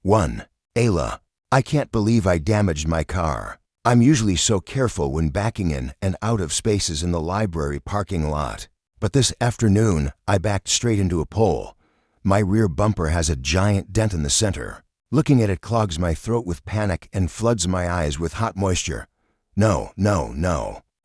1. Ayla. I can't believe I damaged my car. I'm usually so careful when backing in and out of spaces in the library parking lot. But this afternoon, I backed straight into a pole. My rear bumper has a giant dent in the center. Looking at it clogs my throat with panic and floods my eyes with hot moisture. No.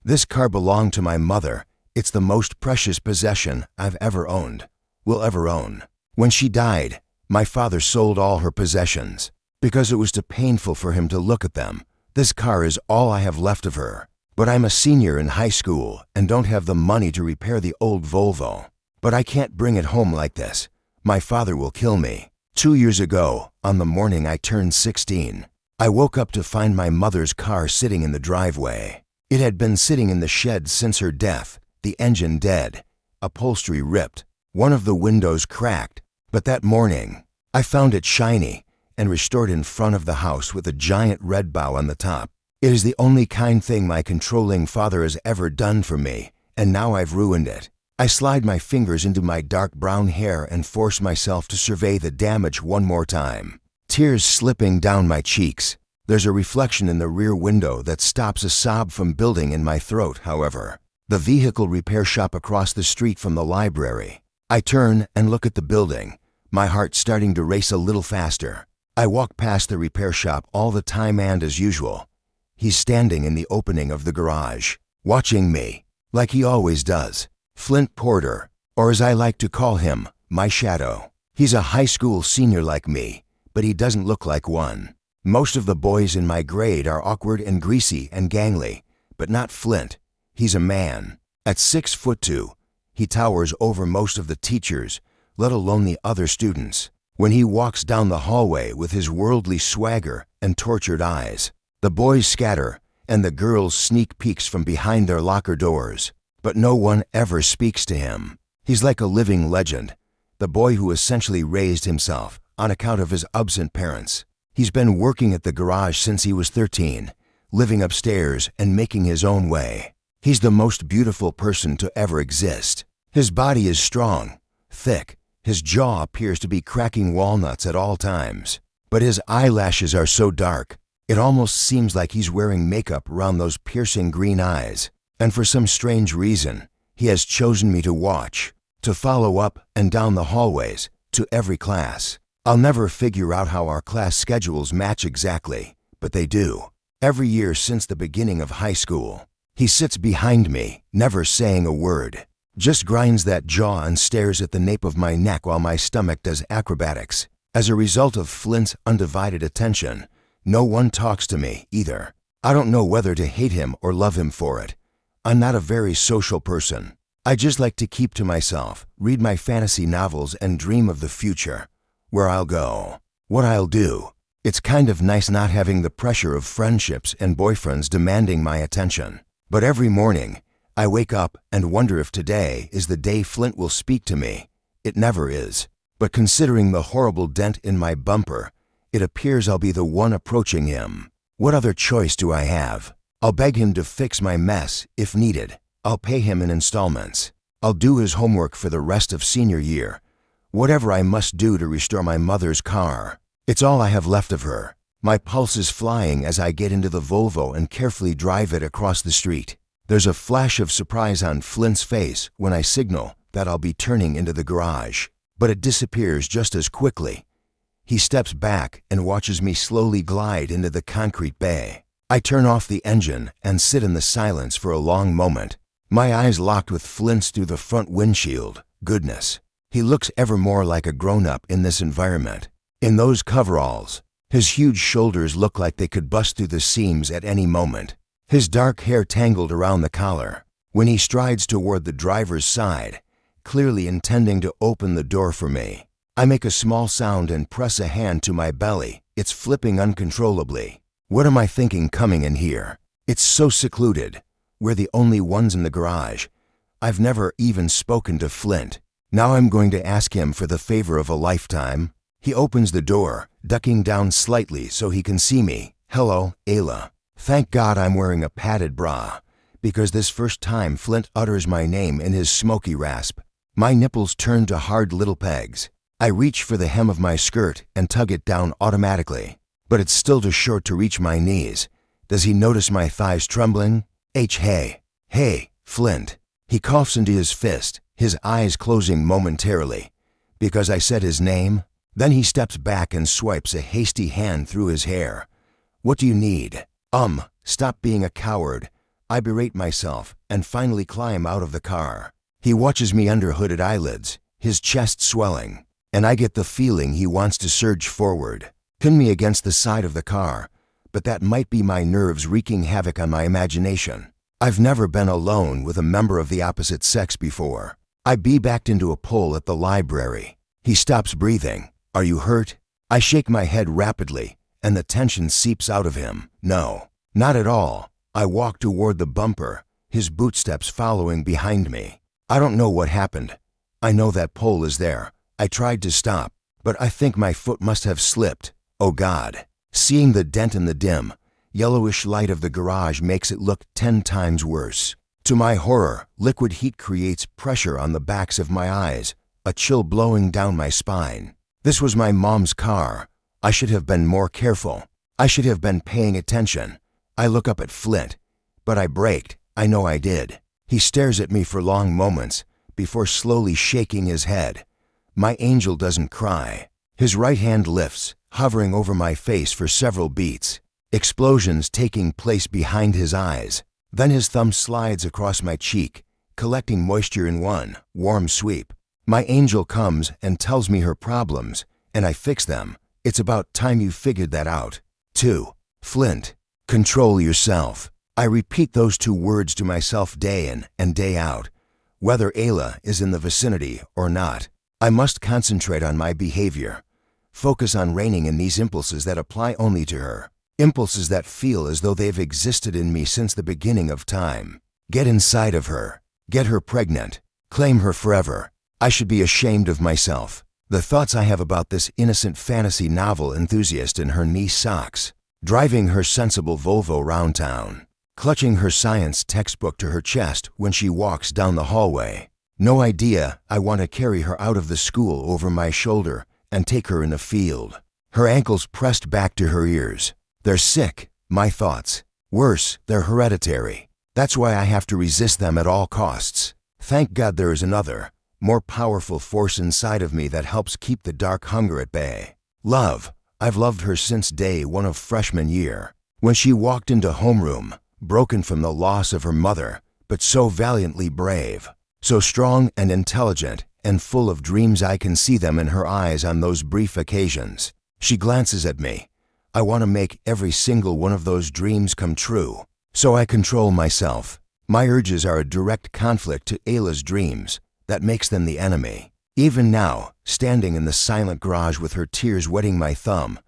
This car belonged to my mother. It's the most precious possession I've ever owned, will ever own. When she died, my father sold all her possessions because it was too painful for him to look at them. This car is all I have left of her. But I'm a senior in high school and don't have the money to repair the old Volvo. But I can't bring it home like this. My father will kill me. 2 years ago, on the morning I turned 16, I woke up to find my mother's car sitting in the driveway. It had been sitting in the shed since her death, the engine dead, upholstery ripped, one of the windows cracked. But that morning, I found it shiny and restored in front of the house with a giant red bow on the top. It is the only kind thing my controlling father has ever done for me, and now I've ruined it. I slide my fingers into my dark brown hair and force myself to survey the damage one more time. Tears slipping down my cheeks. There's a reflection in the rear window that stops a sob from building in my throat, however. The vehicle repair shop across the street from the library. I turn and look at the building, my heart starting to race a little faster. I walk past the repair shop all the time and as usual, he's standing in the opening of the garage, watching me, like he always does. Flint Porter, or as I like to call him, my shadow. He's a high school senior like me, but he doesn't look like one. Most of the boys in my grade are awkward and greasy and gangly, but not Flint. He's a man. At 6'2", he towers over most of the teachers, let alone the other students. When he walks down the hallway with his worldly swagger and tortured eyes, the boys scatter and the girls sneak peeks from behind their locker doors. But no one ever speaks to him. He's like a living legend, the boy who essentially raised himself on account of his absent parents. He's been working at the garage since he was 13, living upstairs and making his own way. He's the most beautiful person to ever exist. His body is strong, thick. His jaw appears to be cracking walnuts at all times. But his eyelashes are so dark, it almost seems like he's wearing makeup around those piercing green eyes. And for some strange reason, he has chosen me to watch, to follow up and down the hallways, to every class. I'll never figure out how our class schedules match exactly, but they do. Every year since the beginning of high school, he sits behind me, never saying a word, just grinds that jaw and stares at the nape of my neck while my stomach does acrobatics. As a result of Flint's undivided attention, no one talks to me either. I don't know whether to hate him or love him for it. I'm not a very social person. I just like to keep to myself, read my fantasy novels and dream of the future, where I'll go, what I'll do. It's kind of nice not having the pressure of friendships and boyfriends demanding my attention. But every morning, I wake up and wonder if today is the day Flint will speak to me. It never is. But considering the horrible dent in my bumper, it appears I'll be the one approaching him. What other choice do I have? I'll beg him to fix my mess if needed. I'll pay him in installments. I'll do his homework for the rest of senior year. Whatever I must do to restore my mother's car. It's all I have left of her. My pulse is flying as I get into the Volvo and carefully drive it across the street. There's a flash of surprise on Flint's face when I signal that I'll be turning into the garage, but it disappears just as quickly. He steps back and watches me slowly glide into the concrete bay. I turn off the engine and sit in the silence for a long moment, my eyes locked with Flint's through the front windshield. Goodness, he looks ever more like a grown-up in this environment. In those coveralls, his huge shoulders look like they could bust through the seams at any moment. His dark hair tangled around the collar. When he strides toward the driver's side, clearly intending to open the door for me, I make a small sound and press a hand to my belly. It's flipping uncontrollably. What am I thinking coming in here? It's so secluded. We're the only ones in the garage. I've never even spoken to Flint. Now I'm going to ask him for the favor of a lifetime. He opens the door, ducking down slightly so he can see me. Hello, Ayla. Thank God I'm wearing a padded bra, because this first time Flint utters my name in his smoky rasp, my nipples turn to hard little pegs. I reach for the hem of my skirt and tug it down automatically, but it's still too short to reach my knees. Does he notice my thighs trembling? Hey, Flint. He coughs into his fist, his eyes closing momentarily. Because I said his name? Then he steps back and swipes a hasty hand through his hair. What do you need? Stop being a coward. I berate myself and finally climb out of the car. He watches me under hooded eyelids, his chest swelling, and I get the feeling he wants to surge forward, pin me against the side of the car, but that might be my nerves wreaking havoc on my imagination. I've never been alone with a member of the opposite sex before. I backed into a pole at the library. He stops breathing. Are you hurt? I shake my head rapidly, and the tension seeps out of him. No, not at all. I walk toward the bumper, his bootsteps following behind me. I don't know what happened. I know that pole is there. I tried to stop, but I think my foot must have slipped. Oh God. Seeing the dent in the dim, yellowish light of the garage makes it look 10 times worse. To my horror, liquid heat creates pressure on the backs of my eyes, a chill blowing down my spine. This was my mom's car. I should have been more careful. I should have been paying attention. I look up at Flint, but I braked. I know I did. He stares at me for long moments before slowly shaking his head. My angel doesn't cry. His right hand lifts, hovering over my face for several beats, explosions taking place behind his eyes. Then his thumb slides across my cheek, collecting moisture in one warm sweep. My angel comes and tells me her problems, and I fix them. It's about time you figured that out. 2. Flint. Control yourself. I repeat those 2 words to myself day in and day out, whether Ayla is in the vicinity or not. I must concentrate on my behavior. Focus on reining in these impulses that apply only to her. Impulses that feel as though they've existed in me since the beginning of time. Get inside of her. Get her pregnant. Claim her forever. I should be ashamed of myself. The thoughts I have about this innocent fantasy novel enthusiast in her knee socks, driving her sensible Volvo round town, clutching her science textbook to her chest when she walks down the hallway. No idea I want to carry her out of the school over my shoulder and take her in the field. Her ankles pressed back to her ears. They're sick, my thoughts. Worse, they're hereditary. That's why I have to resist them at all costs. Thank God there is another, more powerful force inside of me that helps keep the dark hunger at bay. Love. I've loved her since day 1 of freshman year, when she walked into homeroom, broken from the loss of her mother, but so valiantly brave, so strong and intelligent, and full of dreams. I can see them in her eyes on those brief occasions. She glances at me. I want to make every single one of those dreams come true, so I control myself. My urges are a direct conflict to Ayla's dreams. That makes them the enemy. Even now, standing in the silent garage with her tears wetting my thumb,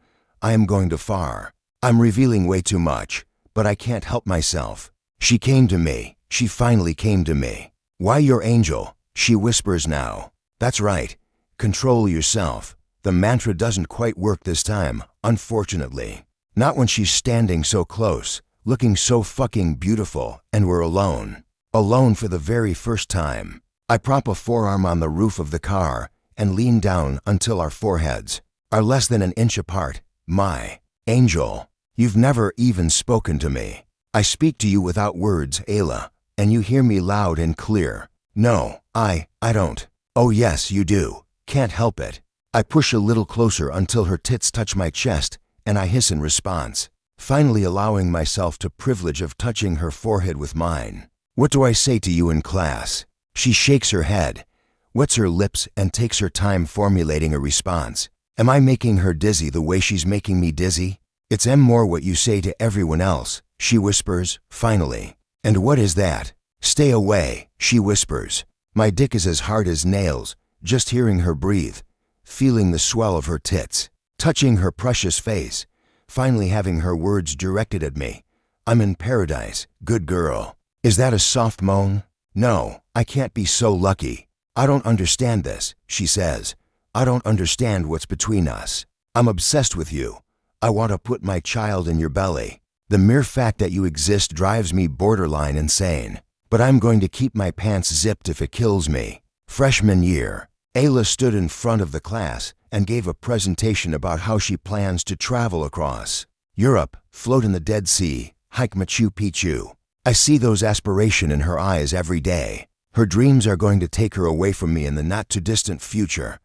I am going too far. I'm revealing way too much, but I can't help myself. She came to me. She finally came to me. Why your angel? She whispers now. That's right. Control yourself. The mantra doesn't quite work this time, unfortunately. Not when she's standing so close, looking so fucking beautiful, and we're alone. Alone for the very first time. I prop a forearm on the roof of the car and lean down until our foreheads are less than an inch apart. My angel, you've never even spoken to me. I speak to you without words, Ayla, and you hear me loud and clear. No, I don't. Oh yes, you do. Can't help it. I push a little closer until her tits touch my chest, and I hiss in response, finally allowing myself the privilege of touching her forehead with mine. What do I say to you in class? She shakes her head, wets her lips, and takes her time formulating a response. Am I making her dizzy the way she's making me dizzy? It's more what you say to everyone else, she whispers, finally. And what is that? Stay away, she whispers. My dick is as hard as nails, just hearing her breathe, feeling the swell of her tits, touching her precious face, finally having her words directed at me. I'm in paradise, good girl. Is that a soft moan? No, I can't be so lucky. I don't understand this, she says. I don't understand what's between us. I'm obsessed with you. I want to put my child in your belly. The mere fact that you exist drives me borderline insane. But I'm going to keep my pants zipped if it kills me. Freshman year. Ayla stood in front of the class and gave a presentation about how she plans to travel across Europe, float in the Dead Sea, hike Machu Picchu. I see those aspirations in her eyes every day. Her dreams are going to take her away from me in the not-too-distant future.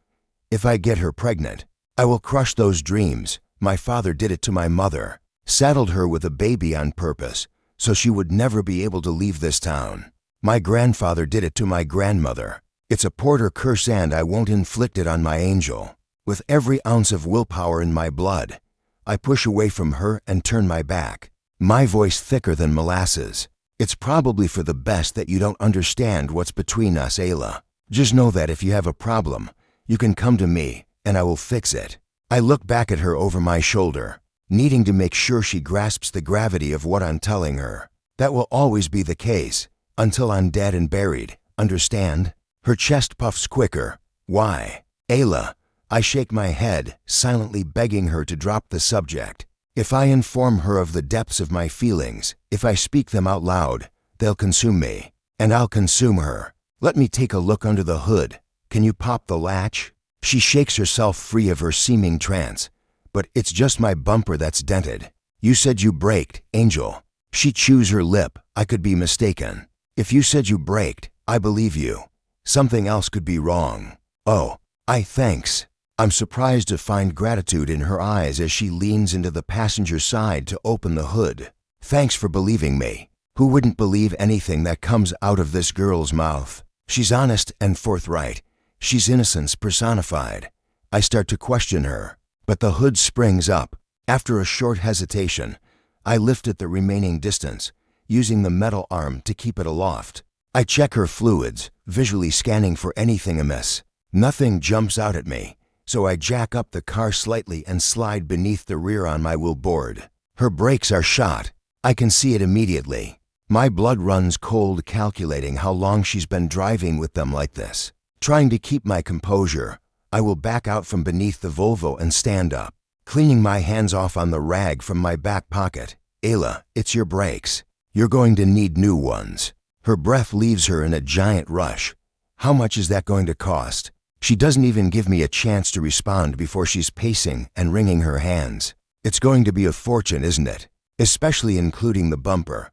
If I get her pregnant, I will crush those dreams. My father did it to my mother, saddled her with a baby on purpose, so she would never be able to leave this town. My grandfather did it to my grandmother. It's a Porter curse and I won't inflict it on my angel. With every ounce of willpower in my blood, I push away from her and turn my back, my voice thicker than molasses. It's probably for the best that you don't understand what's between us, Ayla. Just know that if you have a problem, you can come to me, and I will fix it. I look back at her over my shoulder, needing to make sure she grasps the gravity of what I'm telling her. That will always be the case, until I'm dead and buried, understand? Her chest puffs quicker. Why? Ayla. I shake my head, silently begging her to drop the subject. If I inform her of the depths of my feelings, if I speak them out loud, they'll consume me, and I'll consume her. Let me take a look under the hood. Can you pop the latch? She shakes herself free of her seeming trance, but it's just my bumper that's dented. You said you braked, Angel. She chews her lip. I could be mistaken. If you said you braked, I believe you. Something else could be wrong. Oh, thanks. I'm surprised to find gratitude in her eyes as she leans into the passenger side to open the hood. Thanks for believing me. Who wouldn't believe anything that comes out of this girl's mouth? She's honest and forthright. She's innocence personified. I start to question her, but the hood springs up. After a short hesitation, I lift it the remaining distance, using the metal arm to keep it aloft. I check her fluids, visually scanning for anything amiss. Nothing jumps out at me, so I jack up the car slightly and slide beneath the rear on my wheel board. Her brakes are shot. I can see it immediately. My blood runs cold calculating how long she's been driving with them like this. Trying to keep my composure, I will back out from beneath the Volvo and stand up, cleaning my hands off on the rag from my back pocket. Ayla, it's your brakes. You're going to need new ones. Her breath leaves her in a giant rush. How much is that going to cost? She doesn't even give me a chance to respond before she's pacing and wringing her hands. It's going to be a fortune, isn't it? Especially including the bumper.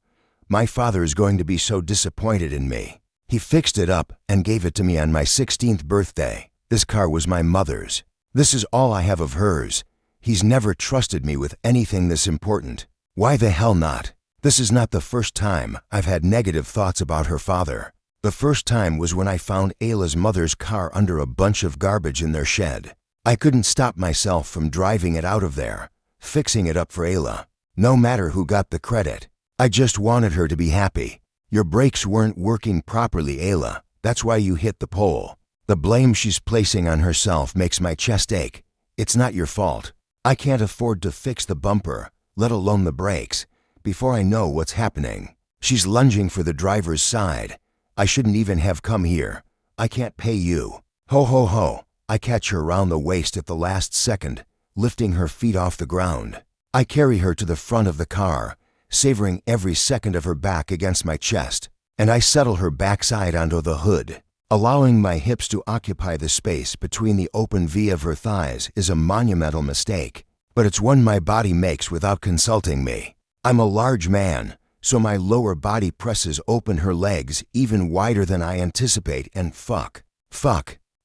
My father is going to be so disappointed in me. He fixed it up and gave it to me on my 16th birthday. This car was my mother's. This is all I have of hers. He's never trusted me with anything this important. Why the hell not? This is not the first time I've had negative thoughts about her father. The first time was when I found Ayla's mother's car under a bunch of garbage in their shed. I couldn't stop myself from driving it out of there, fixing it up for Ayla. No matter who got the credit. I just wanted her to be happy. Your brakes weren't working properly, Ayla. That's why you hit the pole. The blame she's placing on herself makes my chest ache. It's not your fault. I can't afford to fix the bumper, let alone the brakes, before I know what's happening. She's lunging for the driver's side. I shouldn't even have come here. I can't pay you. Ho ho ho. I catch her round the waist at the last second, lifting her feet off the ground. I carry her to the front of the car, savoring every second of her back against my chest, and I settle her backside onto the hood. Allowing my hips to occupy the space between the open V of her thighs is a monumental mistake, but it's one my body makes without consulting me. I'm a large man, so my lower body presses open her legs even wider than I anticipate, and fuck,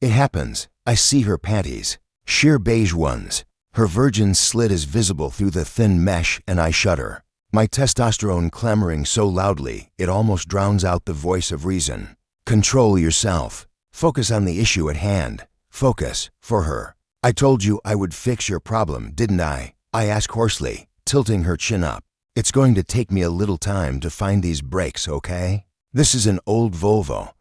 it happens. I see her panties, sheer beige ones. Her virgin slit is visible through the thin mesh, and I shudder. My testosterone clamoring so loudly, it almost drowns out the voice of reason. Control yourself. Focus on the issue at hand. Focus, for her. I told you I would fix your problem, didn't I? I ask hoarsely, tilting her chin up. It's going to take me a little time to find these brakes, okay? This is an old Volvo,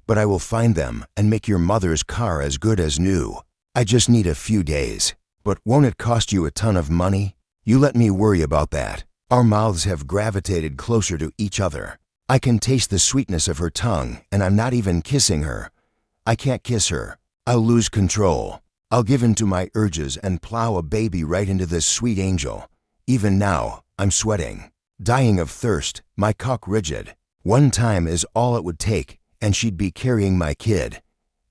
but I will find them and make your mother's car as good as new. I just need a few days. But won't it cost you a ton of money? You let me worry about that. Our mouths have gravitated closer to each other. I can taste the sweetness of her tongue, and I'm not even kissing her. I can't kiss her. I'll lose control. I'll give in to my urges and plow a baby right into this sweet angel. Even now, I'm sweating, dying of thirst, my cock rigid. One time is all it would take, and she'd be carrying my kid.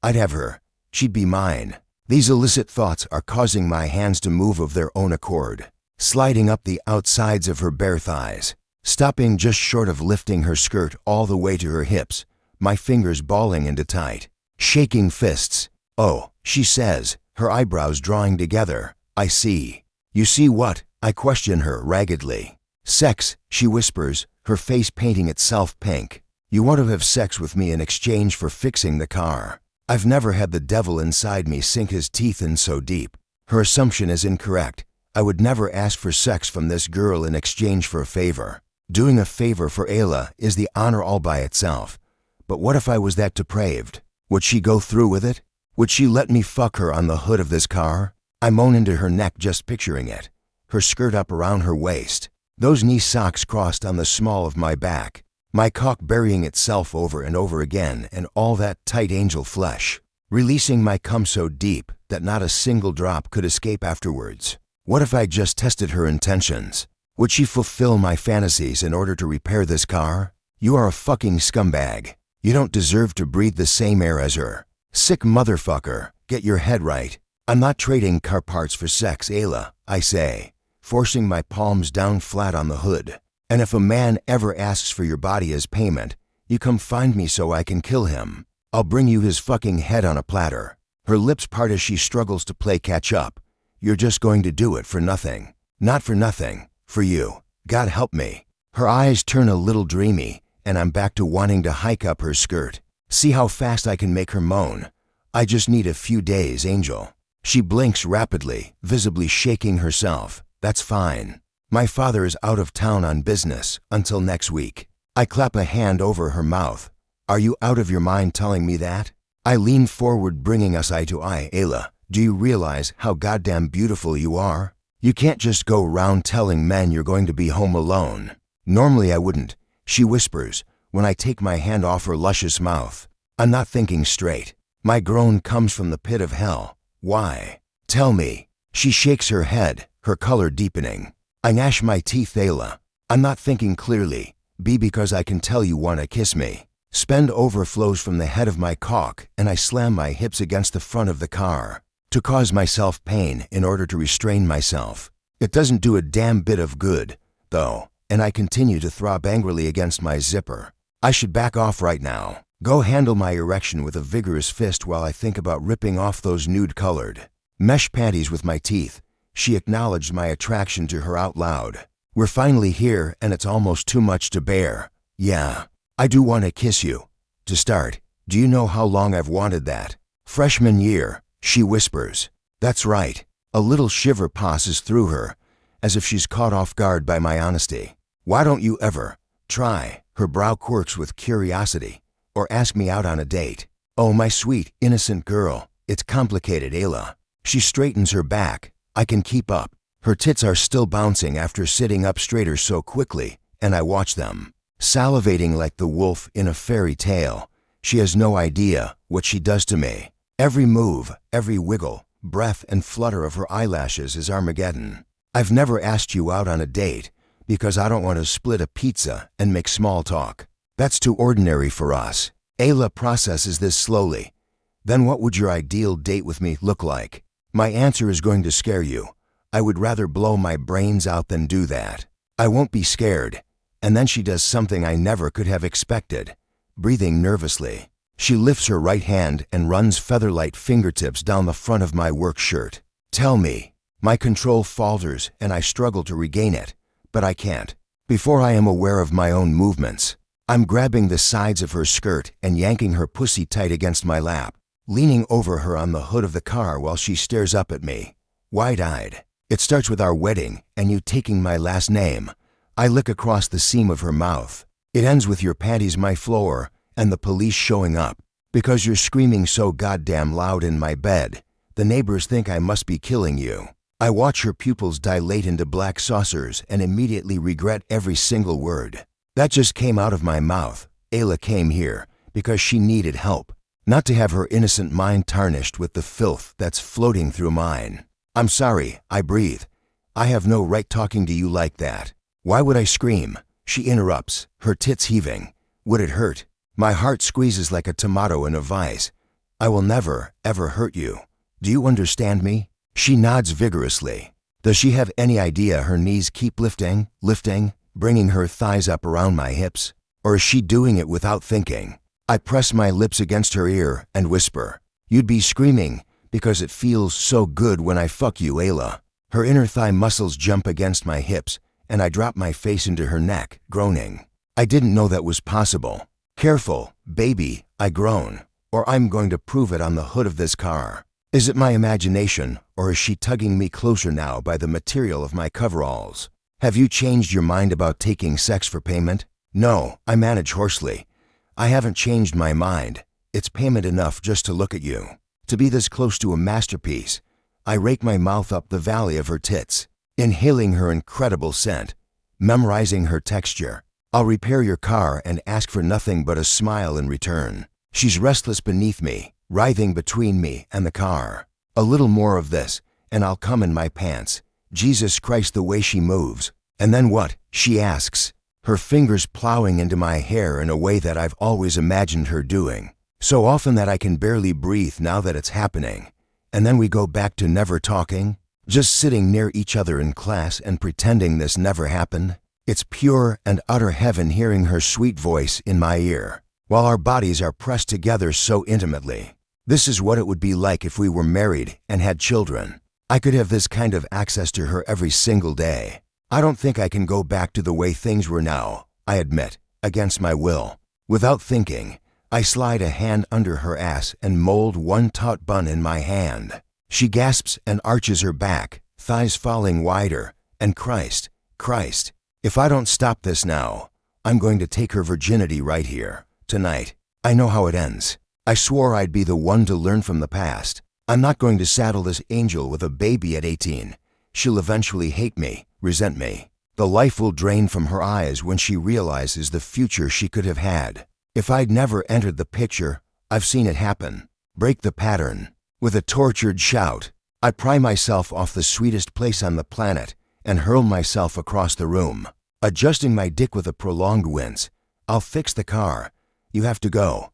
I'd have her, she'd be mine. These illicit thoughts are causing my hands to move of their own accord, sliding up the outsides of her bare thighs, stopping just short of lifting her skirt all the way to her hips, my fingers balling into tight, shaking fists. "Oh," she says, her eyebrows drawing together. "I see." "You see what?" I question her raggedly. "Sex," she whispers, her face painting itself pink. "You want to have sex with me in exchange for fixing the car." I've never had the devil inside me sink his teeth in so deep. Her assumption is incorrect. I would never ask for sex from this girl in exchange for a favor. Doing a favor for Ayla is the honor all by itself. But what if I was that depraved? Would she go through with it? Would she let me fuck her on the hood of this car? I moan into her neck just picturing it. Her skirt up around her waist. Those knee socks crossed on the small of my back. My cock burying itself over and over again and all that tight angel flesh. Releasing my cum so deep that not a single drop could escape afterwards. What if I just tested her intentions? Would she fulfill my fantasies in order to repair this car? You are a fucking scumbag. You don't deserve to breathe the same air as her. Sick motherfucker, get your head right. I'm not trading car parts for sex, Ayla, I say, forcing my palms down flat on the hood. And if a man ever asks for your body as payment, you come find me so I can kill him. I'll bring you his fucking head on a platter. Her lips part as she struggles to play catch up. You're just going to do it for nothing. Not for nothing, for you. God help me. Her eyes turn a little dreamy, and I'm back to wanting to hike up her skirt. See how fast I can make her moan. I just need a few days, Angel. She blinks rapidly, visibly shaking herself. That's fine. My father is out of town on business until next week. I clap a hand over her mouth. Are you out of your mind telling me that? I lean forward, bringing us eye to eye. Ayla, do you realize how goddamn beautiful you are? You can't just go around telling men you're going to be home alone. Normally I wouldn't, she whispers when I take my hand off her luscious mouth. I'm not thinking straight. My groan comes from the pit of hell. Why? Tell me. She shakes her head, her color deepening. I gnash my teeth. Ayla, I'm not thinking clearly. B, because I can tell you want to kiss me. Spend overflows from the head of my cock, and I slam my hips against the front of the car to cause myself pain in order to restrain myself. It doesn't do a damn bit of good, though, and I continue to throb angrily against my zipper. I should back off right now. Go handle my erection with a vigorous fist while I think about ripping off those nude-colored mesh panties with my teeth. She acknowledged my attraction to her out loud. We're finally here, and it's almost too much to bear. Yeah, I do want to kiss you. To start, do you know how long I've wanted that? Freshman year, she whispers. That's right. A little shiver passes through her, as if she's caught off guard by my honesty. Why don't you ever try? Her brow quirks with curiosity. Or ask me out on a date. Oh, my sweet, innocent girl. It's complicated, Ayla. She straightens her back. I can keep up. Her tits are still bouncing after sitting up straighter so quickly, and I watch them. Salivating like the wolf in a fairy tale. She has no idea what she does to me. Every move, every wiggle, breath and flutter of her eyelashes is Armageddon. I've never asked you out on a date because I don't want to split a pizza and make small talk. That's too ordinary for us. Ayla processes this slowly. Then what would your ideal date with me look like? My answer is going to scare you. I would rather blow my brains out than do that. I won't be scared. And then she does something I never could have expected. Breathing nervously, she lifts her right hand and runs feather-light fingertips down the front of my work shirt. Tell me. My control falters and I struggle to regain it, but I can't. Before I am aware of my own movements, I'm grabbing the sides of her skirt and yanking her pussy tight against my lap, leaning over her on the hood of the car while she stares up at me, wide-eyed. It starts with our wedding and you taking my last name. I lick across the seam of her mouth. It ends with your panties my floor and the police showing up. Because you're screaming so goddamn loud in my bed, the neighbors think I must be killing you. I watch her pupils dilate into black saucers and immediately regret every single word. That just came out of my mouth. Ayla came here because she needed help, not to have her innocent mind tarnished with the filth that's floating through mine. I'm sorry, I breathe. I have no right talking to you like that. Why would I scream? She interrupts, her tits heaving. Would it hurt? My heart squeezes like a tomato in a vise. I will never, ever hurt you. Do you understand me? She nods vigorously. Does she have any idea her knees keep lifting, bringing her thighs up around my hips? Or is she doing it without thinking? I press my lips against her ear and whisper, "You'd be screaming because it feels so good when I fuck you, Ayla." Her inner thigh muscles jump against my hips, and I drop my face into her neck, groaning. I didn't know that was possible. "Careful, baby," I groan, "or I'm going to prove it on the hood of this car." Is it my imagination, or is she tugging me closer now by the material of my coveralls? "Have you changed your mind about taking sex for payment?" "No," I manage hoarsely. "I haven't changed my mind. It's payment enough just to look at you. To be this close to a masterpiece." I rake my mouth up the valley of her tits, inhaling her incredible scent, memorizing her texture. I'll repair your car and ask for nothing but a smile in return. She's restless beneath me, writhing between me and the car. A little more of this, and I'll come in my pants. Jesus Christ, the way she moves. "And then what?" she asks, her fingers plowing into my hair in a way that I've always imagined her doing, so often that I can barely breathe now that it's happening. And then we go back to never talking, just sitting near each other in class and pretending this never happened. It's pure and utter heaven hearing her sweet voice in my ear, while our bodies are pressed together so intimately. This is what it would be like if we were married and had children. I could have this kind of access to her every single day. I don't think I can go back to the way things were now, I admit, against my will. Without thinking, I slide a hand under her ass and mold one taut bun in my hand. She gasps and arches her back, thighs falling wider, and Christ, if I don't stop this now, I'm going to take her virginity right here, tonight. I know how it ends. I swore I'd be the one to learn from the past. I'm not going to saddle this angel with a baby at 18. She'll eventually hate me, resent me. The life will drain from her eyes when she realizes the future she could have had. If I'd never entered the picture, I've seen it happen. Break the pattern. With a tortured shout, I pry myself off the sweetest place on the planet and hurl myself across the room. Adjusting my dick with a prolonged wince, "I'll fix the car. You have to go.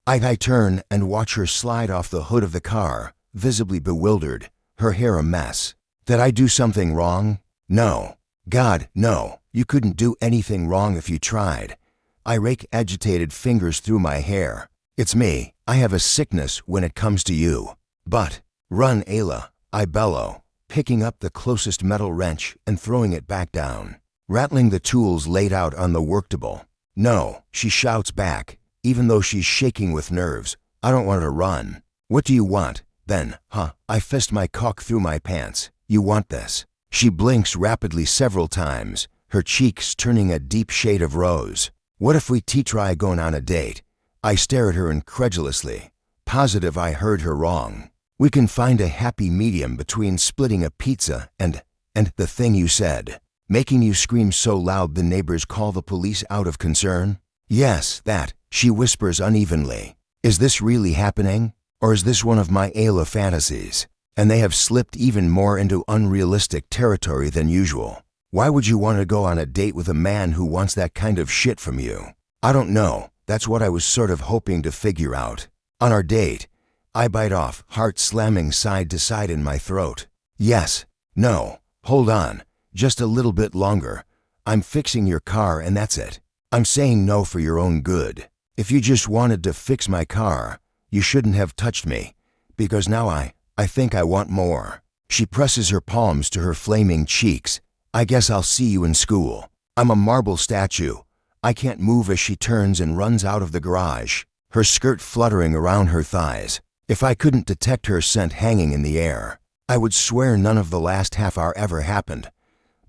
I turn and watch her slide off the hood of the car, visibly bewildered, her hair a mess. Did I do something wrong? No. God, no. You couldn't do anything wrong if you tried. I rake agitated fingers through my hair. It's me. I have a sickness when it comes to you. But, run, Ayla, I bellow, picking up the closest metal wrench and throwing it back down, rattling the tools laid out on the worktable. No, she shouts back, even though she's shaking with nerves. I don't want to run. What do you want, then, huh? I fist my cock through my pants. You want this? She blinks rapidly several times, her cheeks turning a deep shade of rose. What if we try going on a date? I stare at her incredulously, positive I heard her wrong. We can find a happy medium between splitting a pizza and the thing you said, making you scream so loud the neighbors call the police out of concern. Yes, that, she whispers unevenly. Is this really happening? Or is this one of my Ayla fantasies? And they have slipped even more into unrealistic territory than usual. Why would you want to go on a date with a man who wants that kind of shit from you? I don't know. That's what I was sort of hoping to figure out. On our date, I bite off, heart slamming side to side in my throat. Yes. No. Hold on. Just a little bit longer. I'm fixing your car and that's it. I'm saying no for your own good. If you just wanted to fix my car, you shouldn't have touched me. Because now I think I want more. She presses her palms to her flaming cheeks. I guess I'll see you in school. I'm a marble statue. I can't move as she turns and runs out of the garage, her skirt fluttering around her thighs. If I couldn't detect her scent hanging in the air, I would swear none of the last half hour ever happened.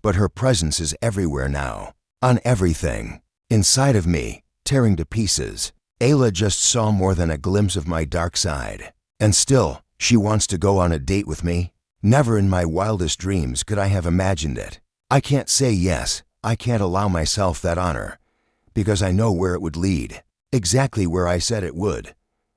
But her presence is everywhere now, on everything, inside of me, tearing to pieces. Ayla just saw more than a glimpse of my dark side. And still, she wants to go on a date with me? Never in my wildest dreams could I have imagined it. I can't say yes. I can't allow myself that honor. Because I know where it would lead. Exactly where I said it would.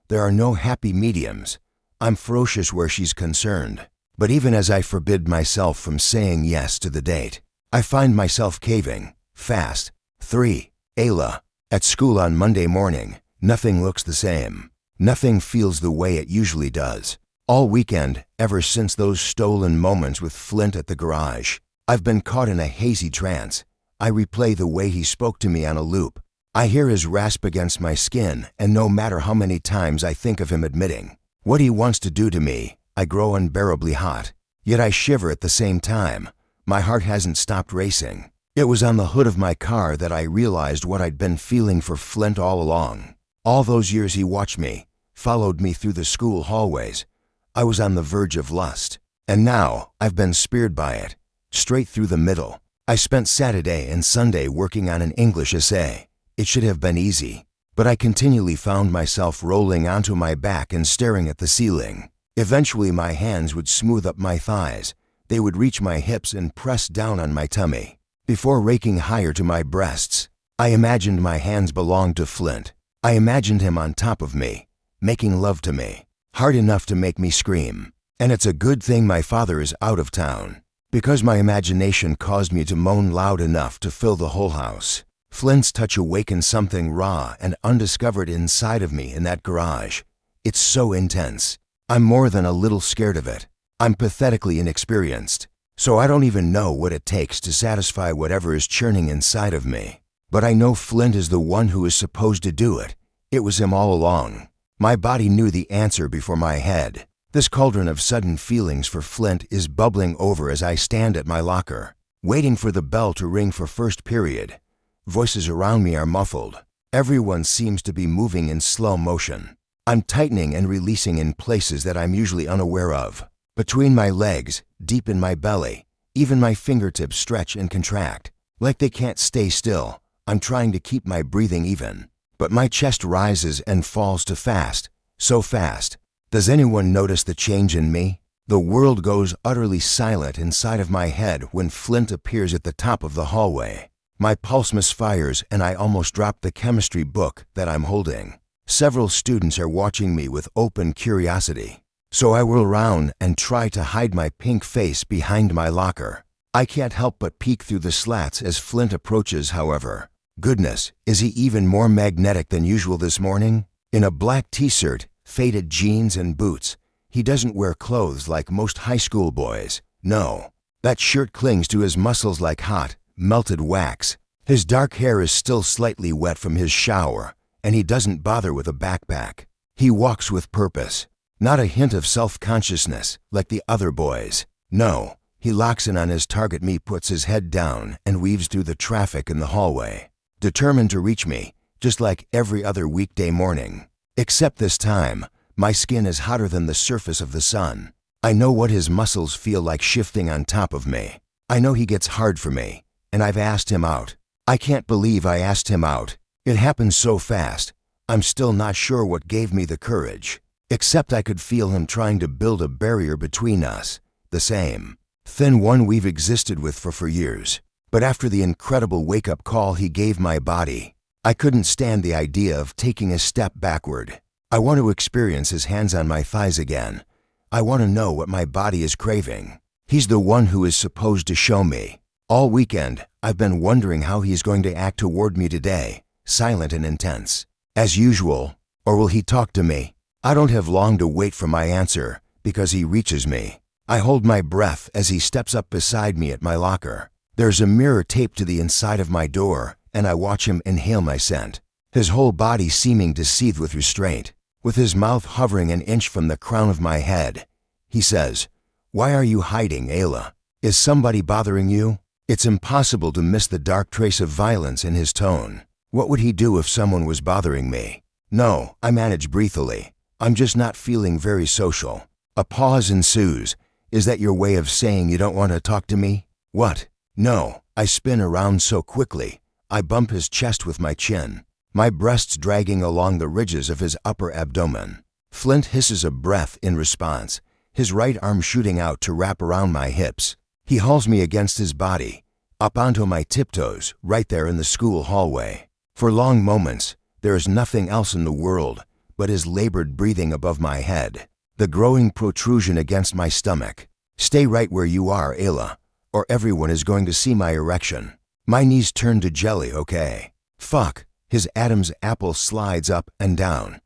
There are no happy mediums. I'm ferocious where she's concerned. But even as I forbid myself from saying yes to the date, I find myself caving, fast. 3. Ayla. At school on Monday morning, nothing looks the same. Nothing feels the way it usually does. All weekend, ever since those stolen moments with Flint at the garage, I've been caught in a hazy trance. I replay the way he spoke to me on a loop. I hear his rasp against my skin, and no matter how many times I think of him admitting what he wants to do to me, I grow unbearably hot. Yet I shiver at the same time. My heart hasn't stopped racing. It was on the hood of my car that I realized what I'd been feeling for Flint all along. All those years he watched me, followed me through the school hallways. I was on the verge of lust. And now I've been speared by it, straight through the middle. I spent Saturday and Sunday working on an English essay. It should have been easy, but I continually found myself rolling onto my back and staring at the ceiling. Eventually my hands would smooth up my thighs. They would reach my hips and press down on my tummy. Before raking higher to my breasts, I imagined my hands belonged to Flint. I imagined him on top of me, making love to me, hard enough to make me scream. And it's a good thing my father is out of town, because my imagination caused me to moan loud enough to fill the whole house. Flint's touch awakened something raw and undiscovered inside of me in that garage. It's so intense. I'm more than a little scared of it. I'm pathetically inexperienced, so I don't even know what it takes to satisfy whatever is churning inside of me. But I know Flint is the one who is supposed to do it. It was him all along. My body knew the answer before my head. This cauldron of sudden feelings for Flint is bubbling over as I stand at my locker, waiting for the bell to ring for first period. Voices around me are muffled. Everyone seems to be moving in slow motion. I'm tightening and releasing in places that I'm usually unaware of. Between my legs, deep in my belly, even my fingertips stretch and contract, like they can't stay still. I'm trying to keep my breathing even, but my chest rises and falls to fast, so fast. Does anyone notice the change in me? The world goes utterly silent inside of my head when Flint appears at the top of the hallway. My pulse misfires and I almost drop the chemistry book that I'm holding. Several students are watching me with open curiosity, so I whirl around and try to hide my pink face behind my locker. I can't help but peek through the slats as Flint approaches, however. Goodness, is he even more magnetic than usual this morning? In a black t-shirt, faded jeans and boots. He doesn't wear clothes like most high school boys. No, that shirt clings to his muscles like hot, melted wax. His dark hair is still slightly wet from his shower, and he doesn't bother with a backpack. He walks with purpose, not a hint of self-consciousness like the other boys. No, he locks in on his target. Me puts his head down and weaves through the traffic in the hallway, determined to reach me, just like every other weekday morning. Except this time, my skin is hotter than the surface of the sun. I know what his muscles feel like shifting on top of me. I know he gets hard for me, and I've asked him out. I can't believe I asked him out. It happened so fast. I'm still not sure what gave me the courage, except I could feel him trying to build a barrier between us, the same thin one we've existed with for years. But after the incredible wake-up call he gave my body, I couldn't stand the idea of taking a step backward. I want to experience his hands on my thighs again. I want to know what my body is craving. He's the one who is supposed to show me. All weekend, I've been wondering how he's going to act toward me today, silent and intense, as usual, or will he talk to me? I don't have long to wait for my answer, because he reaches me. I hold my breath as he steps up beside me at my locker. There's a mirror taped to the inside of my door, and I watch him inhale my scent, his whole body seeming to seethe with restraint. With his mouth hovering an inch from the crown of my head, he says, "Why are you hiding, Ayla? Is somebody bothering you?" It's impossible to miss the dark trace of violence in his tone. What would he do if someone was bothering me? No, I manage breathily. I'm just not feeling very social. A pause ensues. Is that your way of saying you don't want to talk to me? What? No. I spin around so quickly. I bump his chest with my chin, my breasts dragging along the ridges of his upper abdomen. Flint hisses a breath in response, his right arm shooting out to wrap around my hips. He hauls me against his body, up onto my tiptoes, right there in the school hallway. For long moments, there is nothing else in the world but his labored breathing above my head, the growing protrusion against my stomach. Stay right where you are, Ayla, or everyone is going to see my erection. My knees turn to jelly, okay? Fuck. His Adam's apple slides up and down.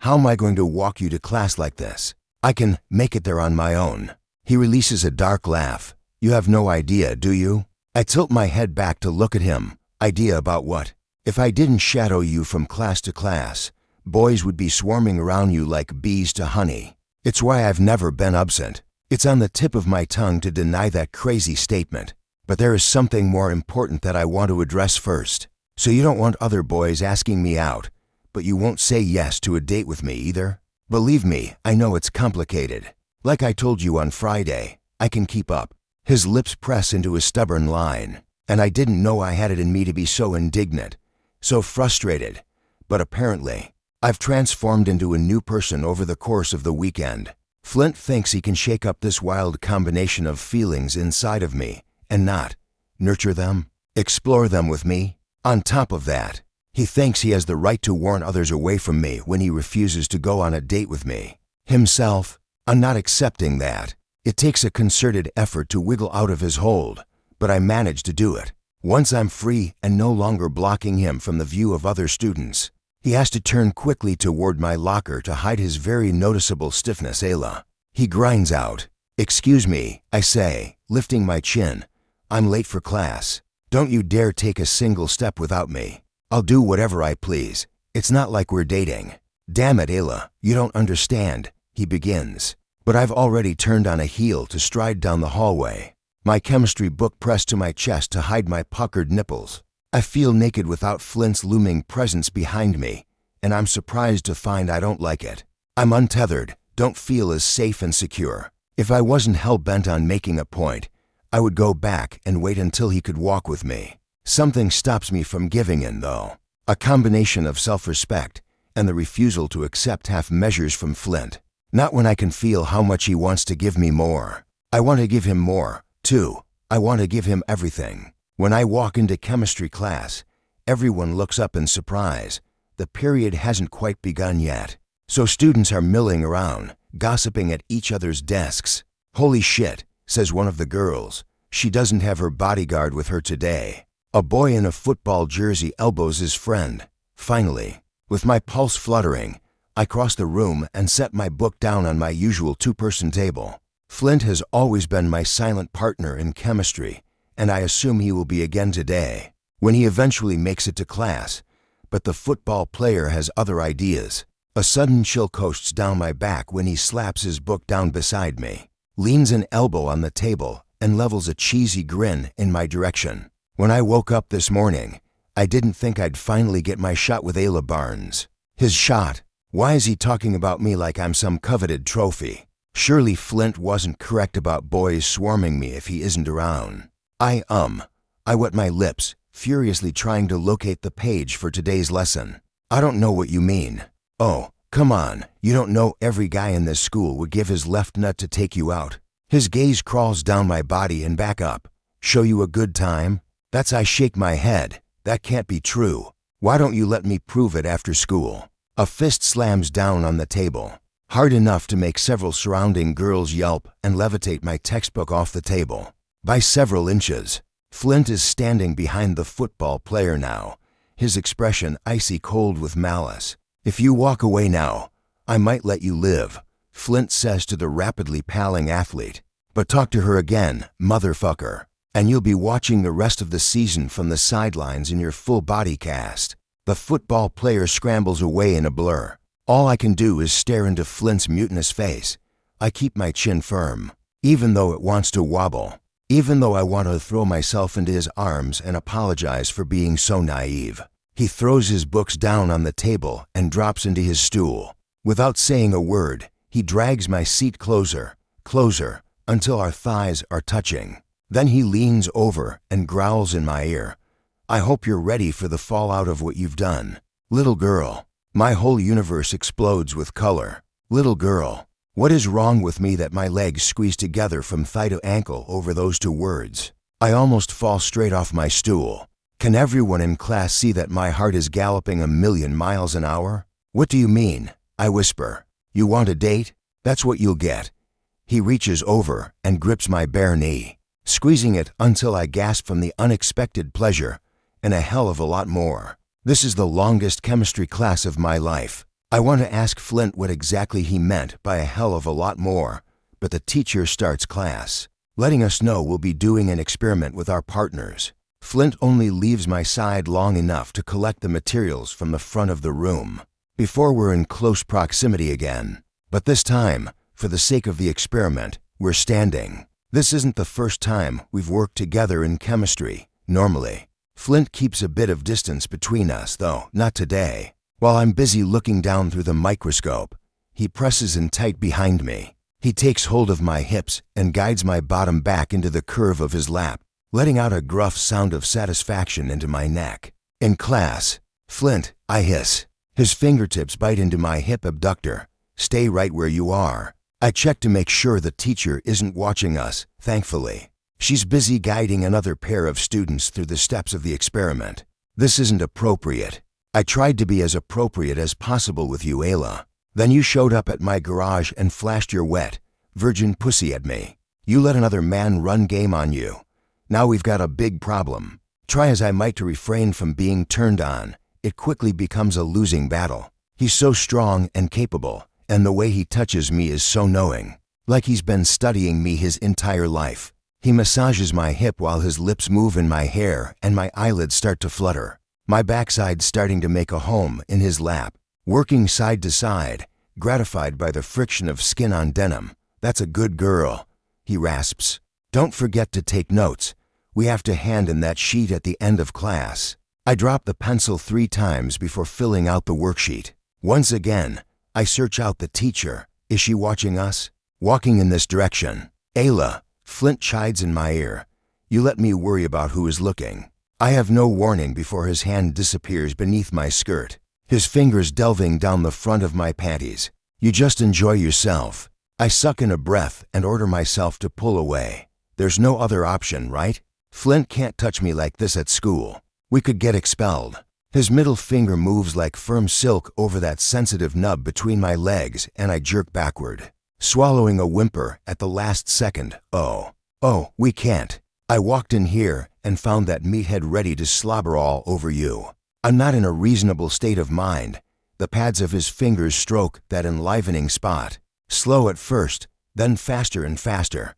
How am I going to walk you to class like this? I can make it there on my own." He releases a dark laugh. "You have no idea, do you?" I tilt my head back to look at him. Idea about what? If I didn't shadow you from class to class, boys would be swarming around you like bees to honey. It's why I've never been absent. It's on the tip of my tongue to deny that crazy statement. But there is something more important that I want to address first. So you don't want other boys asking me out, but you won't say yes to a date with me either? Believe me, I know it's complicated. Like I told you on Friday, I can keep up. His lips press into a stubborn line, and I didn't know I had it in me to be so indignant, so frustrated. But apparently, I've transformed into a new person over the course of the weekend. Flint thinks he can shake up this wild combination of feelings inside of me and not nurture them, explore them with me. On top of that, he thinks he has the right to warn others away from me when he refuses to go on a date with me. Himself, I'm not accepting that. It takes a concerted effort to wiggle out of his hold, but I manage to do it. Once I'm free and no longer blocking him from the view of other students, he has to turn quickly toward my locker to hide his very noticeable stiffness. Ayla. He grinds out. "Excuse me," I say, lifting my chin. "I'm late for class. Don't you dare take a single step without me. I'll do whatever I please. It's not like we're dating." "Damn it, Ayla, you don't understand," he begins. But I've already turned on a heel to stride down the hallway, my chemistry book pressed to my chest to hide my puckered nipples. I feel naked without Flint's looming presence behind me, and I'm surprised to find I don't like it. I'm untethered, don't feel as safe and secure. If I wasn't hell-bent on making a point, I would go back and wait until he could walk with me. Something stops me from giving in, though. A combination of self-respect and the refusal to accept half measures from Flint. Not when I can feel how much he wants to give me more. I want to give him more, too. I want to give him everything. When I walk into chemistry class, everyone looks up in surprise. The period hasn't quite begun yet, so students are milling around, gossiping at each other's desks. "Holy shit," says one of the girls. She doesn't have her bodyguard with her today. A boy in a football jersey elbows his friend. Finally, with my pulse fluttering, I cross the room and set my book down on my usual two-person table. Flint has always been my silent partner in chemistry, and I assume he will be again today, when he eventually makes it to class. But the football player has other ideas. A sudden chill coasts down my back when he slaps his book down beside me, leans an elbow on the table, and levels a cheesy grin in my direction. When I woke up this morning, I didn't think I'd finally get my shot with Ayla Barnes. His shot. Why is he talking about me like I'm some coveted trophy? Surely Flint wasn't correct about boys swarming me if he isn't around. I wet my lips, furiously trying to locate the page for today's lesson. "I don't know what you mean." "Oh, come on, you don't know every guy in this school would give his left nut to take you out." His gaze crawls down my body and back up. "Show you a good time?" I shake my head. That can't be true. Why don't you let me prove it after school? A fist slams down on the table, hard enough to make several surrounding girls yelp and levitate my textbook off the table. By several inches. Flint is standing behind the football player now, his expression icy cold with malice. "If you walk away now, I might let you live," Flint says to the rapidly palling athlete. "But talk to her again, motherfucker, and you'll be watching the rest of the season from the sidelines in your full body cast." The football player scrambles away in a blur. All I can do is stare into Flint's mutinous face. I keep my chin firm, even though it wants to wobble, even though I want to throw myself into his arms and apologize for being so naive. He throws his books down on the table and drops into his stool. Without saying a word, he drags my seat closer, until our thighs are touching. Then he leans over and growls in my ear. "I hope you're ready for the fallout of what you've done. Little girl." My whole universe explodes with color. Little girl. What is wrong with me that my legs squeeze together from thigh to ankle over those two words? I almost fall straight off my stool. Can everyone in class see that my heart is galloping 1,000,000 miles an hour? "What do you mean?" I whisper. "You want a date? That's what you'll get." He reaches over and grips my bare knee, squeezing it until I gasp from the unexpected pleasure and a hell of a lot more. This is the longest chemistry class of my life. I want to ask Flint what exactly he meant by a hell of a lot more, but the teacher starts class, letting us know we'll be doing an experiment with our partners. Flint only leaves my side long enough to collect the materials from the front of the room before we're in close proximity again. But this time, for the sake of the experiment, we're standing. This isn't the first time we've worked together in chemistry. Normally, Flint keeps a bit of distance between us, though not today. While I'm busy looking down through the microscope, he presses in tight behind me. He takes hold of my hips and guides my bottom back into the curve of his lap, letting out a gruff sound of satisfaction into my neck. In class, Flint, I hiss. His fingertips bite into my hip abductor. Stay right where you are. I check to make sure the teacher isn't watching us, thankfully. She's busy guiding another pair of students through the steps of the experiment. This isn't appropriate. I tried to be as appropriate as possible with you, Ayla. Then you showed up at my garage and flashed your wet, virgin pussy at me. You let another man run game on you. Now we've got a big problem. Try as I might to refrain from being turned on, it quickly becomes a losing battle. He's so strong and capable, and the way he touches me is so knowing, like he's been studying me his entire life. He massages my hip while his lips move in my hair and my eyelids start to flutter. My backside starting to make a home in his lap, working side to side, gratified by the friction of skin on denim. That's a good girl, he rasps. Don't forget to take notes. We have to hand in that sheet at the end of class. I drop the pencil 3 times before filling out the worksheet. Once again, I search out the teacher. Is she watching us? Walking in this direction. Ayla, Flint chides in my ear. You let me worry about who is looking. I have no warning before his hand disappears beneath my skirt, his fingers delving down the front of my panties. You just enjoy yourself. I suck in a breath and order myself to pull away. There's no other option, right? Flint can't touch me like this at school. We could get expelled. His middle finger moves like firm silk over that sensitive nub between my legs, and I jerk backward, swallowing a whimper at the last second. Oh, we can't. I walked in here and found that meathead ready to slobber all over you. I'm not in a reasonable state of mind. The pads of his fingers stroke that enlivening spot. Slow at first, then faster and faster.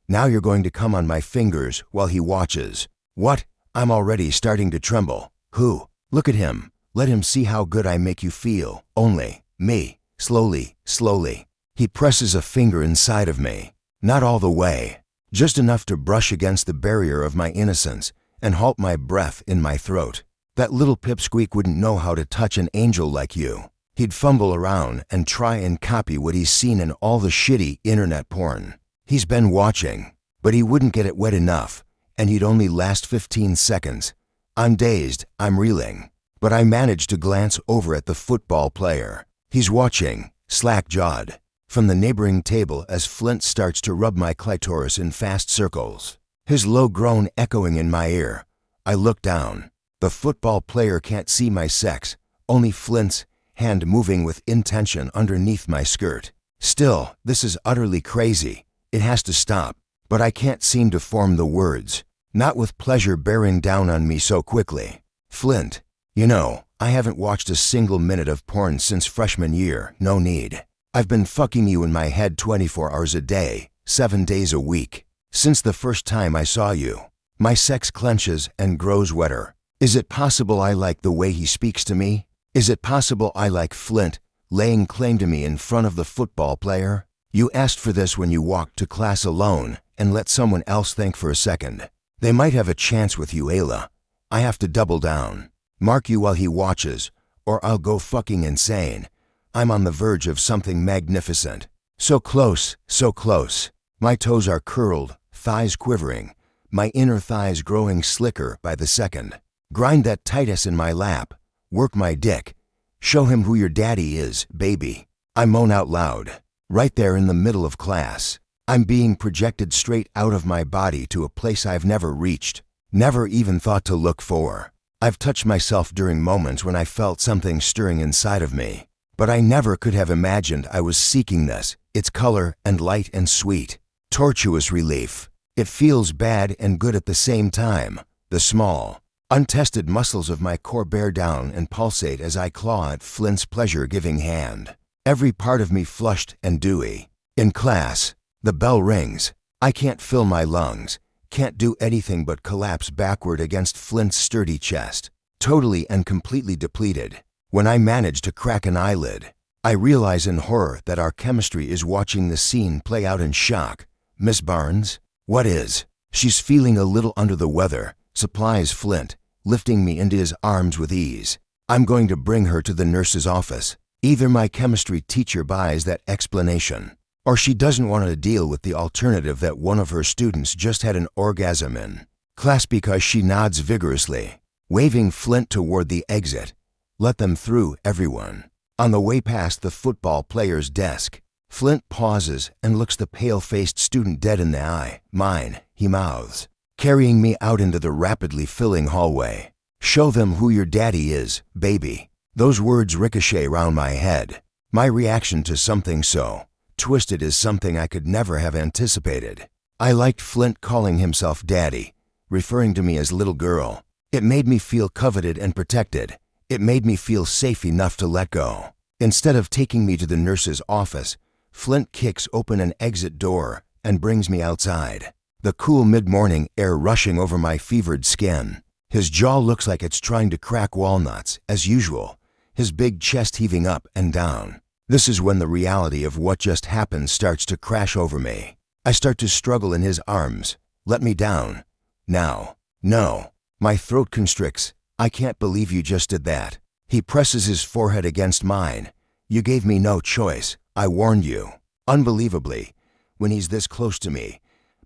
Now you're going to come on my fingers while he watches. What? I'm already starting to tremble. Who? Look at him. Let him see how good I make you feel. Only me. Slowly, slowly. He presses a finger inside of me. Not all the way. Just enough to brush against the barrier of my innocence and halt my breath in my throat. That little pipsqueak wouldn't know how to touch an angel like you. He'd fumble around and try and copy what he's seen in all the shitty internet porn. He's been watching, but he wouldn't get it wet enough, and he'd only last 15 seconds. I'm dazed, I'm reeling, but I manage to glance over at the football player. He's watching, slack-jawed, from the neighboring table as Flint starts to rub my clitoris in fast circles, his low groan echoing in my ear. I look down. The football player can't see my sex, only Flint's hand moving with intention underneath my skirt. Still, this is utterly crazy. It has to stop, but I can't seem to form the words, not with pleasure bearing down on me so quickly. Flint, you know, I haven't watched a single minute of porn since freshman year, no need. I've been fucking you in my head 24 hours a day, 7 days a week. Since the first time I saw you, my sex clenches and grows wetter. Is it possible I like the way he speaks to me? Is it possible I like Flint laying claim to me in front of the football player? You asked for this when you walked to class alone and let someone else think for a second. They might have a chance with you, Ayla. I have to double down. Mark you while he watches, or I'll go fucking insane. I'm on the verge of something magnificent. So close, so close. My toes are curled, thighs quivering, my inner thighs growing slicker by the second. Grind that Titus in my lap. Work my dick. Show him who your daddy is, baby. I moan out loud, right there in the middle of class. I'm being projected straight out of my body to a place I've never reached, never even thought to look for. I've touched myself during moments when I felt something stirring inside of me, but I never could have imagined I was seeking this. It's color and light and sweet. Tortuous relief. It feels bad and good at the same time. The small, Untested muscles of my core bear down and pulsate as I claw at Flint's pleasure-giving hand. Every part of me flushed and dewy. In class, the bell rings. I can't fill my lungs, can't do anything but collapse backward against Flint's sturdy chest, totally and completely depleted. When I manage to crack an eyelid, I realize in horror that our chemistry is watching the scene play out in shock. "Miss Barnes? What is?" "She's feeling a little under the weather," supplies Flint, lifting me into his arms with ease. "I'm going to bring her to the nurse's office. Either my chemistry teacher buys that explanation, or she doesn't want to deal with the alternative that one of her students just had an orgasm in class," because she nods vigorously, waving Flint toward the exit. "Let them through, everyone." On the way past the football player's desk, Flint pauses and looks the pale-faced student dead in the eye. "Mine," he mouths, carrying me out into the rapidly filling hallway. "Show them who your daddy is, baby." Those words ricochet round my head. My reaction to something so twisted is something I could never have anticipated. I liked Flint calling himself daddy, referring to me as little girl. It made me feel coveted and protected. It made me feel safe enough to let go. Instead of taking me to the nurse's office, Flint kicks open an exit door and brings me outside. The cool mid-morning air rushing over my fevered skin. His jaw looks like it's trying to crack walnuts, as usual, his big chest heaving up and down. This is when the reality of what just happened starts to crash over me. I start to struggle in his arms. "Let me down. Now." "No." My throat constricts. "I can't believe you just did that." He presses his forehead against mine. "You gave me no choice. I warned you." Unbelievably, when he's this close to me,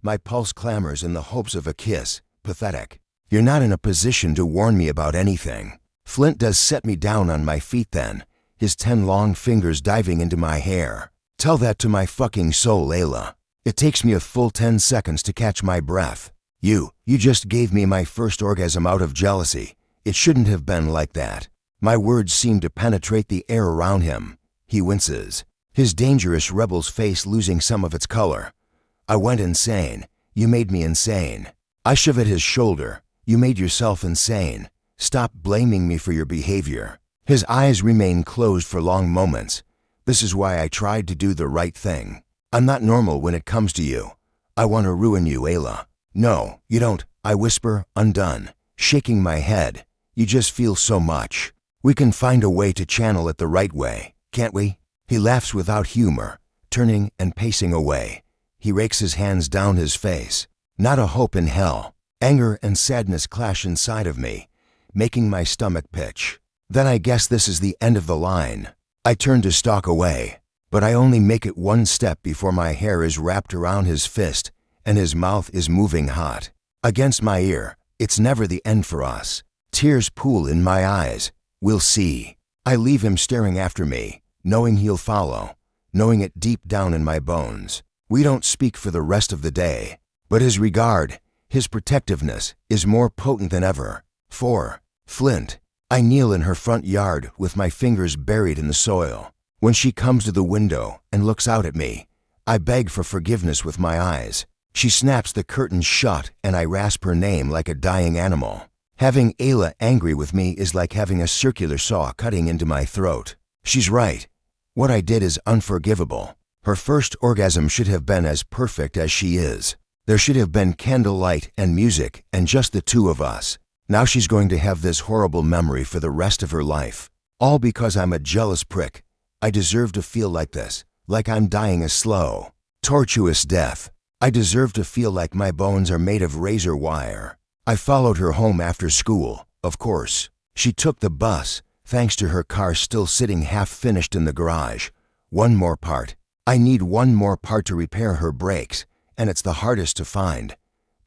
my pulse clamors in the hopes of a kiss. Pathetic. "You're not in a position to warn me about anything." Flint does set me down on my feet then, his 10 long fingers diving into my hair. "Tell that to my fucking soul, Ayla." It takes me a full 10 seconds to catch my breath. You just gave me my first orgasm out of jealousy. It shouldn't have been like that." My words seem to penetrate the air around him. He winces, his dangerous rebel's face losing some of its color. "I went insane. You made me insane." I shove at his shoulder. "You made yourself insane. Stop blaming me for your behavior." His eyes remain closed for long moments. "This is why I tried to do the right thing. I'm not normal when it comes to you. I want to ruin you, Ayla." "No, you don't," I whisper, undone, shaking my head. "You just feel so much. We can find a way to channel it the right way, can't we?" He laughs without humor, turning and pacing away. He rakes his hands down his face. Not a hope in hell. Anger and sadness clash inside of me, making my stomach pitch. Then I guess this is the end of the line. I turn to stalk away, but I only make it one step before my hair is wrapped around his fist and his mouth is moving hot. Against my ear, "It's never the end for us." Tears pool in my eyes. "We'll see." I leave him staring after me, knowing he'll follow, knowing it deep down in my bones. We don't speak for the rest of the day, but his regard, his protectiveness, is more potent than ever. For Flint. I kneel in her front yard with my fingers buried in the soil. When she comes to the window and looks out at me, I beg for forgiveness with my eyes. She snaps the curtains shut and I rasp her name like a dying animal. Having Ayla angry with me is like having a circular saw cutting into my throat. She's right. What I did is unforgivable. Her first orgasm should have been as perfect as she is. There should have been candlelight and music and just the two of us. Now she's going to have this horrible memory for the rest of her life. All because I'm a jealous prick. I deserve to feel like this, like I'm dying a slow, tortuous death. I deserve to feel like my bones are made of razor wire. I followed her home after school, of course. She took the bus, thanks to her car still sitting half-finished in the garage. One more part. I need one more part to repair her brakes, and it's the hardest to find.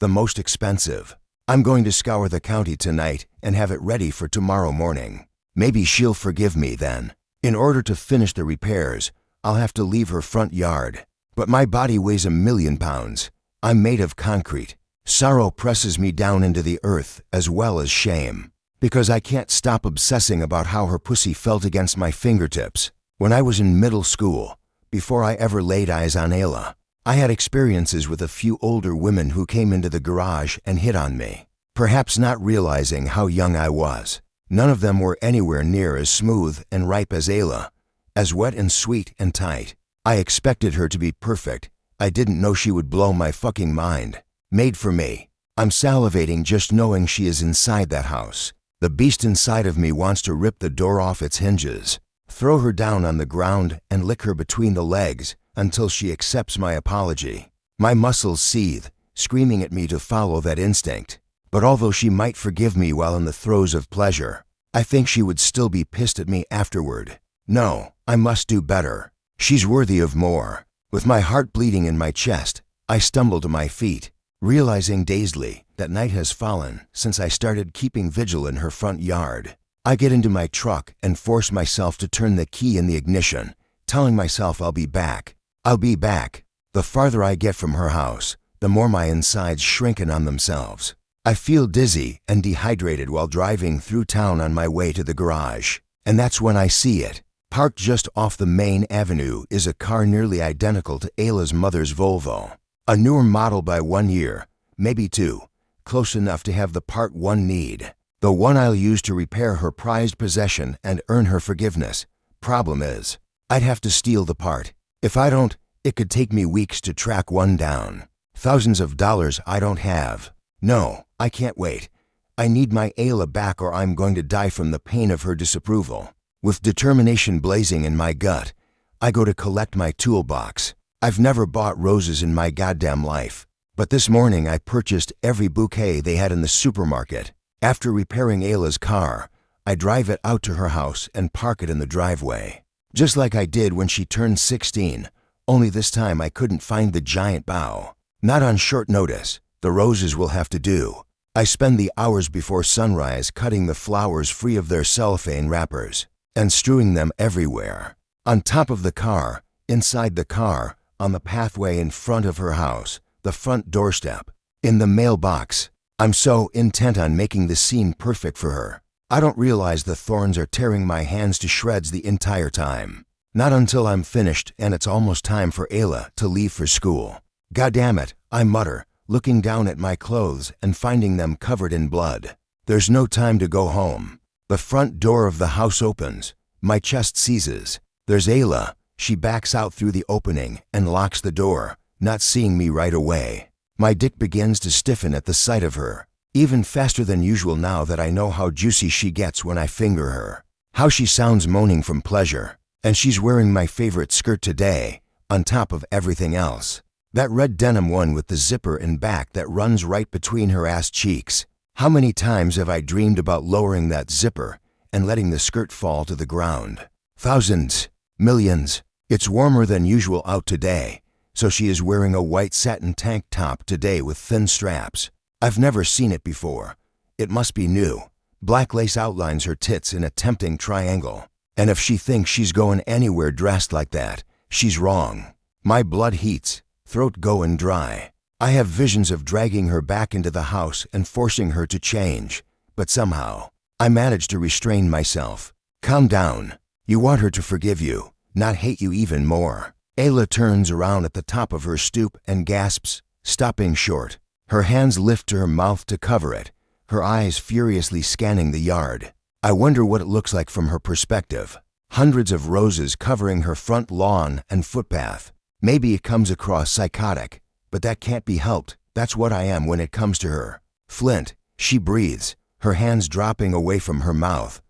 The most expensive. I'm going to scour the county tonight and have it ready for tomorrow morning. Maybe she'll forgive me then. In order to finish the repairs, I'll have to leave her front yard. But my body weighs 1,000,000 pounds. I'm made of concrete. Sorrow presses me down into the earth as well as shame. Because I can't stop obsessing about how her pussy felt against my fingertips. When I was in middle school, before I ever laid eyes on Ayla, I had experiences with a few older women who came into the garage and hit on me. perhaps not realizing how young I was. None of them were anywhere near as smooth and ripe as Ayla, as wet and sweet and tight. I expected her to be perfect. I didn't know she would blow my fucking mind. Made for me. I'm salivating just knowing she is inside that house. The beast inside of me wants to rip the door off its hinges, throw her down on the ground and lick her between the legs until she accepts my apology. My muscles seethe, screaming at me to follow that instinct. But although she might forgive me while in the throes of pleasure, I think she would still be pissed at me afterward. No, I must do better. She's worthy of more. With my heart bleeding in my chest, I stumble to my feet, realizing dazedly that night has fallen since I started keeping vigil in her front yard. I get into my truck and force myself to turn the key in the ignition, telling myself I'll be back. I'll be back. The farther I get from her house, the more my insides shrink in on themselves. I feel dizzy and dehydrated while driving through town on my way to the garage. And that's when I see it. Parked just off the main avenue is a car nearly identical to Ayla's mother's Volvo. A newer model by 1 year, maybe 2, close enough to have the part one need. The one I'll use to repair her prized possession and earn her forgiveness. Problem is, I'd have to steal the part. If I don't, it could take me weeks to track one down. Thousands of dollars I don't have. No, I can't wait. I need my Ayla back or I'm going to die from the pain of her disapproval. With determination blazing in my gut, I go to collect my toolbox. I've never bought roses in my goddamn life, but this morning I purchased every bouquet they had in the supermarket. After repairing Ayla's car, I drive it out to her house and park it in the driveway. Just like I did when she turned 16, only this time I couldn't find the giant bough. Not on short notice. The roses will have to do. I spend the hours before sunrise cutting the flowers free of their cellophane wrappers and strewing them everywhere. On top of the car, inside the car, on the pathway in front of her house, the front doorstep, in the mailbox. I'm so intent on making the scene perfect for her. I don't realize the thorns are tearing my hands to shreds the entire time. Not until I'm finished and it's almost time for Ayla to leave for school. God damn it, I mutter, looking down at my clothes and finding them covered in blood. There's no time to go home. The front door of the house opens. My chest seizes. There's Ayla. She backs out through the opening and locks the door, not seeing me right away. My dick begins to stiffen at the sight of her, even faster than usual now that I know how juicy she gets when I finger her. How she sounds moaning from pleasure. And she's wearing my favorite skirt today, on top of everything else. That red denim one with the zipper in back that runs right between her ass cheeks. How many times have I dreamed about lowering that zipper and letting the skirt fall to the ground? Thousands, millions. It's warmer than usual out today, so she is wearing a white satin tank top today with thin straps. I've never seen it before. It must be new. Black lace outlines her tits in a tempting triangle. And if she thinks she's going anywhere dressed like that, she's wrong. My blood heats. Throat going dry. I have visions of dragging her back into the house and forcing her to change, but somehow, I manage to restrain myself. Calm down. You want her to forgive you, not hate you even more. Ayla turns around at the top of her stoop and gasps, stopping short. Her hands lift to her mouth to cover it, her eyes furiously scanning the yard. I wonder what it looks like from her perspective. Hundreds of roses covering her front lawn and footpath. Maybe it comes across psychotic, but that can't be helped. That's what I am when it comes to her. Flint, she breathes, her hands dropping away from her mouth.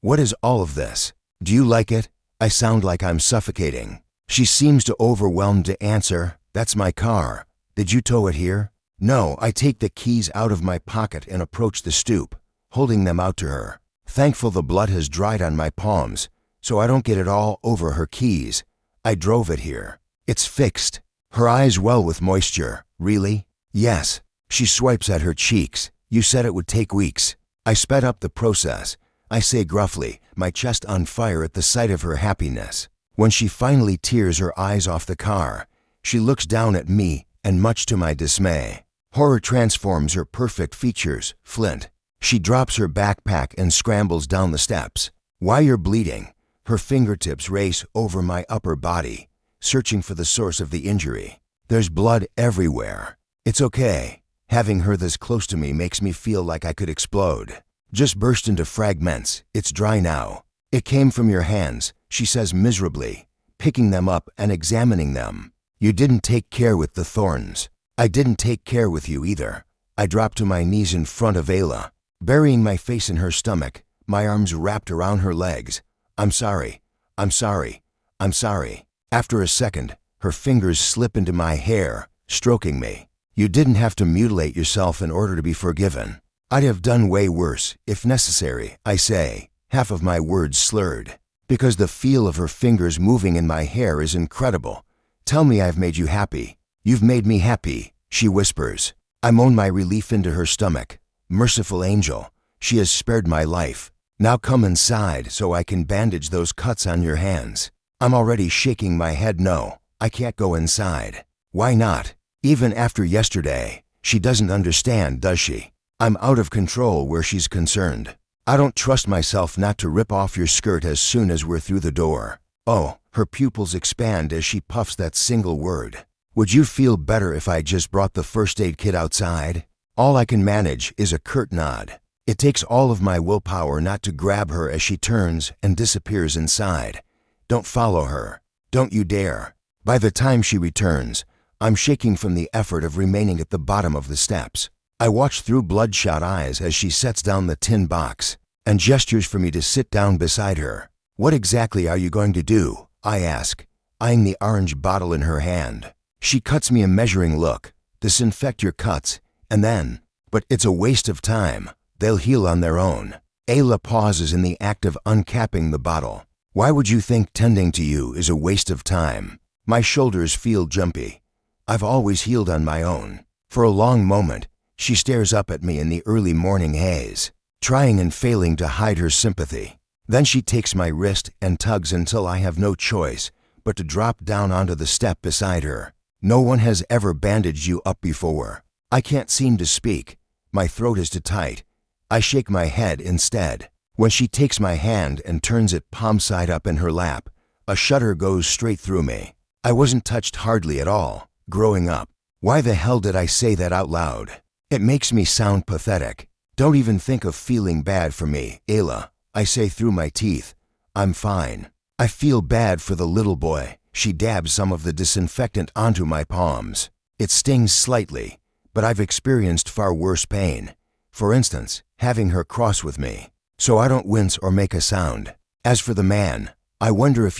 What is all of this? Do you like it? I sound like I'm suffocating. She seems too overwhelmed to answer. That's my car. Did you tow it here? No, I take the keys out of my pocket and approach the stoop, holding them out to her. Thankful the blood has dried on my palms, so I don't get it all over her keys. I drove it here. It's fixed. Her eyes well with moisture. Really? Yes. She swipes at her cheeks. You said it would take weeks. I sped up the process. I say gruffly, my chest on fire at the sight of her happiness. When she finally tears her eyes off the car, she looks down at me, and much to my dismay, horror transforms her perfect features. Flint. She drops her backpack and scrambles down the steps. Why, you're bleeding. Her fingertips race over my upper body, searching for the source of the injury. There's blood everywhere. It's okay. Having her this close to me makes me feel like I could explode. Just burst into fragments. It's dry now. It came from your hands, she says miserably, picking them up and examining them. You didn't take care with the thorns. I didn't take care with you either. I dropped to my knees in front of Ayla, burying my face in her stomach, my arms wrapped around her legs. I'm sorry. I'm sorry. I'm sorry. After a second, her fingers slip into my hair, stroking me. You didn't have to mutilate yourself in order to be forgiven. I'd have done way worse, if necessary, I say, half of my words slurred, because the feel of her fingers moving in my hair is incredible. Tell me I've made you happy. You've made me happy, she whispers. I moan my relief into her stomach. Merciful angel, she has spared my life. Now come inside so I can bandage those cuts on your hands. I'm already shaking my head no, I can't go inside. Why not? Even after yesterday, she doesn't understand, does she? I'm out of control where she's concerned. I don't trust myself not to rip off your skirt as soon as we're through the door. Oh, her pupils expand as she puffs that single word. Would you feel better if I just brought the first aid kit outside? All I can manage is a curt nod. It takes all of my willpower not to grab her as she turns and disappears inside. Don't follow her. Don't you dare. By the time she returns, I'm shaking from the effort of remaining at the bottom of the steps. I watch through bloodshot eyes as she sets down the tin box and gestures for me to sit down beside her. What exactly are you going to do? I ask, eyeing the orange bottle in her hand. She cuts me a measuring look. Disinfect your cuts, and then, but it's a waste of time. They'll heal on their own. Ayla pauses in the act of uncapping the bottle. Why would you think tending to you is a waste of time? My shoulders feel jumpy. I've always healed on my own. For a long moment, she stares up at me in the early morning haze, trying and failing to hide her sympathy. Then she takes my wrist and tugs until I have no choice but to drop down onto the step beside her. No one has ever bandaged you up before. I can't seem to speak. My throat is too tight. I shake my head instead. When she takes my hand and turns it palm side up in her lap, a shudder goes straight through me. I wasn't touched hardly at all, growing up. Why the hell did I say that out loud? It makes me sound pathetic. Don't even think of feeling bad for me, Ayla, I say through my teeth. I'm fine. I feel bad for the little boy. She dabs some of the disinfectant onto my palms. It stings slightly, but I've experienced far worse pain. For instance, having her cross with me, so I don't wince or make a sound. As for the man, I wonder if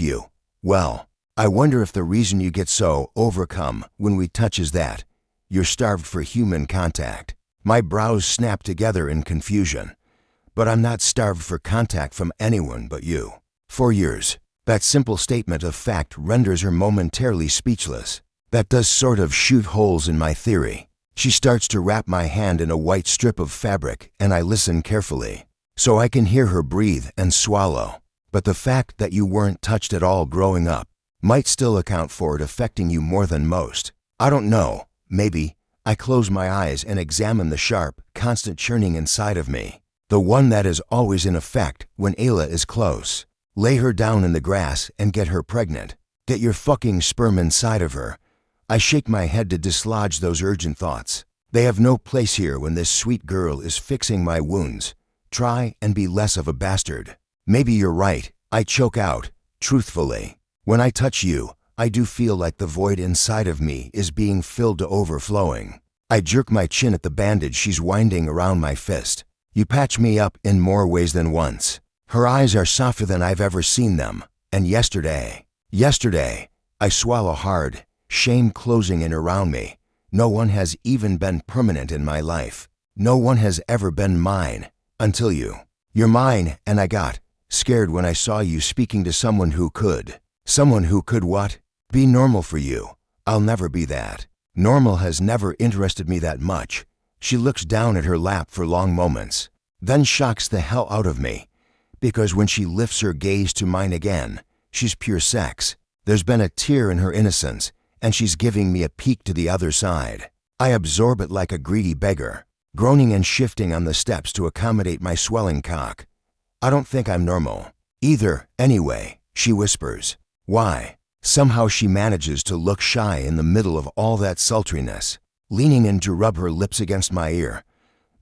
the reason you get so overcome when we touch is that you're starved for human contact. My brows snap together in confusion. But I'm not starved for contact from anyone but you. For years, that simple statement of fact renders her momentarily speechless. That does sort of shoot holes in my theory. She starts to wrap my hand in a white strip of fabric, and I listen carefully, so I can hear her breathe and swallow. But the fact that you weren't touched at all growing up might still account for it affecting you more than most. I don't know, maybe. I close my eyes and examine the sharp, constant churning inside of me, the one that is always in effect when Ayla is close. Lay her down in the grass and get her pregnant. Get your fucking sperm inside of her. I shake my head to dislodge those urgent thoughts. They have no place here when this sweet girl is fixing my wounds. Try and be less of a bastard. Maybe you're right, I choke out, truthfully. When I touch you, I do feel like the void inside of me is being filled to overflowing. I jerk my chin at the bandage she's winding around my fist. You patch me up in more ways than once. Her eyes are softer than I've ever seen them. And yesterday, I swallow hard, shame closing in around me. No one has even been permanent in my life. No one has ever been mine, until you. You're mine, and I got scared when I saw you speaking to someone who could. Someone who could what? Be normal for you. I'll never be that. Normal has never interested me that much. She looks down at her lap for long moments, then shocks the hell out of me. Because when she lifts her gaze to mine again, she's pure sex. There's been a tear in her innocence, and she's giving me a peek to the other side. I absorb it like a greedy beggar, groaning and shifting on the steps to accommodate my swelling cock. I don't think I'm normal. Either, anyway, she whispers. Why? Somehow she manages to look shy in the middle of all that sultriness. leaning in to rub her lips against my ear.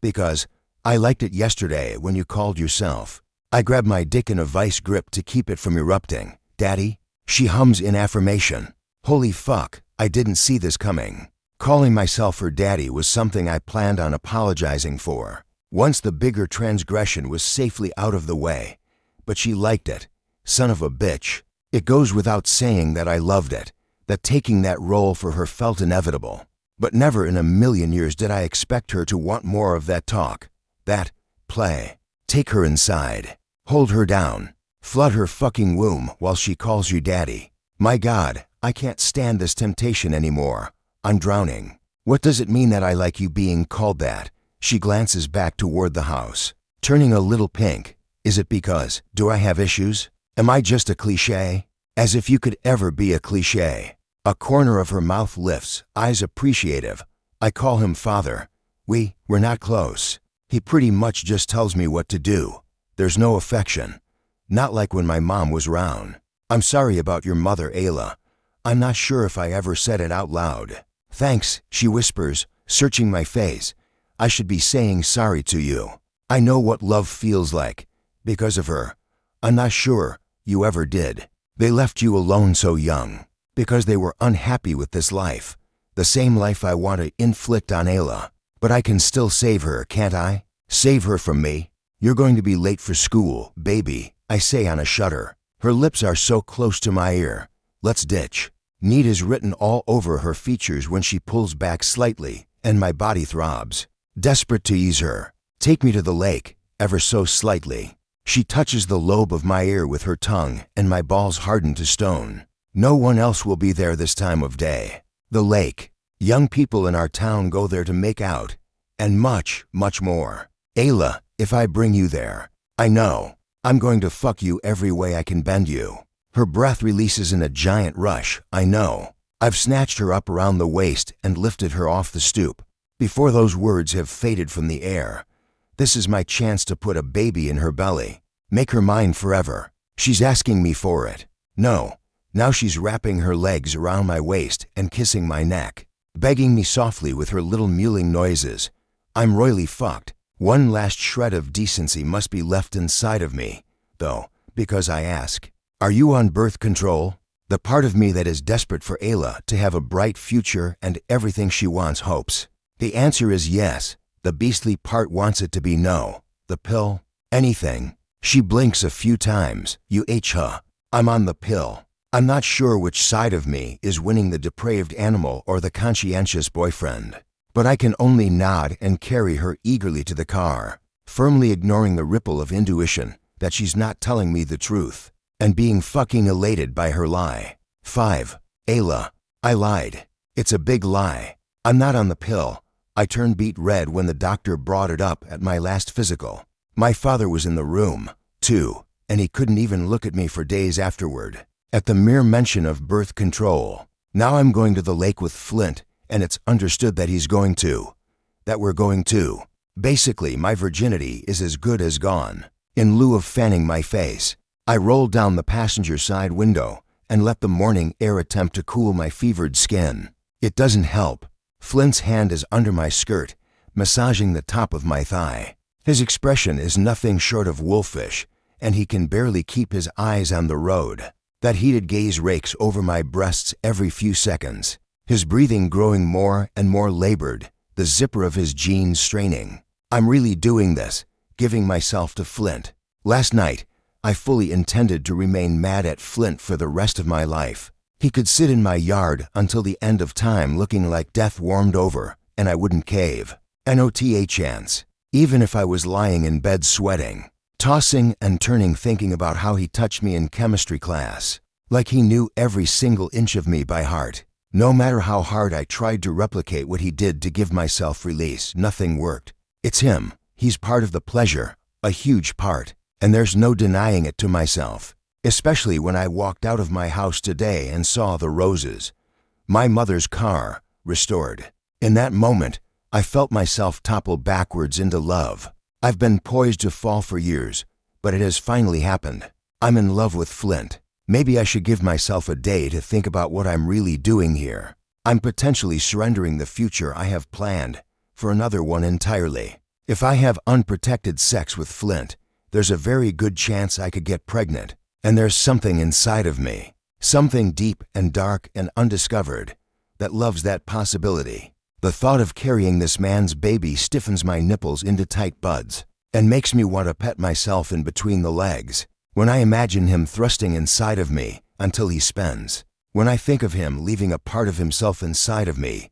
Because I liked it yesterday when you called yourself. I grab my dick in a vice grip to keep it from erupting. Daddy? She hums in affirmation. Holy fuck, I didn't see this coming. Calling myself her daddy was something I planned on apologizing for, once the bigger transgression was safely out of the way. But she liked it. Son of a bitch. It goes without saying that I loved it, that taking that role for her felt inevitable. But never in a million years did I expect her to want more of that talk, that play. Take her inside. Hold her down. Flood her fucking womb while she calls you daddy. My God, I can't stand this temptation anymore. I'm drowning. What does it mean that I like you being called that? She glances back toward the house, turning a little pink. Is it because, do I have issues? Am I just a cliché? As if you could ever be a cliché. A corner of her mouth lifts, eyes appreciative. I call him father. We're not close. He pretty much just tells me what to do. There's no affection. Not like when my mom was round. I'm sorry about your mother, Ayla. I'm not sure if I ever said it out loud. Thanks, she whispers, searching my face. I should be saying sorry to you. I know what love feels like. Because of her. I'm not sure you ever did. They left you alone so young. Because they were unhappy with this life. The same life I want to inflict on Ayla. But I can still save her, can't I? Save her from me. You're going to be late for school, baby, I say on a shudder. Her lips are so close to my ear. Let's ditch. Need is written all over her features when she pulls back slightly, and my body throbs. Desperate to ease her. Take me to the lake, ever so slightly. She touches the lobe of my ear with her tongue, and my balls harden to stone. No one else will be there this time of day. The lake. Young people in our town go there to make out. And much, much more. Ayla, if I bring you there, I know. I'm going to fuck you every way I can bend you. Her breath releases in a giant rush, I know. I've snatched her up around the waist and lifted her off the stoop. Before those words have faded from the air, this is my chance to put a baby in her belly. Make her mine forever. She's asking me for it. No. Now she's wrapping her legs around my waist and kissing my neck, begging me softly with her little mewling noises. I'm royally fucked. One last shred of decency must be left inside of me, though, because I ask. Are you on birth control? The part of me that is desperate for Ayla to have a bright future and everything she wants hopes. The answer is yes. The beastly part wants it to be no. The pill? Anything. She blinks a few times. Huh? I'm on the pill. I'm not sure which side of me is winning, the depraved animal or the conscientious boyfriend. But I can only nod and carry her eagerly to the car, firmly ignoring the ripple of intuition that she's not telling me the truth, and being fucking elated by her lie. 5. Ayla. I lied. It's a big lie. I'm not on the pill. I turned beet red when the doctor brought it up at my last physical. My father was in the room, too, and he couldn't even look at me for days afterward. At the mere mention of birth control. Now I'm going to the lake with Flint, and it's understood that he's going to. That we're going to. Basically, my virginity is as good as gone. In lieu of fanning my face, I rolled down the passenger side window and let the morning air attempt to cool my fevered skin. It doesn't help. Flint's hand is under my skirt, massaging the top of my thigh. His expression is nothing short of wolfish, and he can barely keep his eyes on the road. That heated gaze rakes over my breasts every few seconds, his breathing growing more and more labored, the zipper of his jeans straining. I'm really doing this, giving myself to Flint. Last night, I fully intended to remain mad at Flint for the rest of my life. He could sit in my yard until the end of time looking like death warmed over, and I wouldn't cave. Not a chance. Even if I was lying in bed sweating, tossing and turning thinking about how he touched me in chemistry class, like he knew every single inch of me by heart. No matter how hard I tried to replicate what he did to give myself release, nothing worked. It's him. He's part of the pleasure, a huge part, and there's no denying it to myself, especially when I walked out of my house today and saw the roses. My mother's car, restored. In that moment, I felt myself topple backwards into love. I've been poised to fall for years, but it has finally happened. I'm in love with Flint. Maybe I should give myself a day to think about what I'm really doing here. I'm potentially surrendering the future I have planned for another one entirely. If I have unprotected sex with Flint, there's a very good chance I could get pregnant, and there's something inside of me, something deep and dark and undiscovered, that loves that possibility. The thought of carrying this man's baby stiffens my nipples into tight buds and makes me want to pet myself in between the legs. When I imagine him thrusting inside of me until he spends, when I think of him leaving a part of himself inside of me,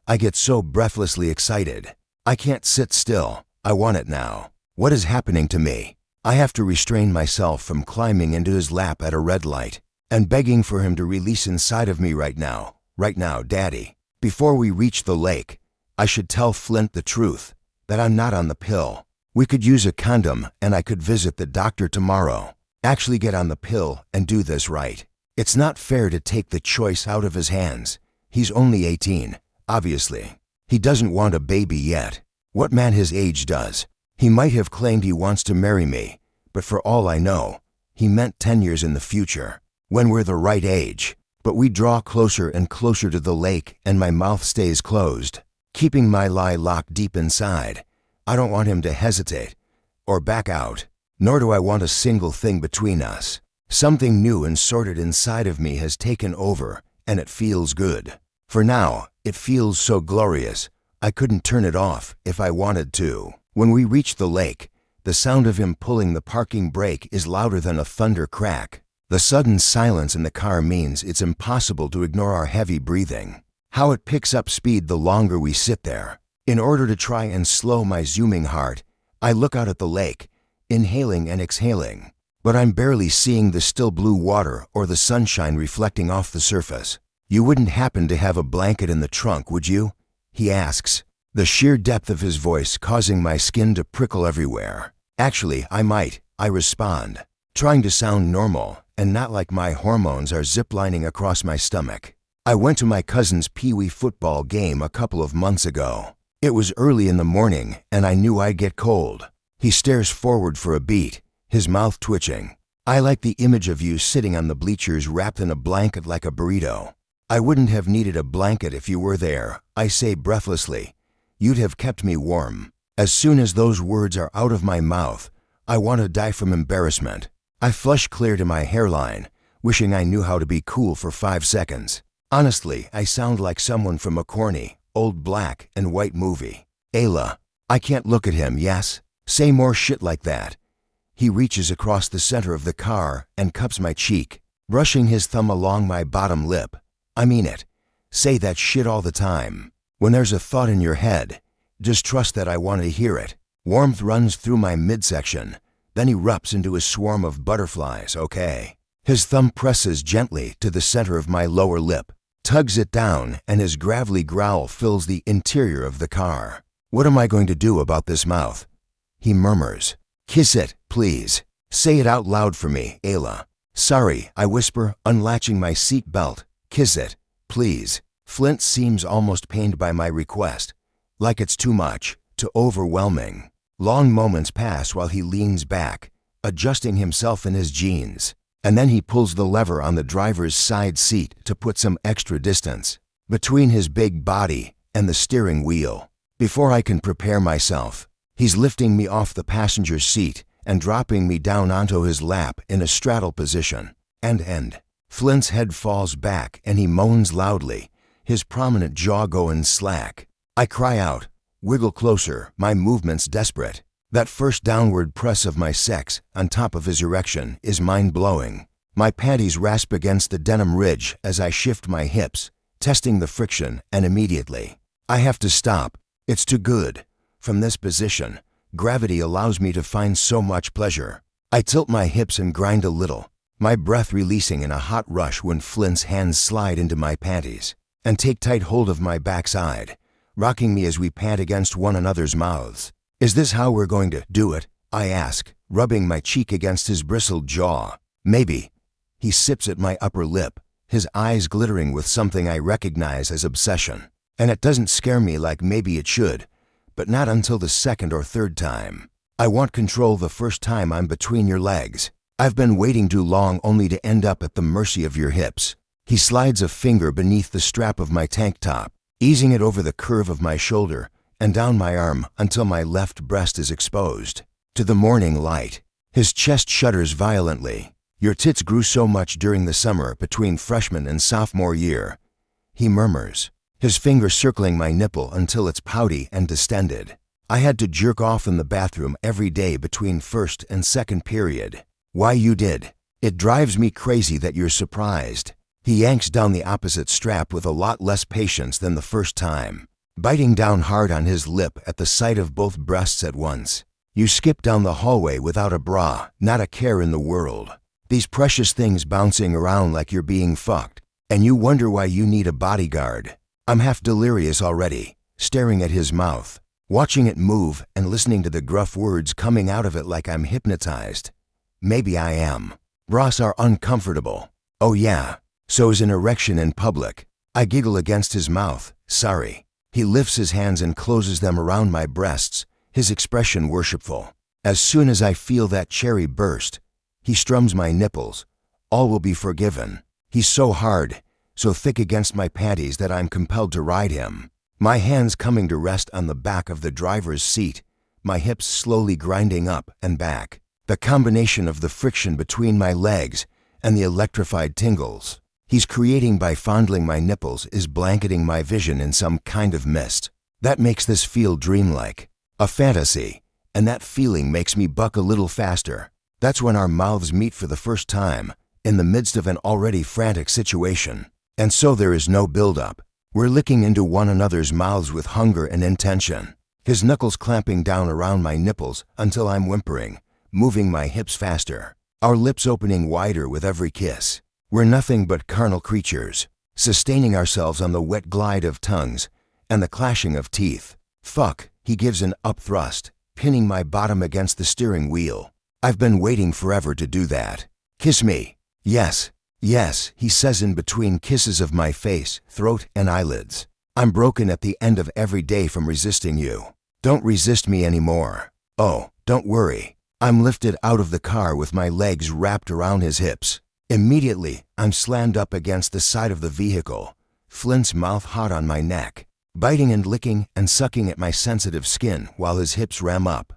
I get so breathlessly excited. I can't sit still. I want it now. What is happening to me? I have to restrain myself from climbing into his lap at a red light and begging for him to release inside of me right now, Daddy. Before we reach the lake, I should tell Flint the truth, that I'm not on the pill. We could use a condom and I could visit the doctor tomorrow. Actually get on the pill and do this right. It's not fair to take the choice out of his hands. He's only 18, obviously. He doesn't want a baby yet. What man his age does? He might have claimed he wants to marry me, but for all I know, he meant 10 years in the future, when we're the right age. But we draw closer and closer to the lake and my mouth stays closed, keeping my lie locked deep inside. I don't want him to hesitate or back out, nor do I want a single thing between us. Something new and sorted inside of me has taken over, and it feels good. For now, it feels so glorious, I couldn't turn it off if I wanted to. When we reach the lake, the sound of him pulling the parking brake is louder than a thunder crack. The sudden silence in the car means it's impossible to ignore our heavy breathing. How it picks up speed the longer we sit there. In order to try and slow my zooming heart, I look out at the lake, inhaling and exhaling. But I'm barely seeing the still blue water or the sunshine reflecting off the surface. You wouldn't happen to have a blanket in the trunk, would you? He asks, the sheer depth of his voice causing my skin to prickle everywhere. Actually, I might, I respond, trying to sound normal and not like my hormones are ziplining across my stomach. I went to my cousin's peewee football game a couple of months ago. It was early in the morning and I knew I'd get cold. He stares forward for a beat, his mouth twitching. I like the image of you sitting on the bleachers wrapped in a blanket like a burrito. I wouldn't have needed a blanket if you were there, I say breathlessly. You'd have kept me warm. As soon as those words are out of my mouth, I want to die from embarrassment. I flush clear to my hairline, wishing I knew how to be cool for 5 seconds. Honestly, I sound like someone from a corny, old black and white movie. Ayla, I can't look at him, yes? Say more shit like that. He reaches across the center of the car and cups my cheek, brushing his thumb along my bottom lip. I mean it. Say that shit all the time. When there's a thought in your head, just trust that I want to hear it. Warmth runs through my midsection, then erupts into a swarm of butterflies, okay? His thumb presses gently to the center of my lower lip, tugs it down, and his gravelly growl fills the interior of the car. What am I going to do about this mouth? He murmurs. Kiss it, please. Say it out loud for me, Ayla. Sorry, I whisper, unlatching my seat belt. Kiss it, please. Flint seems almost pained by my request, like it's too much, too overwhelming. Long moments pass while he leans back, adjusting himself in his jeans, and then he pulls the lever on the driver's side seat to put some extra distance between his big body and the steering wheel. Before I can prepare myself, he's lifting me off the passenger seat and dropping me down onto his lap in a straddle position. And Flint's head falls back and he moans loudly, his prominent jaw going slack. I cry out, wiggle closer, my movements desperate. That first downward press of my sex on top of his erection is mind-blowing. My panties rasp against the denim ridge as I shift my hips, testing the friction, and immediately, I have to stop. It's too good. From this position, gravity allows me to find so much pleasure. I tilt my hips and grind a little, my breath releasing in a hot rush when Flint's hands slide into my panties and take tight hold of my backside, rocking me as we pant against one another's mouths. Is this how we're going to do it? I ask, rubbing my cheek against his bristled jaw. Maybe. He sips at my upper lip, his eyes glittering with something I recognize as obsession. And it doesn't scare me like maybe it should, but not until the second or third time. I want control the first time I'm between your legs. I've been waiting too long only to end up at the mercy of your hips. He slides a finger beneath the strap of my tank top, easing it over the curve of my shoulder and down my arm until my left breast is exposed to the morning light. His chest shudders violently. "Your tits grew so much during the summer between freshman and sophomore year," he murmurs, his finger circling my nipple until it's pouty and distended. "I had to jerk off in the bathroom every day between first and second period." "Why, you did? It drives me crazy that you're surprised." He yanks down the opposite strap with a lot less patience than the first time, biting down hard on his lip at the sight of both breasts at once. "You skip down the hallway without a bra, not a care in the world. These precious things bouncing around like you're being fucked, and you wonder why you need a bodyguard." I'm half delirious already, staring at his mouth, watching it move and listening to the gruff words coming out of it like I'm hypnotized. Maybe I am. Bras are uncomfortable. Oh yeah, so is an erection in public. I giggle against his mouth. Sorry. He lifts his hands and closes them around my breasts, his expression worshipful. As soon as I feel that cherry burst, he strums my nipples. All will be forgiven. He's so hard, so thick against my panties that I'm compelled to ride him. My hands coming to rest on the back of the driver's seat, my hips slowly grinding up and back. The combination of the friction between my legs and the electrified tingles he's creating by fondling my nipples is blanketing my vision in some kind of mist. That makes this feel dreamlike, a fantasy, and that feeling makes me buck a little faster. That's when our mouths meet for the first time, in the midst of an already frantic situation. And so there is no build-up. We're licking into one another's mouths with hunger and intention, his knuckles clamping down around my nipples until I'm whimpering, moving my hips faster, our lips opening wider with every kiss. We're nothing but carnal creatures, sustaining ourselves on the wet glide of tongues and the clashing of teeth. Fuck, he gives an up-thrust, pinning my bottom against the steering wheel. I've been waiting forever to do that. "Kiss me." "Yes, yes," he says in between kisses of my face, throat, and eyelids. "I'm broken at the end of every day from resisting you." "Don't resist me anymore." "Oh, don't worry." I'm lifted out of the car with my legs wrapped around his hips. Immediately, I'm slammed up against the side of the vehicle, Flint's mouth hot on my neck, biting and licking and sucking at my sensitive skin while his hips ram up,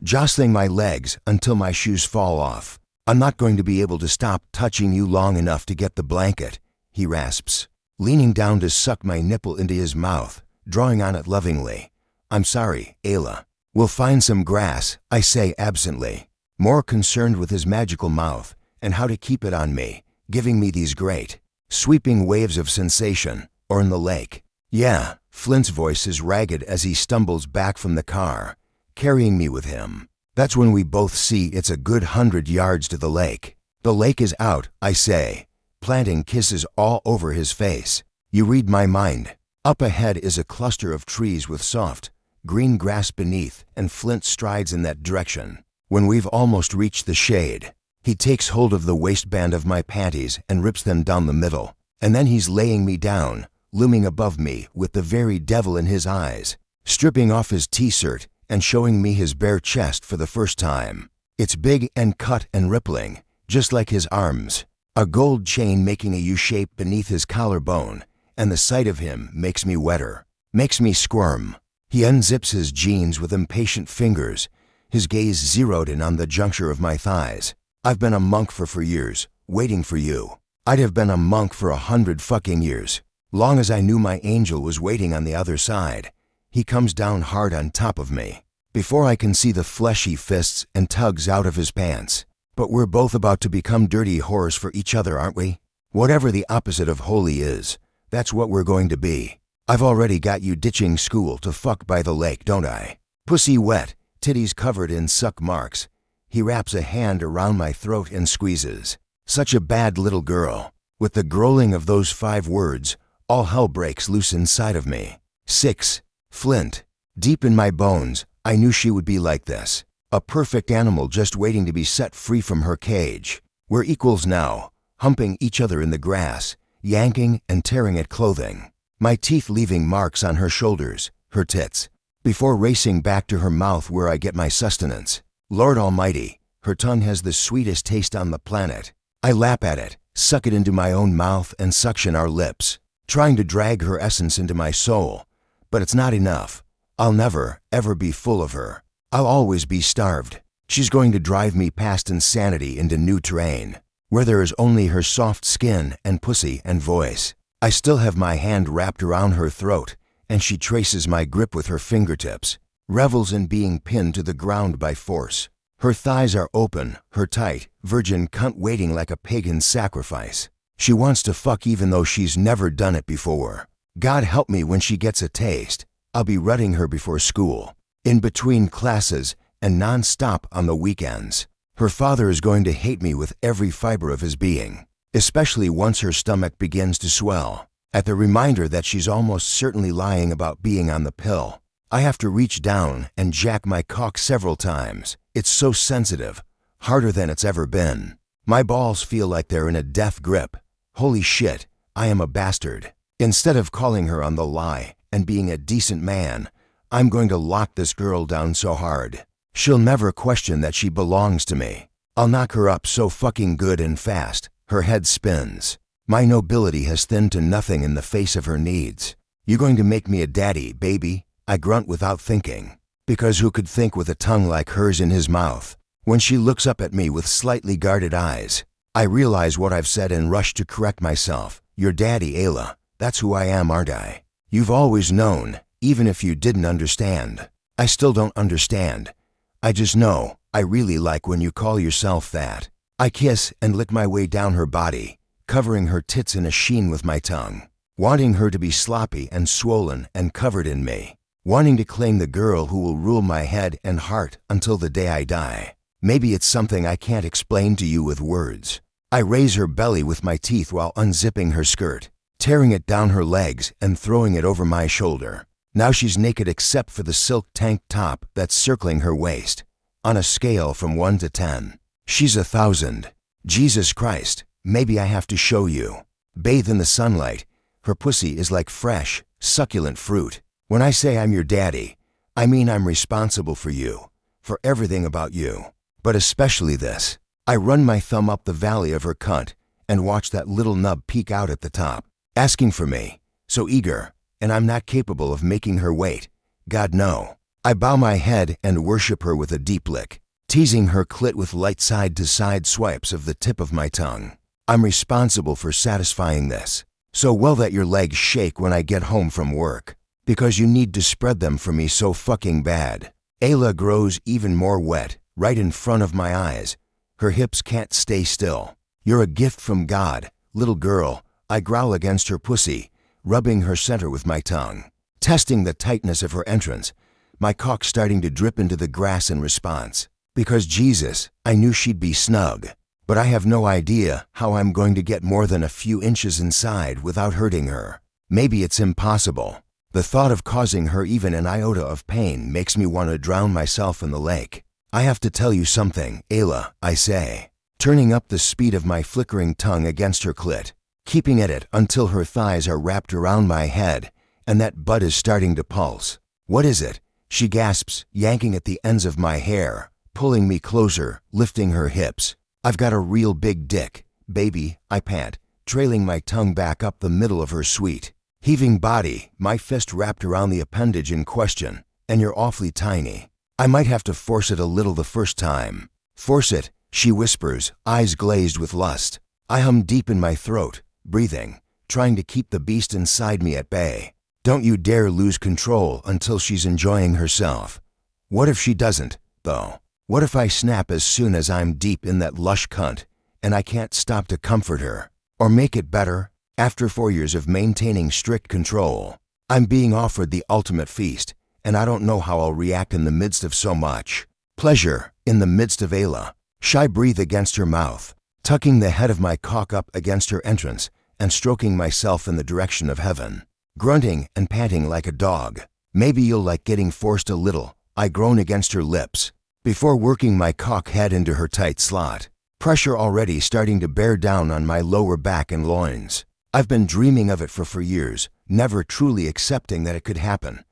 jostling my legs until my shoes fall off. "I'm not going to be able to stop touching you long enough to get the blanket," he rasps, leaning down to suck my nipple into his mouth, drawing on it lovingly. "I'm sorry, Ayla. We'll find some grass," I say absently, more concerned with his magical mouth and how to keep it on me, giving me these great, sweeping waves of sensation, or in the lake. "Yeah," Flint's voice is ragged as he stumbles back from the car, carrying me with him. That's when we both see it's a good 100 yards to the lake. "The lake is out," I say, planting kisses all over his face. "You read my mind." Up ahead is a cluster of trees with soft, green grass beneath, and Flint strides in that direction. When we've almost reached the shade, he takes hold of the waistband of my panties and rips them down the middle, and then he's laying me down, looming above me with the very devil in his eyes, stripping off his t-shirt and showing me his bare chest for the first time. It's big and cut and rippling, just like his arms, a gold chain making a U-shape beneath his collarbone, and the sight of him makes me wetter, makes me squirm. He unzips his jeans with impatient fingers, his gaze zeroed in on the juncture of my thighs. "I've been a monk for years, waiting for you. I'd have been a monk for 100 fucking years, long as I knew my angel was waiting on the other side." He comes down hard on top of me, before I can see the fleshy fists and tugs out of his pants. But we're both about to become dirty whores for each other, aren't we? Whatever the opposite of holy is, that's what we're going to be. I've already got you ditching school to fuck by the lake, don't I? Pussy wet, titties covered in suck marks. He wraps a hand around my throat and squeezes. Such a bad little girl. With the growling of those 5 words, all hell breaks loose inside of me. 6. Flint. Deep in my bones, I knew she would be like this. A perfect animal just waiting to be set free from her cage. We're equals now, humping each other in the grass, yanking and tearing at clothing. My teeth leaving marks on her shoulders, her tits, before racing back to her mouth where I get my sustenance. Lord Almighty, her tongue has the sweetest taste on the planet. I lap at it, suck it into my own mouth and suction our lips, trying to drag her essence into my soul. But it's not enough. I'll never, ever be full of her. I'll always be starved. She's going to drive me past insanity into new terrain, where there is only her soft skin and pussy and voice. I still have my hand wrapped around her throat, and she traces my grip with her fingertips, revels in being pinned to the ground by force. Her thighs are open, her tight, virgin cunt waiting like a pagan sacrifice. She wants to fuck even though she's never done it before. God help me when she gets a taste. I'll be rutting her before school, in between classes, and non-stop on the weekends. Her father is going to hate me with every fiber of his being, especially once her stomach begins to swell. At the reminder that she's almost certainly lying about being on the pill, I have to reach down and jack my cock several times. It's so sensitive, harder than it's ever been. My balls feel like they're in a death grip. Holy shit, I am a bastard. Instead of calling her on the lie and being a decent man, I'm going to lock this girl down so hard she'll never question that she belongs to me. I'll knock her up so fucking good and fast, her head spins. My nobility has thinned to nothing in the face of her needs. You going to make me a daddy, baby? I grunt without thinking, because who could think with a tongue like hers in his mouth? When she looks up at me with slightly guarded eyes, I realize what I've said and rush to correct myself. Your daddy, Ayla. That's who I am, aren't I? You've always known, even if you didn't understand. I still don't understand. I just know I really like when you call yourself that. I kiss and lick my way down her body, covering her tits in a sheen with my tongue, wanting her to be sloppy and swollen and covered in me, wanting to claim the girl who will rule my head and heart until the day I die. Maybe it's something I can't explain to you with words. I raise her belly with my teeth while unzipping her skirt, tearing it down her legs and throwing it over my shoulder. Now she's naked except for the silk tank top that's circling her waist. On a scale from 1 to 10, she's 1,000. Jesus Christ, maybe I have to show you. Bathe in the sunlight. Her pussy is like fresh, succulent fruit. When I say I'm your daddy, I mean I'm responsible for you, for everything about you, but especially this. I run my thumb up the valley of her cunt and watch that little nub peek out at the top, asking for me, so eager, and I'm not capable of making her wait. God, no. I bow my head and worship her with a deep lick, teasing her clit with light side-to-side swipes of the tip of my tongue. I'm responsible for satisfying this, so well that your legs shake when I get home from work, because you need to spread them for me so fucking bad. Ayla grows even more wet, right in front of my eyes. Her hips can't stay still. You're a gift from God, little girl. I growl against her pussy, rubbing her center with my tongue, testing the tightness of her entrance, my cock starting to drip into the grass in response. Because Jesus, I knew she'd be snug, but I have no idea how I'm going to get more than a few inches inside without hurting her. Maybe it's impossible. The thought of causing her even an iota of pain makes me want to drown myself in the lake. I have to tell you something, Ayla, I say, turning up the speed of my flickering tongue against her clit, keeping at it until her thighs are wrapped around my head and that butt is starting to pulse. What is it? She gasps, yanking at the ends of my hair, pulling me closer, lifting her hips. I've got a real big dick, baby, I pant, trailing my tongue back up the middle of her sweet, heaving body, my fist wrapped around the appendage in question. And you're awfully tiny. I might have to force it a little the first time. Force it, she whispers, eyes glazed with lust. I hum deep in my throat, breathing, trying to keep the beast inside me at bay. Don't you dare lose control until she's enjoying herself. What if she doesn't, though? What if I snap as soon as I'm deep in that lush cunt, and I can't stop to comfort her? Or make it better, after 4 years of maintaining strict control, I'm being offered the ultimate feast, and I don't know how I'll react in the midst of so much pleasure, in the midst of Ayla. Shy breathe against her mouth, tucking the head of my cock up against her entrance and stroking myself in the direction of heaven, grunting and panting like a dog. Maybe you'll like getting forced a little, I groan against her lips, before working my cock head into her tight slot, pressure already starting to bear down on my lower back and loins. I've been dreaming of it for years, never truly accepting that it could happen.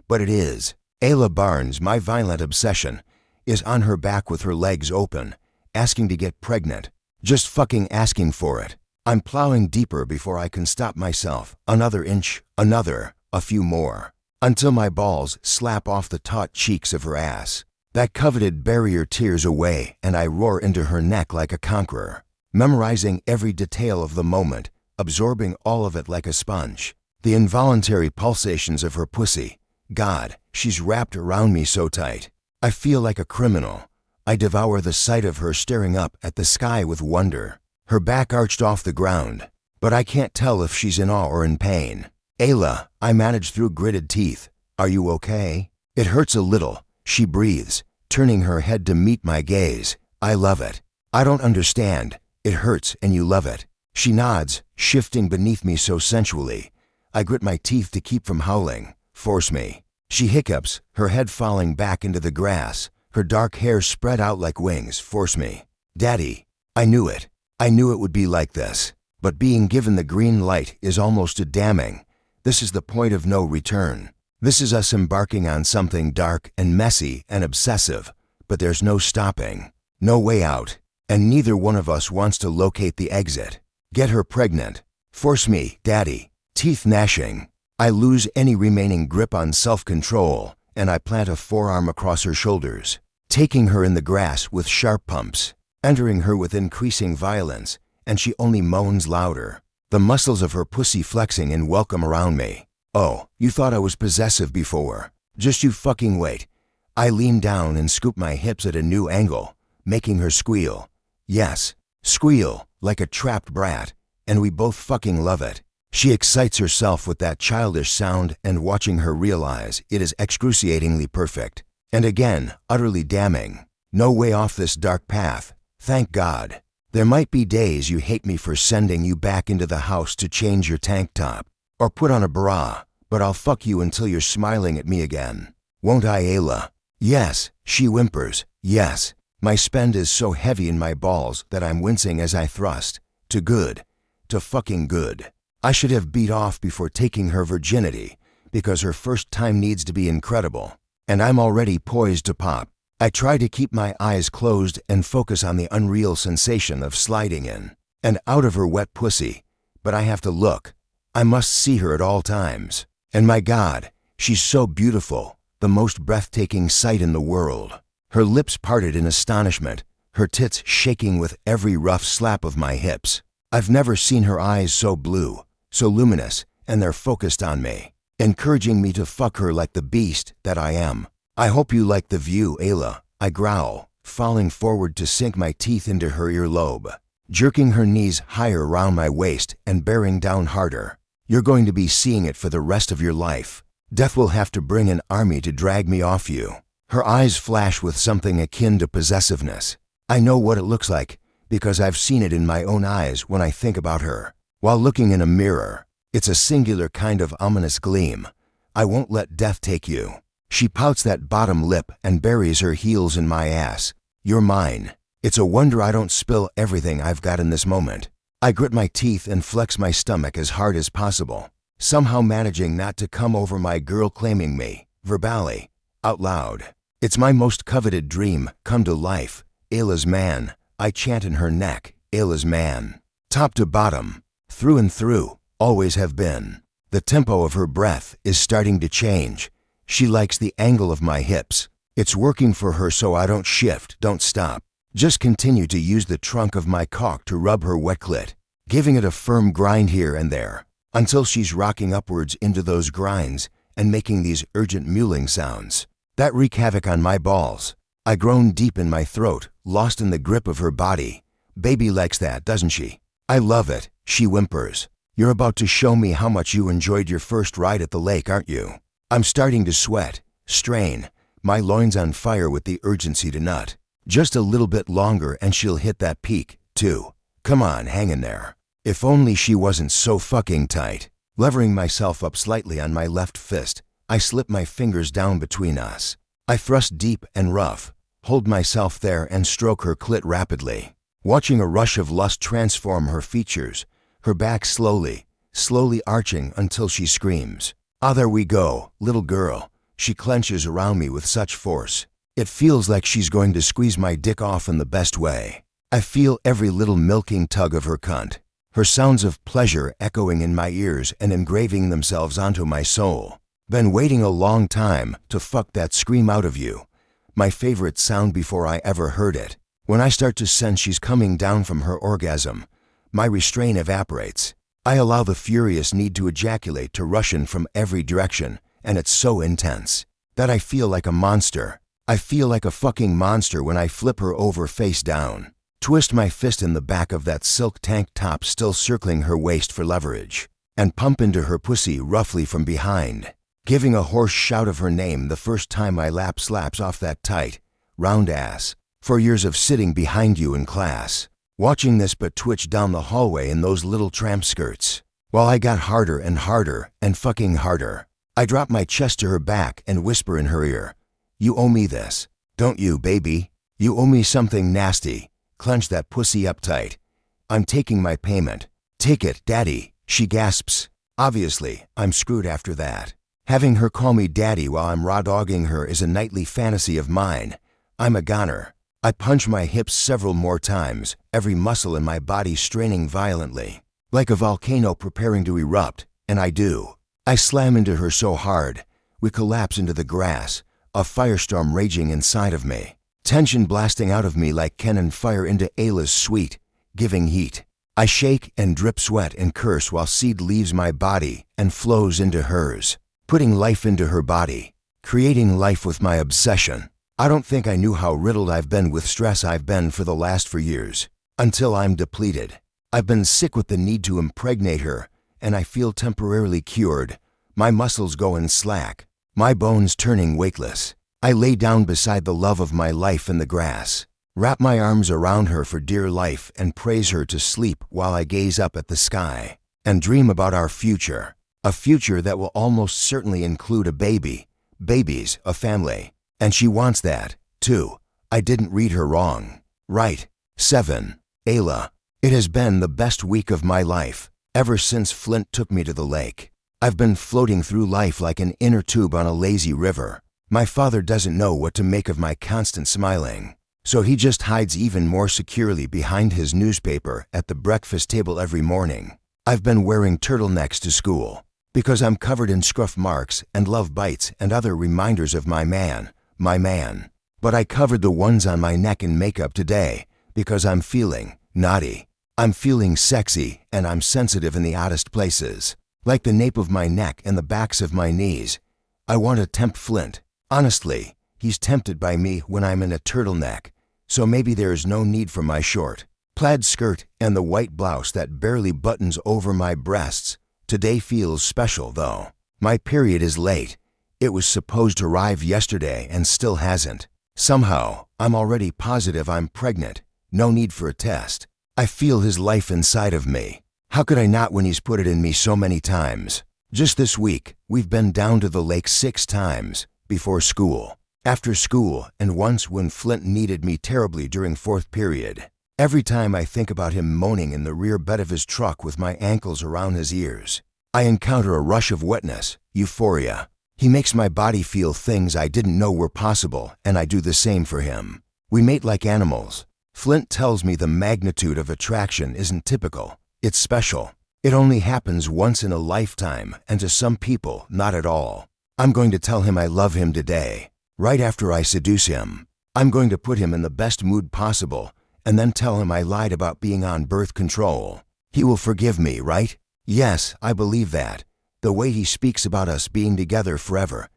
But it is. Ayla Barnes, my violent obsession, is on her back with her legs open, asking to get pregnant, just fucking asking for it. I'm plowing deeper before I can stop myself. Another inch, another, a few more, until my balls slap off the taut cheeks of her ass. That coveted barrier tears away, and I roar into her neck like a conqueror, memorizing every detail of the moment, absorbing all of it like a sponge. The involuntary pulsations of her pussy. God, she's wrapped around me so tight. I feel like a criminal. I devour the sight of her staring up at the sky with wonder, her back arched off the ground, but I can't tell if she's in awe or in pain. Ayla, I manage through gritted teeth. Are you okay? It hurts a little, she breathes, turning her head to meet my gaze. I love it. I don't understand. It hurts and you love it. She nods, shifting beneath me so sensually. I grit my teeth to keep from howling. Force me. She hiccups, her head falling back into the grass, her dark hair spread out like wings. Force me. Daddy. I knew it. I knew it would be like this. But being given the green light is almost a damning. This is the point of no return. This is us embarking on something dark and messy and obsessive, but there's no stopping, no way out, and neither one of us wants to locate the exit. Get her pregnant. Force me, Daddy. Teeth gnashing. I lose any remaining grip on self-control, and I plant a forearm across her shoulders, taking her in the grass with sharp pumps, entering her with increasing violence, and she only moans louder, the muscles of her pussy flexing in welcome around me. Oh, you thought I was possessive before. Just you fucking wait. I lean down and scoop my hips at a new angle, making her squeal. Yes, squeal, like a trapped brat, and we both fucking love it. She excites herself with that childish sound, and watching her realize it is excruciatingly perfect. And again, utterly damning. No way off this dark path. Thank God. There might be days you hate me for sending you back into the house to change your tank top, or put on a bra, but I'll fuck you until you're smiling at me again. Won't I, Ayla? Yes, she whimpers. Yes. My spend is so heavy in my balls that I'm wincing as I thrust. To good. To fucking good. I should have beat off before taking her virginity, because her first time needs to be incredible, and I'm already poised to pop. I try to keep my eyes closed and focus on the unreal sensation of sliding in and out of her wet pussy, but I have to look. I must see her at all times. And my God, she's so beautiful, the most breathtaking sight in the world. Her lips parted in astonishment, her tits shaking with every rough slap of my hips. I've never seen her eyes so blue, so luminous, and they're focused on me, encouraging me to fuck her like the beast that I am. I hope you like the view, Ayla, I growl, falling forward to sink my teeth into her earlobe, jerking her knees higher round my waist and bearing down harder. You're going to be seeing it for the rest of your life. Death will have to bring an army to drag me off you. Her eyes flash with something akin to possessiveness. I know what it looks like, because I've seen it in my own eyes when I think about her. While looking in a mirror, it's a singular kind of ominous gleam. I won't let death take you. She pouts that bottom lip and buries her heels in my ass. You're mine. It's a wonder I don't spill everything I've got in this moment. I grit my teeth and flex my stomach as hard as possible, somehow managing not to come over my girl claiming me, verbally, out loud. It's my most coveted dream come to life. Ayla's man. I chant in her neck. Ayla's man. Top to bottom, through and through, always have been. The tempo of her breath is starting to change. She likes the angle of my hips. It's working for her, so I don't shift, don't stop. Just continue to use the trunk of my cock to rub her wet clit, giving it a firm grind here and there, until she's rocking upwards into those grinds and making these urgent mewling sounds that wreak havoc on my balls. I groan deep in my throat, lost in the grip of her body. Baby likes that, doesn't she? I love it, she whimpers. You're about to show me how much you enjoyed your first ride at the lake, aren't you? I'm starting to sweat, strain, my loins on fire with the urgency to nut. Just a little bit longer and she'll hit that peak, too. Come on, hang in there. If only she wasn't so fucking tight. Levering myself up slightly on my left fist, I slip my fingers down between us. I thrust deep and rough, hold myself there and stroke her clit rapidly, watching a rush of lust transform her features, her back slowly arching until she screams. Ah, there we go, little girl. She clenches around me with such force. It feels like she's going to squeeze my dick off in the best way. I feel every little milking tug of her cunt. her sounds of pleasure echoing in my ears and engraving themselves onto my soul. Been waiting a long time to fuck that scream out of you. My favorite sound before I ever heard it. When I start to sense she's coming down from her orgasm, my restraint evaporates. I allow the furious need to ejaculate to rush in from every direction, and it's so intense that I feel like a monster. I feel like a fucking monster when I flip her over face down, twist my fist in the back of that silk tank top still circling her waist for leverage, and pump into her pussy roughly from behind, giving a hoarse shout of her name the first time my lap slaps off that tight, round ass. 4 years of sitting behind you in class, watching this but twitch down the hallway in those little tramp skirts, while I got harder and harder and fucking harder. I drop my chest to her back and whisper in her ear, "You owe me this, don't you, baby? You owe me something nasty. Clench that pussy up tight. I'm taking my payment. Take it, daddy," she gasps. Obviously, I'm screwed after that. Having her call me daddy while I'm raw-dogging her is a nightly fantasy of mine. I'm a goner. I punch my hips several more times, every muscle in my body straining violently, like a volcano preparing to erupt, and I do. I slam into her so hard, we collapse into the grass, a firestorm raging inside of me, tension blasting out of me like cannon fire into Ayla's sweet, giving heat. I shake and drip sweat and curse while seed leaves my body and flows into hers, putting life into her body, creating life with my obsession. I don't think I knew how riddled I've been with stress I've been for the last 4 years, until I'm depleted. I've been sick with the need to impregnate her, and I feel temporarily cured, my muscles going slack, my bones turning weightless. I lay down beside the love of my life in the grass, wrap my arms around her for dear life and praise her to sleep while I gaze up at the sky and dream about our future, a future that will almost certainly include a baby, babies, a family. And she wants that, too. I didn't read her wrong. Right. 7. Ayla. It has been the best week of my life, ever since Flint took me to the lake. I've been floating through life like an inner tube on a lazy river. My father doesn't know what to make of my constant smiling, so he just hides even more securely behind his newspaper at the breakfast table every morning. I've been wearing turtlenecks to school, because I'm covered in scruff marks and love bites and other reminders of my man. But I covered the ones on my neck in makeup today because I'm feeling naughty. I'm feeling sexy and I'm sensitive in the oddest places, like the nape of my neck and the backs of my knees. I want to tempt Flint. Honestly, he's tempted by me when I'm in a turtleneck, so maybe there is no need for my short plaid skirt and the white blouse that barely buttons over my breasts. Today feels special though. My period is late. It was supposed to arrive yesterday and still hasn't. Somehow, I'm already positive I'm pregnant. No need for a test. I feel his life inside of me. How could I not when he's put it in me so many times? Just this week, we've been down to the lake 6 times, before school, after school, and once when Flint needed me terribly during 4th period. Every time I think about him moaning in the rear bed of his truck with my ankles around his ears, I encounter a rush of wetness, euphoria. He makes my body feel things I didn't know were possible, and I do the same for him. We mate like animals. Flint tells me the magnitude of attraction isn't typical. It's special. It only happens once in a lifetime, and to some people, not at all. I'm going to tell him I love him today, right after I seduce him. I'm going to put him in the best mood possible, and then tell him I lied about being on birth control. He will forgive me, right? Yes, I believe that. The way he speaks about us being together forever.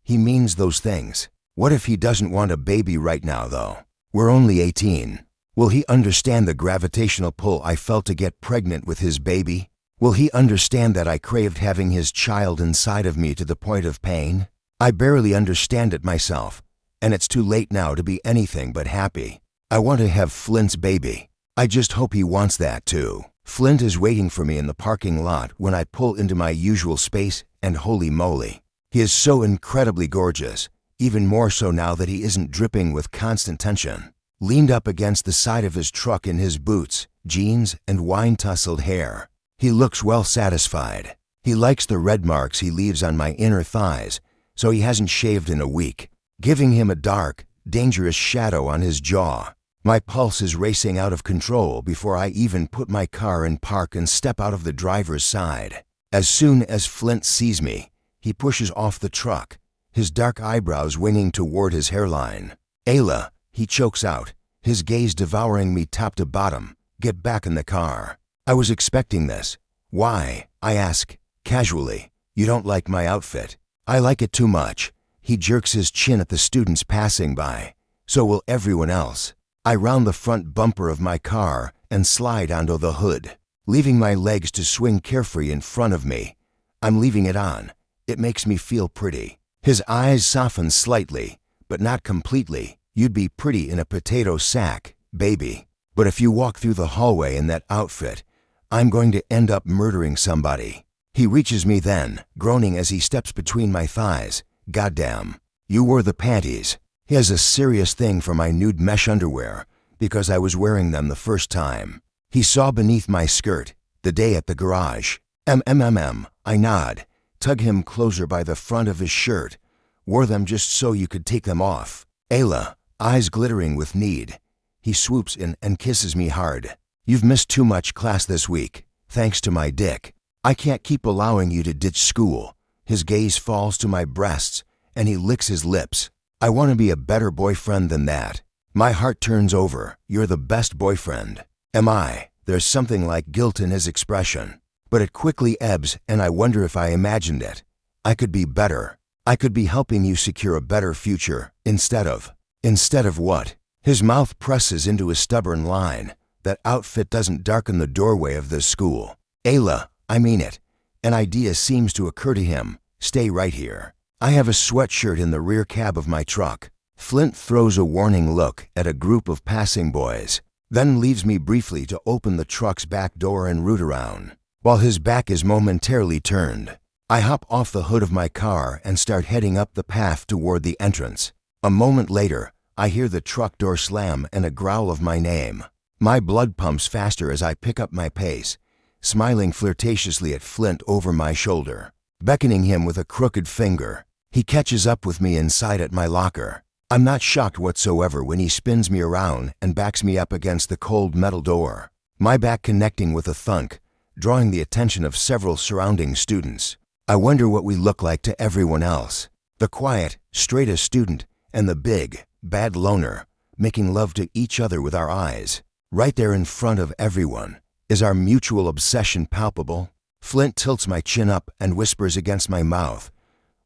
He means those things. What if he doesn't want a baby right now, though? We're only 18. Will he understand the gravitational pull I felt to get pregnant with his baby? Will he understand that I craved having his child inside of me to the point of pain? I barely understand it myself, and it's too late now to be anything but happy. I want to have Flint's baby. I just hope he wants that, too. Flint is waiting for me in the parking lot when I pull into my usual space, and holy moly, he is so incredibly gorgeous, even more so now that he isn't dripping with constant tension. Leaned up against the side of his truck in his boots, jeans, and wine-tussled hair. He looks well satisfied. He likes the red marks he leaves on my inner thighs, so he hasn't shaved in a week, giving him a dark, dangerous shadow on his jaw. My pulse is racing out of control before I even put my car in park and step out of the driver's side. As soon as Flint sees me, he pushes off the truck, his dark eyebrows winging toward his hairline. "Ayla," he chokes out, his gaze devouring me top to bottom. "Get back in the car." I was expecting this. "Why?" I ask, casually. "You don't like my outfit." "I like it too much." He jerks his chin at the students passing by. "So will everyone else." I round the front bumper of my car and slide onto the hood, leaving my legs to swing carefree in front of me. I'm leaving it on. It makes me feel pretty. His eyes soften slightly, but not completely. "You'd be pretty in a potato sack, baby. But if you walk through the hallway in that outfit, I'm going to end up murdering somebody." He reaches me then, groaning as he steps between my thighs. "Goddamn, you wore the panties." He has a serious thing for my nude mesh underwear because I was wearing them the first time. He saw beneath my skirt the day at the garage. I nod, tug him closer by the front of his shirt. "Wore them just so you could take them off." "Ayla," eyes glittering with need. He swoops in and kisses me hard. "You've missed too much class this week, thanks to my dick. I can't keep allowing you to ditch school." His gaze falls to my breasts, and he licks his lips. "I want to be a better boyfriend than that." My heart turns over. "You're the best boyfriend." Am I? There's something like guilt in his expression. But it quickly ebbs, and I wonder if I imagined it. I could be better. I could be helping you secure a better future, instead of what? His mouth presses into a stubborn line. "That outfit doesn't darken the doorway of this school." "Ayla, I mean it." An idea seems to occur to him. "Stay right here." I have a sweatshirt in the rear cab of my truck. Flint throws a warning look at a group of passing boys, then leaves me briefly to open the truck's back door and root around. While his back is momentarily turned, I hop off the hood of my car and start heading up the path toward the entrance. A moment later, I hear the truck door slam and a growl of my name. My blood pumps faster as I pick up my pace, smiling flirtatiously at Flint over my shoulder, beckoning him with a crooked finger. He catches up with me inside at my locker. I'm not shocked whatsoever when he spins me around and backs me up against the cold metal door, my back connecting with a thunk, drawing the attention of several surrounding students. I wonder what we look like to everyone else. The quiet, straight-A student and the big, bad loner, making love to each other with our eyes. Right there in front of everyone. Is our mutual obsession palpable? Flint tilts my chin up and whispers against my mouth.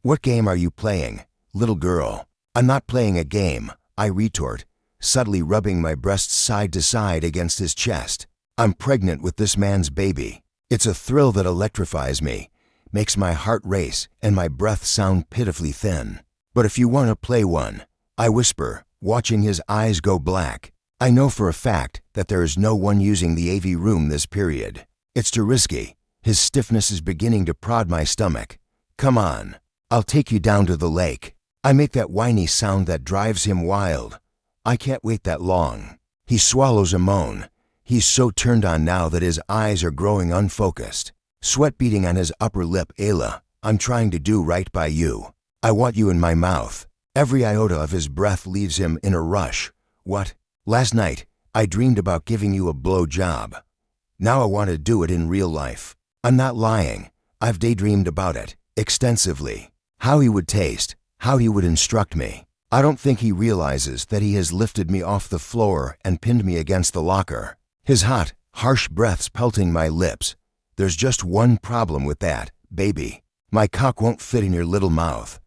"What game are you playing, little girl?" "I'm not playing a game," I retort, subtly rubbing my breasts side to side against his chest. I'm pregnant with this man's baby. It's a thrill that electrifies me, makes my heart race and my breath sound pitifully thin. "But if you want to play one," I whisper, watching his eyes go black. I know for a fact that there is no one using the AV room this period. It's too risky. His stiffness is beginning to prod my stomach. "Come on. I'll take you down to the lake." I make that whiny sound that drives him wild. "I can't wait that long." He swallows a moan. He's so turned on now that his eyes are growing unfocused. Sweat beating on his upper lip. "Ayla, I'm trying to do right by you. I want you in my mouth." Every iota of his breath leaves him in a rush. "What? Last night, I dreamed about giving you a blow job. Now I want to do it in real life." I'm not lying. I've daydreamed about it, extensively. How he would taste, how he would instruct me. I don't think he realizes that he has lifted me off the floor and pinned me against the locker. His hot, harsh breaths pelting my lips. "There's just one problem with that, baby. My cock won't fit in your little mouth.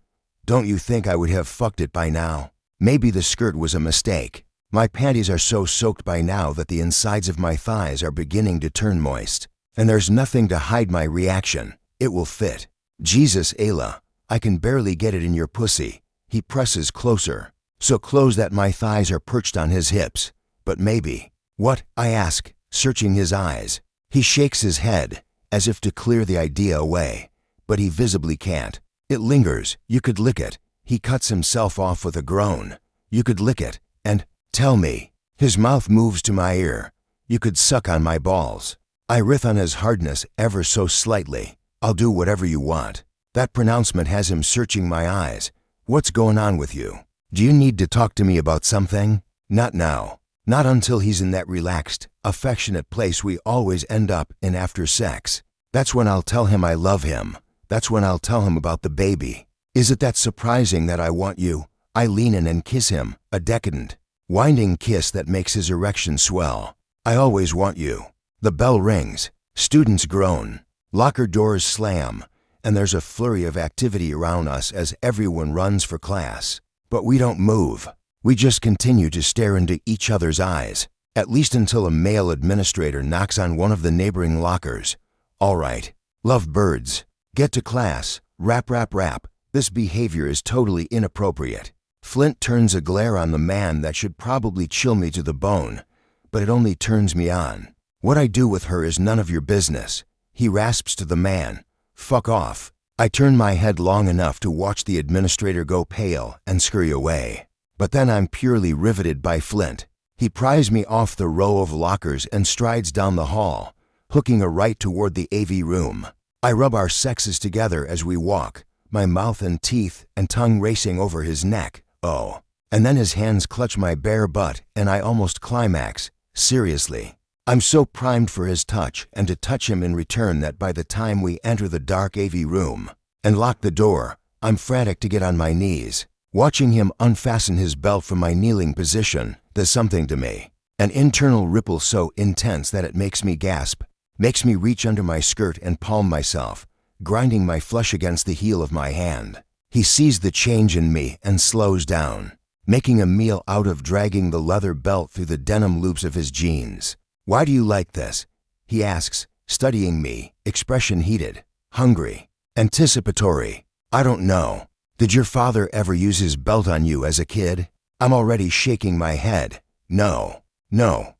Don't you think I would have fucked it by now?" Maybe the skirt was a mistake. My panties are so soaked by now that the insides of my thighs are beginning to turn moist. And there's nothing to hide my reaction. It will fit. "Jesus, Ayla, I can barely get it in your pussy." He presses closer, so close that my thighs are perched on his hips. "But maybe." "What?" I ask, searching his eyes. He shakes his head, as if to clear the idea away, but he visibly can't. "It lingers. You could lick it." He cuts himself off with a groan. "You could lick it, and tell me." His mouth moves to my ear. "You could suck on my balls." I writhe on his hardness ever so slightly. "I'll do whatever you want." That pronouncement has him searching my eyes. "What's going on with you? Do you need to talk to me about something?" "Not now." Not until he's in that relaxed, affectionate place we always end up in after sex. That's when I'll tell him I love him. That's when I'll tell him about the baby. Is it that surprising that I want you? I lean in and kiss him, a decadent, winding kiss that makes his erection swell. I always want you. The bell rings. Students groan. Locker doors slam. And there's a flurry of activity around us as everyone runs for class. But we don't move. We just continue to stare into each other's eyes, at least until a male administrator knocks on one of the neighboring lockers. All right, love birds. Get to class. Rap, rap, rap. This behavior is totally inappropriate. Flint turns a glare on the man that should probably chill me to the bone, but it only turns me on. What I do with her is none of your business. He rasps to the man. Fuck off. I turn my head long enough to watch the administrator go pale and scurry away. But then I'm purely riveted by Flint. He pries me off the row of lockers and strides down the hall, hooking a right toward the AV room. I rub our sexes together as we walk, my mouth and teeth and tongue racing over his neck. Oh. And then his hands clutch my bare butt and I almost climax. Seriously. I'm so primed for his touch and to touch him in return that by the time we enter the dark AV room and lock the door, I'm frantic to get on my knees. Watching him unfasten his belt from my kneeling position does something to me. An internal ripple so intense that it makes me gasp, makes me reach under my skirt and palm myself, grinding my flesh against the heel of my hand. He sees the change in me and slows down, making a meal out of dragging the leather belt through the denim loops of his jeans. Why do you like this? He asks, studying me, expression heated, hungry, anticipatory. I don't know. Did your father ever use his belt on you as a kid? I'm already shaking my head. No,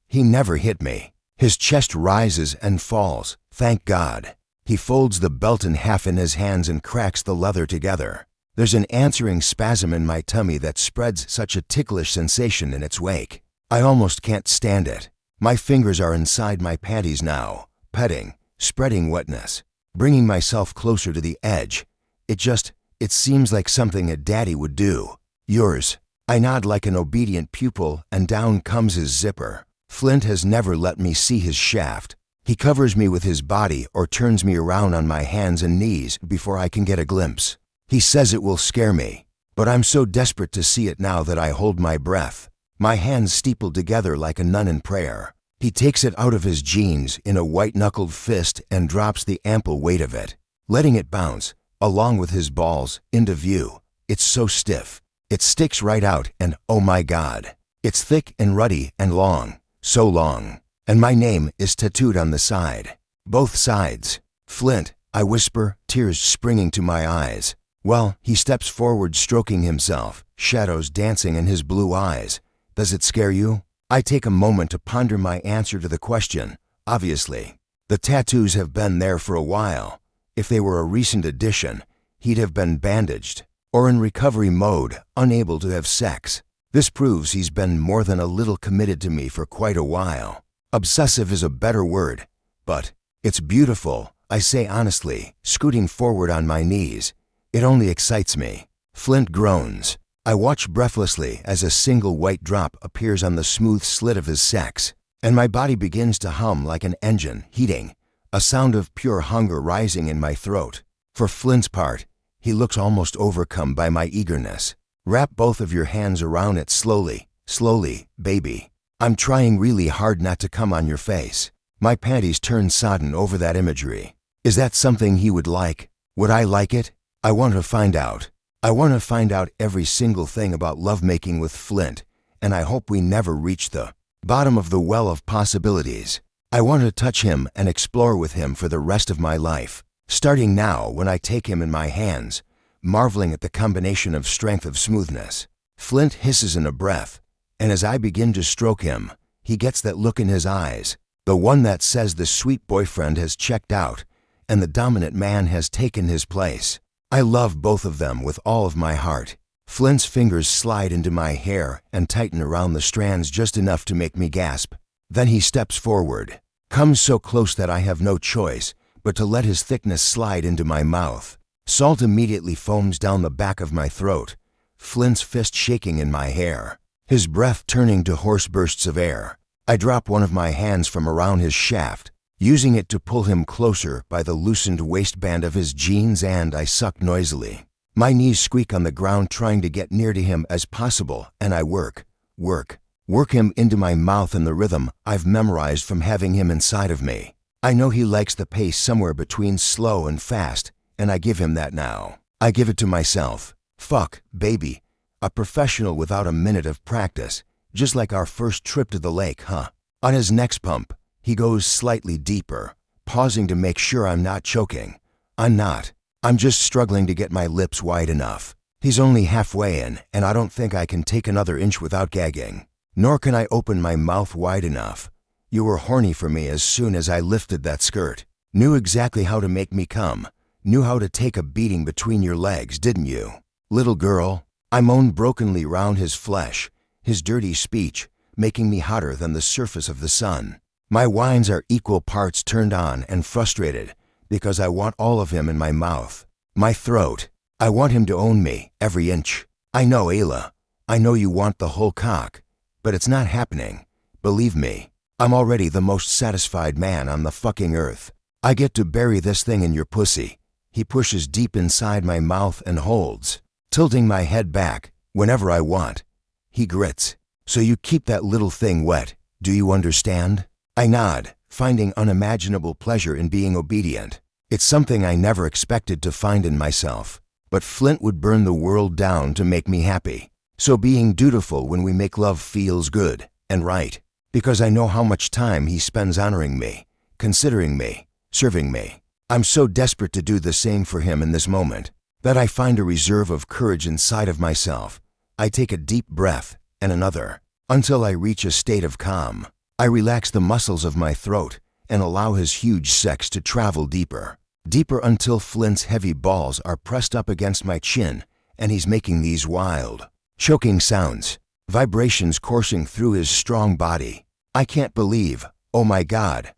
he never hit me. His chest rises and falls, thank God. He folds the belt in half in his hands and cracks the leather together. There's an answering spasm in my tummy that spreads such a ticklish sensation in its wake. I almost can't stand it. My fingers are inside my panties now, petting, spreading wetness, bringing myself closer to the edge. It seems like something a daddy would do. Yours. I nod like an obedient pupil and down comes his zipper. Flint has never let me see his shaft. He covers me with his body or turns me around on my hands and knees before I can get a glimpse. He says it will scare me, but I'm so desperate to see it now that I hold my breath. My hands steepled together like a nun in prayer. He takes it out of his jeans in a white-knuckled fist and drops the ample weight of it, letting it bounce, along with his balls, into view. It's so stiff. It sticks right out and, oh my God, it's thick and ruddy and long, so long. And my name is tattooed on the side. Both sides. Flint, I whisper, tears springing to my eyes. Well, he steps forward stroking himself, shadows dancing in his blue eyes. Does it scare you? I take a moment to ponder my answer to the question. Obviously. The tattoos have been there for a while. If they were a recent addition, he'd have been bandaged, or in recovery mode, unable to have sex. This proves he's been more than a little committed to me for quite a while. Obsessive is a better word, but it's beautiful, I say honestly, scooting forward on my knees. It only excites me. Flint groans. I watch breathlessly as a single white drop appears on the smooth slit of his sex, and my body begins to hum like an engine, heating, a sound of pure hunger rising in my throat. For Flint's part, he looks almost overcome by my eagerness. Wrap both of your hands around it slowly, slowly, baby. I'm trying really hard not to come on your face. My panties turn sodden over that imagery. Is that something he would like? Would I like it? I want to find out. I want to find out every single thing about lovemaking with Flint, and I hope we never reach the bottom of the well of possibilities. I want to touch him and explore with him for the rest of my life, starting now when I take him in my hands, marveling at the combination of strength of smoothness. Flint hisses in a breath, and as I begin to stroke him, he gets that look in his eyes, the one that says the sweet boyfriend has checked out and the dominant man has taken his place. I love both of them with all of my heart. Flint's fingers slide into my hair and tighten around the strands just enough to make me gasp. Then he steps forward, comes so close that I have no choice but to let his thickness slide into my mouth. Salt immediately foams down the back of my throat, Flint's fist shaking in my hair. his breath turning to hoarse bursts of air. I drop one of my hands from around his shaft, using it to pull him closer by the loosened waistband of his jeans, and I suck noisily. My knees squeak on the ground trying to get near to him as possible, and I work him into my mouth in the rhythm I've memorized from having him inside of me. I know he likes the pace somewhere between slow and fast, and I give him that now. I give it to myself. Fuck, baby. A professional without a minute of practice, just like our first trip to the lake, huh? On his next pump, he goes slightly deeper, pausing to make sure I'm not choking. I'm not. I'm just struggling to get my lips wide enough. He's only halfway in, and I don't think I can take another inch without gagging. Nor can I open my mouth wide enough. You were horny for me as soon as I lifted that skirt. Knew exactly how to make me come. Knew how to take a beating between your legs, didn't you? Little girl. I moaned brokenly round his flesh, his dirty speech making me hotter than the surface of the sun. My whines are equal parts turned on and frustrated because I want all of him in my mouth. My throat. I want him to own me, every inch. I know, Ayla. I know you want the whole cock, but it's not happening. Believe me. I'm already the most satisfied man on the fucking earth. I get to bury this thing in your pussy. He pushes deep inside my mouth and holds, tilting my head back whenever I want. He grits. So you keep that little thing wet, do you understand? I nod, finding unimaginable pleasure in being obedient. It's something I never expected to find in myself. But Flint would burn the world down to make me happy. So being dutiful when we make love feels good and right. Because I know how much time he spends honoring me, considering me, serving me. I'm so desperate to do the same for him in this moment that I find a reserve of courage inside of myself. I take a deep breath and another until I reach a state of calm. I relax the muscles of my throat and allow his huge sex to travel deeper, deeper until Flint's heavy balls are pressed up against my chin and he's making these wild, choking sounds, vibrations coursing through his strong body. I can't believe, oh my God,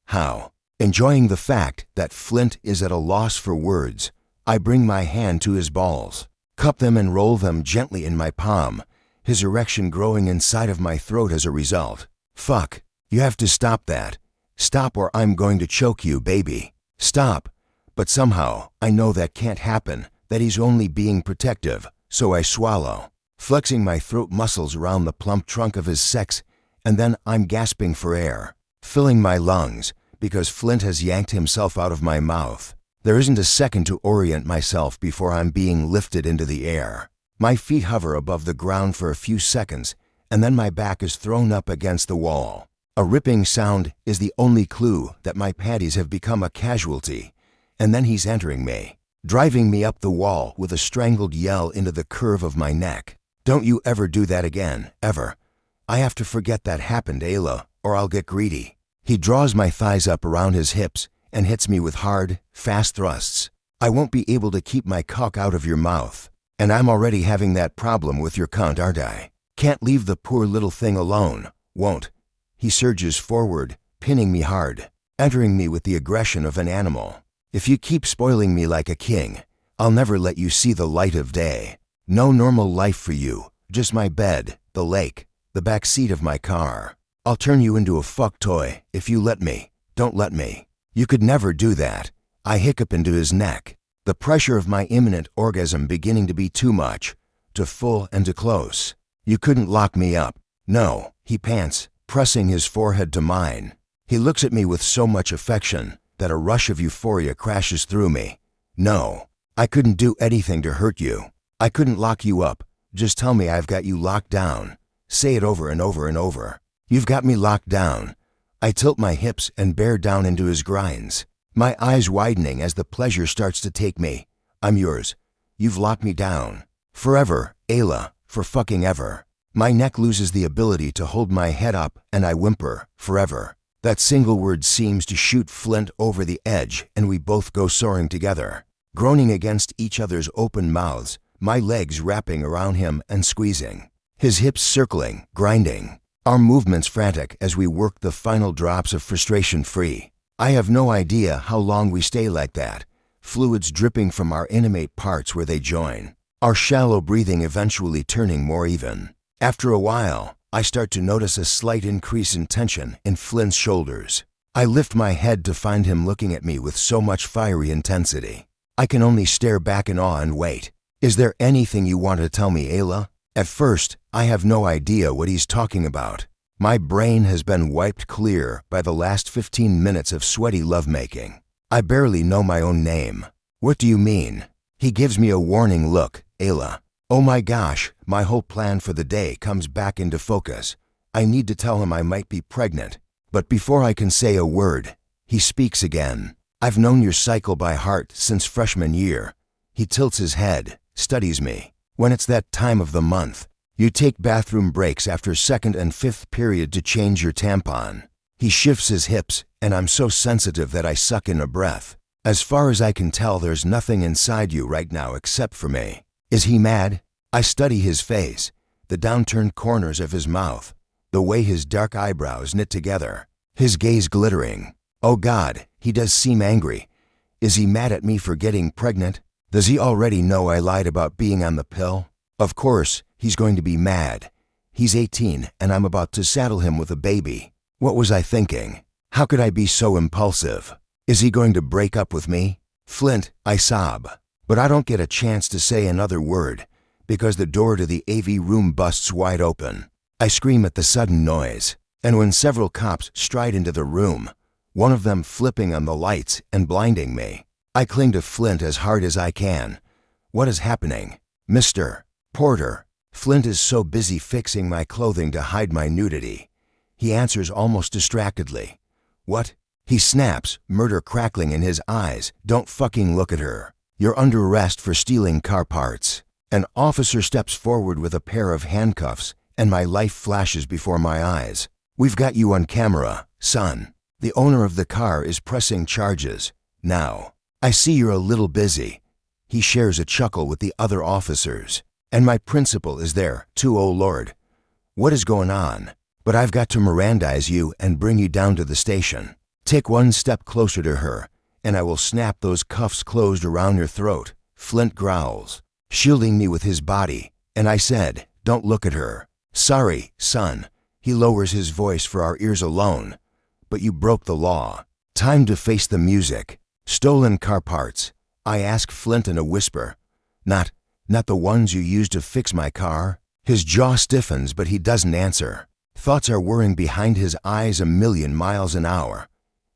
how. Enjoying the fact that Flint is at a loss for words, I bring my hand to his balls, cup them and roll them gently in my palm, his erection growing inside of my throat as a result. Fuck, you have to stop that. Stop or I'm going to choke you, baby. Stop. But somehow, I know that can't happen, that he's only being protective, so I swallow, flexing my throat muscles around the plump trunk of his sex, and then I'm gasping for air, filling my lungs, because Flint has yanked himself out of my mouth. There isn't a second to orient myself before I'm being lifted into the air. My feet hover above the ground for a few seconds, and then my back is thrown up against the wall. A ripping sound is the only clue that my panties have become a casualty, and then he's entering me, driving me up the wall with a strangled yell into the curve of my neck. Don't you ever do that again, ever. I have to forget that happened, Ayla, or I'll get greedy. He draws my thighs up around his hips and hits me with hard, fast thrusts. I won't be able to keep my cock out of your mouth. And I'm already having that problem with your cunt, aren't I? Can't leave the poor little thing alone. Won't. He surges forward, pinning me hard, entering me with the aggression of an animal. If you keep spoiling me like a king, I'll never let you see the light of day. No normal life for you, just my bed, the lake, the back seat of my car. I'll turn you into a fuck toy if you let me. Don't let me. You could never do that. I hiccup into his neck, the pressure of my imminent orgasm beginning to be too much, too full and too close. You couldn't lock me up. No, he pants, pressing his forehead to mine. He looks at me with so much affection that a rush of euphoria crashes through me. No, I couldn't do anything to hurt you. I couldn't lock you up. Just tell me I've got you locked down. Say it over and over and over. You've got me locked down. I tilt my hips and bear down into his grinds, my eyes widening as the pleasure starts to take me. I'm yours. You've locked me down. Forever, Ayla, for fucking ever. My neck loses the ability to hold my head up and I whimper, forever. That single word seems to shoot Flint over the edge and we both go soaring together, groaning against each other's open mouths, my legs wrapping around him and squeezing, his hips circling, grinding. Our movements frantic as we work the final drops of frustration free. I have no idea how long we stay like that, fluids dripping from our intimate parts where they join. our shallow breathing eventually turning more even. After a while, I start to notice a slight increase in tension in Flint's shoulders. I lift my head to find him looking at me with so much fiery intensity. I can only stare back in awe and wait. Is there anything you want to tell me, Ayla? At first, I have no idea what he's talking about. My brain has been wiped clear by the last 15 minutes of sweaty lovemaking. I barely know my own name. What do you mean? He gives me a warning look, Ayla. Oh my gosh, my whole plan for the day comes back into focus. I need to tell him I might be pregnant. But before I can say a word, he speaks again. I've known your cycle by heart since freshman year. He tilts his head, studies me. When it's that time of the month, you take bathroom breaks after second and fifth period to change your tampon. He shifts his hips, and I'm so sensitive that I suck in a breath. As far as I can tell, there's nothing inside you right now except for me. Is he mad? I study his face, the downturned corners of his mouth, the way his dark eyebrows knit together, his gaze glittering. Oh God, he does seem angry. Is he mad at me for getting pregnant? Does he already know I lied about being on the pill? Of course, he's going to be mad. He's 18 and I'm about to saddle him with a baby. What was I thinking? How could I be so impulsive? Is he going to break up with me? Flint, I sob. But I don't get a chance to say another word because the door to the AV room busts wide open. I scream at the sudden noise, and when several cops stride into the room, one of them flipping on the lights and blinding me, I cling to Flint as hard as I can. What is happening? Mr. Porter. Flint is so busy fixing my clothing to hide my nudity. He answers almost distractedly. What? He snaps, murder crackling in his eyes. Don't fucking look at her. You're under arrest for stealing car parts. An officer steps forward with a pair of handcuffs, and my life flashes before my eyes. We've got you on camera, son. The owner of the car is pressing charges. Now, I see you're a little busy. He shares a chuckle with the other officers. And my principal is there, too, oh Lord. What is going on? But I've got to Mirandize you and bring you down to the station. Take one step closer to her, and I will snap those cuffs closed around your throat. Flint growls, shielding me with his body, and I said, don't look at her. Sorry, son. He lowers his voice for our ears alone. But you broke the law. Time to face the music. Stolen car parts. I ask Flint in a whisper. Not the ones you used to fix my car? His jaw stiffens, but he doesn't answer. Thoughts are whirring behind his eyes 1,000,000 miles an hour.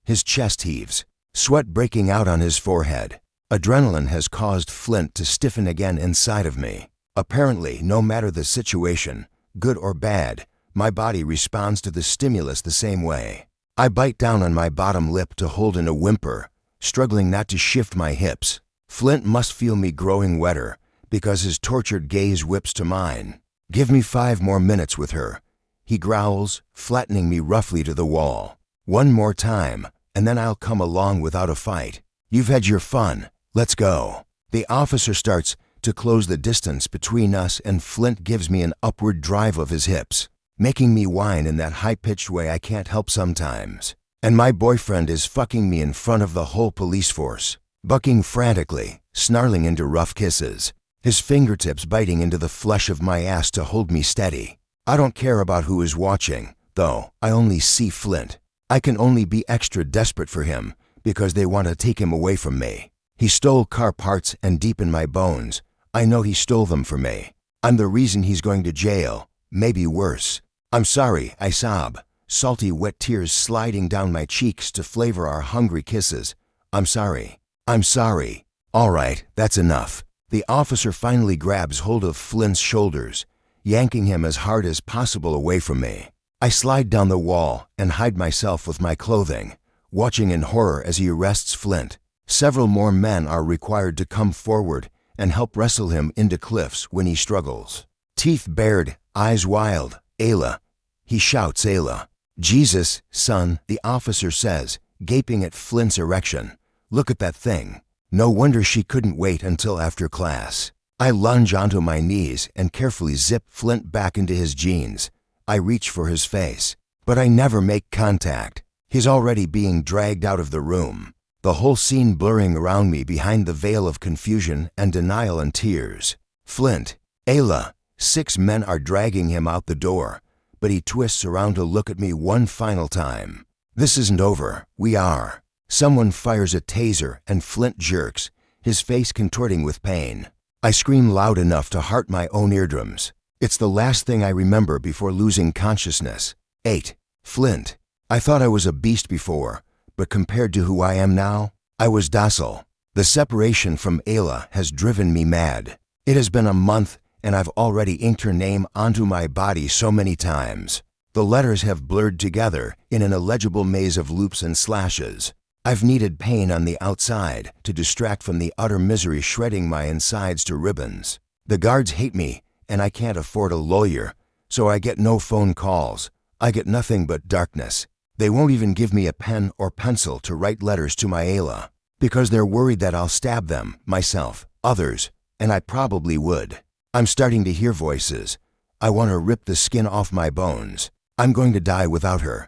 His chest heaves, sweat breaking out on his forehead. Adrenaline has caused Flint to stiffen again inside of me. Apparently, no matter the situation, good or bad, my body responds to the stimulus the same way. I bite down on my bottom lip to hold in a whimper, struggling not to shift my hips. Flint must feel me growing wetter, because his tortured gaze whips to mine. Give me 5 more minutes with her. He growls, flattening me roughly to the wall. One more time, and then I'll come along without a fight. You've had your fun. Let's go. The officer starts to close the distance between us, and Flint gives me an upward drive of his hips, making me whine in that high-pitched way I can't help sometimes. And my boyfriend is fucking me in front of the whole police force, bucking frantically, snarling into rough kisses, his fingertips biting into the flesh of my ass to hold me steady. I don't care about who is watching, though. I only see Flint. I can only be extra desperate for him because they want to take him away from me. He stole car parts, and deep in my bones, I know he stole them from me. I'm the reason he's going to jail, maybe worse. I'm sorry, I sob, salty wet tears sliding down my cheeks to flavor our hungry kisses. I'm sorry. I'm sorry. All right, that's enough. The officer finally grabs hold of Flint's shoulders, yanking him as hard as possible away from me. I slide down the wall and hide myself with my clothing, watching in horror as he arrests Flint. Several more men are required to come forward and help wrestle him into cliffs when he struggles. Teeth bared, eyes wild. Ayla. He shouts Ayla. Jesus, son, the officer says, gaping at Flint's erection. Look at that thing. No wonder she couldn't wait until after class. I lunge onto my knees and carefully zip Flint back into his jeans. I reach for his face, but I never make contact. He's already being dragged out of the room, the whole scene blurring around me behind the veil of confusion and denial and tears. Flint. Ayla. 6 men are dragging him out the door, but he twists around to look at me one final time. This isn't over. We are. Someone fires a taser and Flint jerks, his face contorting with pain. I scream loud enough to hurt my own eardrums. It's the last thing I remember before losing consciousness. 8. Flint. I thought I was a beast before, but compared to who I am now, I was docile. The separation from Ayla has driven me mad. It has been a month, and I've already inked her name onto my body so many times. The letters have blurred together in an illegible maze of loops and slashes. I've needed pain on the outside to distract from the utter misery shredding my insides to ribbons. The guards hate me, and I can't afford a lawyer, so I get no phone calls. I get nothing but darkness. They won't even give me a pen or pencil to write letters to my Ayla, because they're worried that I'll stab them, myself, others, and I probably would. I'm starting to hear voices. I want to rip the skin off my bones. I'm going to die without her.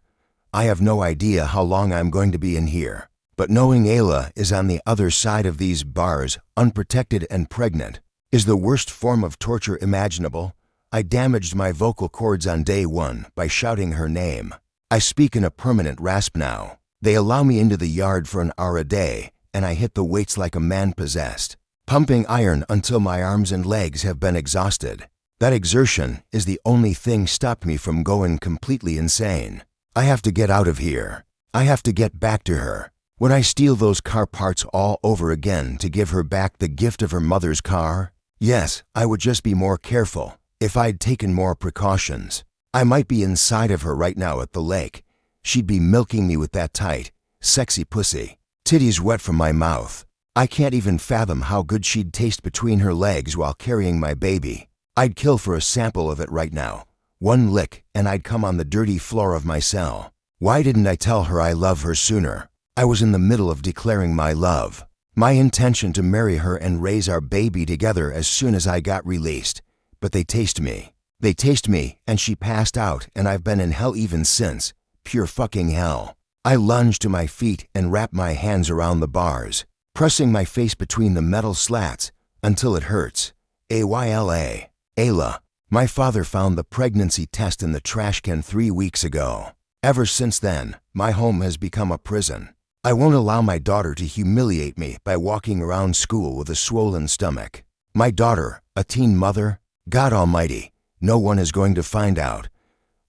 I have no idea how long I'm going to be in here, but knowing Ayla is on the other side of these bars, unprotected and pregnant, is the worst form of torture imaginable. I damaged my vocal cords on day 1 by shouting her name. I speak in a permanent rasp now. They allow me into the yard for an hour a day, and I hit the weights like a man possessed, pumping iron until my arms and legs have been exhausted. That exertion is the only thing stopped me from going completely insane. I have to get out of here. I have to get back to her. Would I steal those car parts all over again to give her back the gift of her mother's car? Yes, I would just be more careful. If I'd taken more precautions, I might be inside of her right now at the lake. She'd be milking me with that tight, sexy pussy. Titties wet from my mouth. I can't even fathom how good she'd taste between her legs while carrying my baby. I'd kill for a sample of it right now. One lick, and I'd come on the dirty floor of my cell. Why didn't I tell her I love her sooner? I was in the middle of declaring my love, my intention to marry her and raise our baby together as soon as I got released. But they taste me. They taste me, and she passed out, and I've been in hell even since. Pure fucking hell. I lunge to my feet and wrap my hands around the bars, pressing my face between the metal slats until it hurts. Ayla. Ayla. My father found the pregnancy test in the trash can 3 weeks ago. Ever since then, my home has become a prison. I won't allow my daughter to humiliate me by walking around school with a swollen stomach. My daughter, a teen mother? God almighty, no one is going to find out.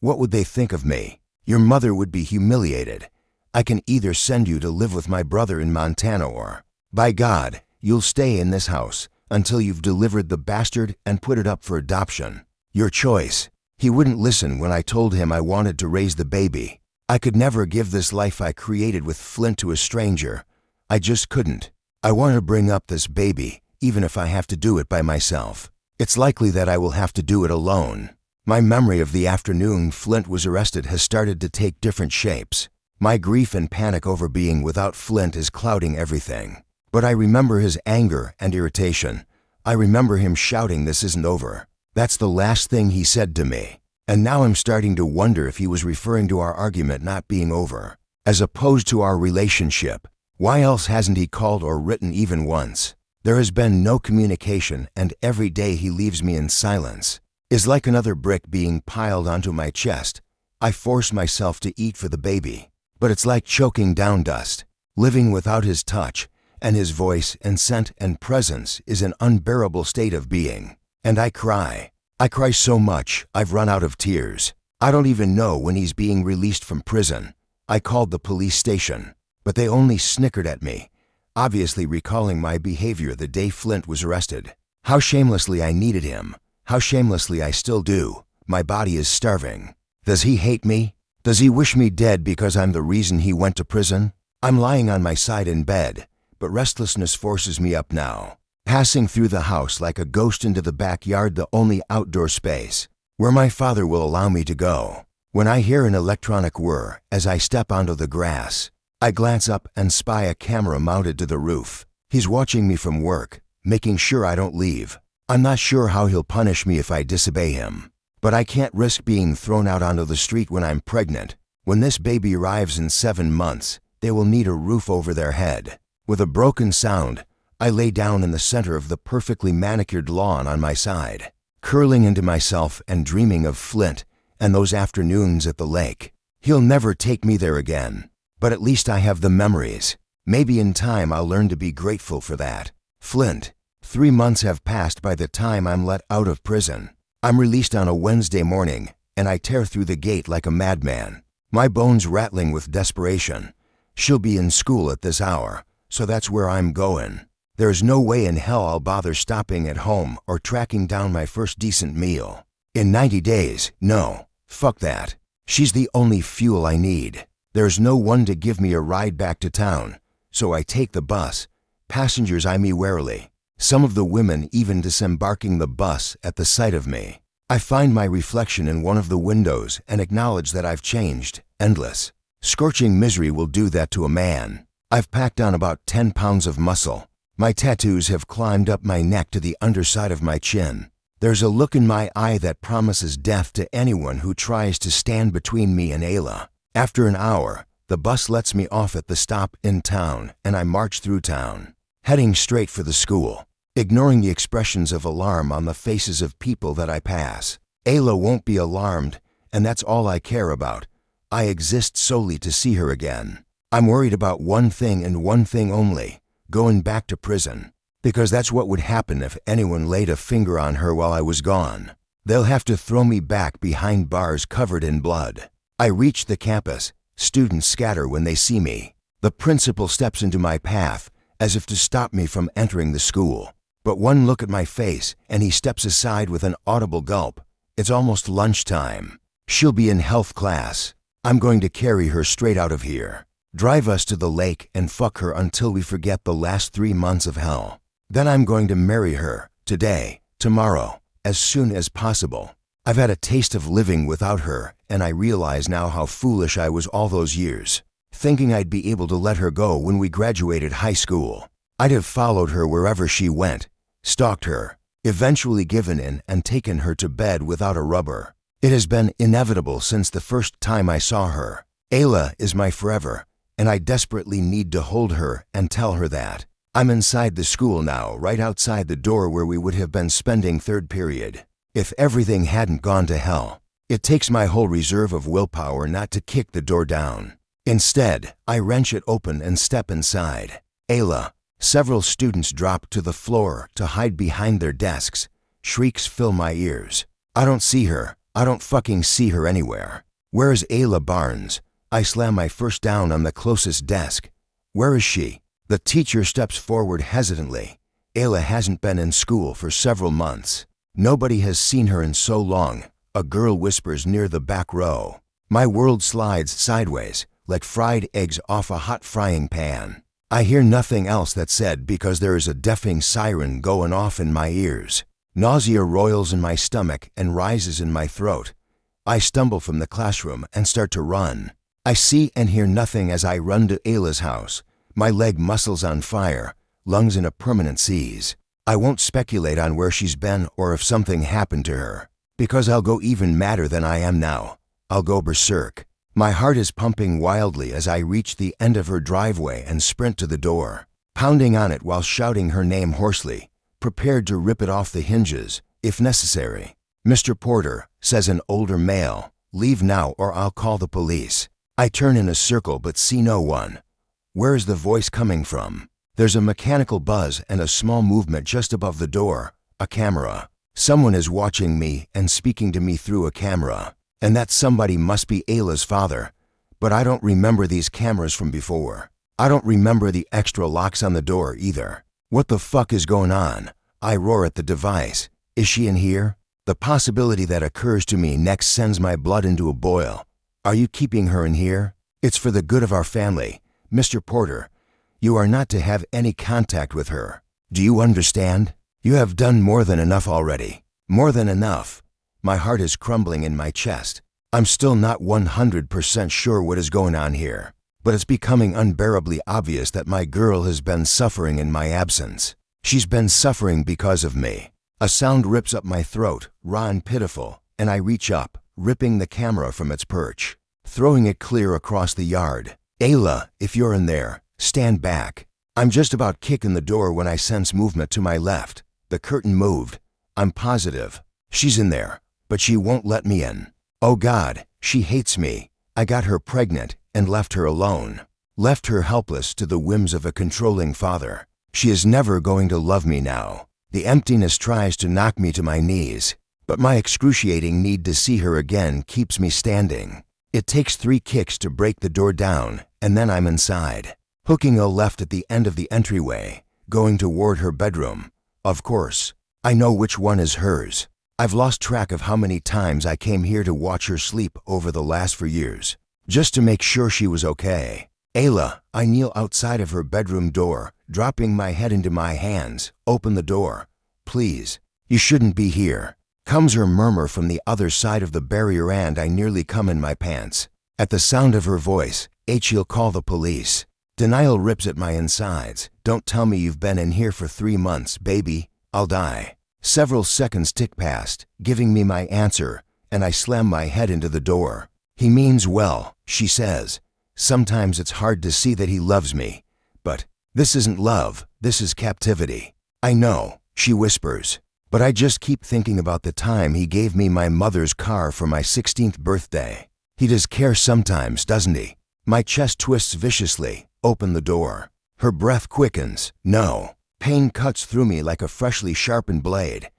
What would they think of me? Your mother would be humiliated. I can either send you to live with my brother in Montana or, by God, you'll stay in this house until you've delivered the bastard and put it up for adoption. Your choice. He wouldn't listen when I told him I wanted to raise the baby. I could never give this life I created with Flint to a stranger. I just couldn't. I want to bring up this baby, even if I have to do it by myself. It's likely that I will have to do it alone. My memory of the afternoon Flint was arrested has started to take different shapes. My grief and panic over being without Flint is clouding everything. But I remember his anger and irritation. I remember him shouting, "This isn't over." That's the last thing he said to me. And now I'm starting to wonder if he was referring to our argument not being over, as opposed to our relationship. Why else hasn't he called or written even once? There has been no communication, and every day he leaves me in silence is like another brick being piled onto my chest. I force myself to eat for the baby, but it's like choking down dust. Living without his touch, and his voice and scent and presence is an unbearable state of being. And I cry. I cry so much, I've run out of tears. I don't even know when he's being released from prison. I called the police station, but they only snickered at me, obviously recalling my behavior the day Flint was arrested. How shamelessly I needed him. How shamelessly I still do. My body is starving. Does he hate me? Does he wish me dead because I'm the reason he went to prison? I'm lying on my side in bed, but restlessness forces me up now, passing through the house like a ghost into the backyard, the only outdoor space where my father will allow me to go. When I hear an electronic whir as I step onto the grass, I glance up and spy a camera mounted to the roof. He's watching me from work, making sure I don't leave. I'm not sure how he'll punish me if I disobey him, but I can't risk being thrown out onto the street when I'm pregnant. When this baby arrives in 7 months, they will need a roof over their head. With a broken sound, I lay down in the center of the perfectly manicured lawn on my side, curling into myself and dreaming of Flint and those afternoons at the lake. He'll never take me there again, but at least I have the memories. Maybe in time I'll learn to be grateful for that. Flint. 3 months have passed by the time I'm let out of prison. I'm released on a Wednesday morning, and I tear through the gate like a madman, my bones rattling with desperation. She'll be in school at this hour, so that's where I'm going. There's no way in hell I'll bother stopping at home or tracking down my first decent meal. In 90 days, no. Fuck that. She's the only fuel I need. There's no one to give me a ride back to town, so I take the bus. Passengers eye me warily, some of the women even disembarking the bus at the sight of me. I find my reflection in one of the windows and acknowledge that I've changed. Endless. Scorching misery will do that to a man. I've packed on about 10 pounds of muscle. My tattoos have climbed up my neck to the underside of my chin. There's a look in my eye that promises death to anyone who tries to stand between me and Ayla. After an hour, the bus lets me off at the stop in town, and I march through town, heading straight for the school, ignoring the expressions of alarm on the faces of people that I pass. Ayla won't be alarmed, and that's all I care about. I exist solely to see her again. I'm worried about one thing and one thing only: going back to prison. Because that's what would happen if anyone laid a finger on her while I was gone. They'll have to throw me back behind bars covered in blood. I reach the campus. Students scatter when they see me. The principal steps into my path, as if to stop me from entering the school. But one look at my face, and he steps aside with an audible gulp. It's almost lunchtime. She'll be in health class. I'm going to carry her straight out of here, drive us to the lake, and fuck her until we forget the last 3 months of hell. Then I'm going to marry her, today, tomorrow, as soon as possible. I've had a taste of living without her, and I realize now how foolish I was all those years, thinking I'd be able to let her go when we graduated high school. I'd have followed her wherever she went, stalked her, eventually given in and taken her to bed without a rubber. It has been inevitable since the first time I saw her. Ayla is my forever, and I desperately need to hold her and tell her that. I'm inside the school now, right outside the door where we would have been spending third period, if everything hadn't gone to hell. It takes my whole reserve of willpower not to kick the door down. Instead, I wrench it open and step inside. Ayla. Several students drop to the floor to hide behind their desks. Shrieks fill my ears. I don't see her. I don't fucking see her anywhere. Where is Ayla Barnes? I slam my first down on the closest desk. Where is she? The teacher steps forward hesitantly. Ayla hasn't been in school for several months. Nobody has seen her in so long, a girl whispers near the back row. My world slides sideways, like fried eggs off a hot frying pan. I hear nothing else that's said because there is a deafening siren going off in my ears. Nausea roils in my stomach and rises in my throat. I stumble from the classroom and start to run. I see and hear nothing as I run to Ayla's house. My leg muscles on fire, lungs in a permanent seize. I won't speculate on where she's been or if something happened to her, because I'll go even madder than I am now. I'll go berserk. My heart is pumping wildly as I reach the end of her driveway and sprint to the door, pounding on it while shouting her name hoarsely, prepared to rip it off the hinges, if necessary. "Mr. Porter," says an older male, "leave now or I'll call the police." I turn in a circle but see no one. Where is the voice coming from? There's a mechanical buzz and a small movement just above the door. A camera. Someone is watching me and speaking to me through a camera. And that somebody must be Ayla's father. But I don't remember these cameras from before. I don't remember the extra locks on the door either. What the fuck is going on? I roar at the device. Is she in here? The possibility that occurs to me next sends my blood into a boil. Are you keeping her in here? It's for the good of our family. Mr. Porter, you are not to have any contact with her. Do you understand? You have done more than enough already. More than enough. My heart is crumbling in my chest. I'm still not 100% sure what is going on here, but it's becoming unbearably obvious that my girl has been suffering in my absence. She's been suffering because of me. A sound rips up my throat, raw and pitiful, and I reach up, ripping the camera from its perch, throwing it clear across the yard. Ayla, if you're in there, stand back. I'm just about kicking the door when I sense movement to my left. The curtain moved. I'm positive. She's in there, but she won't let me in. Oh God, she hates me. I got her pregnant and left her alone. Left her helpless to the whims of a controlling father. She is never going to love me now. The emptiness tries to knock me to my knees, but my excruciating need to see her again keeps me standing. It takes 3 kicks to break the door down, and then I'm inside. Hooking a left at the end of the entryway, going toward her bedroom. Of course, I know which one is hers. I've lost track of how many times I came here to watch her sleep over the last 4 years, just to make sure she was okay. Ayla, I kneel outside of her bedroom door, dropping my head into my hands. Open the door. Please, you shouldn't be here. Comes her murmur from the other side of the barrier and I nearly come in my pants. At the sound of her voice, she'll call the police. Denial rips at my insides. Don't tell me you've been in here for 3 months, baby. I'll die. Several seconds tick past, giving me my answer, and I slam my head into the door. He means well, she says. Sometimes it's hard to see that he loves me. But this isn't love, this is captivity. I know, she whispers. But I just keep thinking about the time he gave me my mother's car for my 16th birthday. He does care sometimes, doesn't he? My chest twists viciously. Open the door. Her breath quickens. No. Pain cuts through me like a freshly sharpened blade.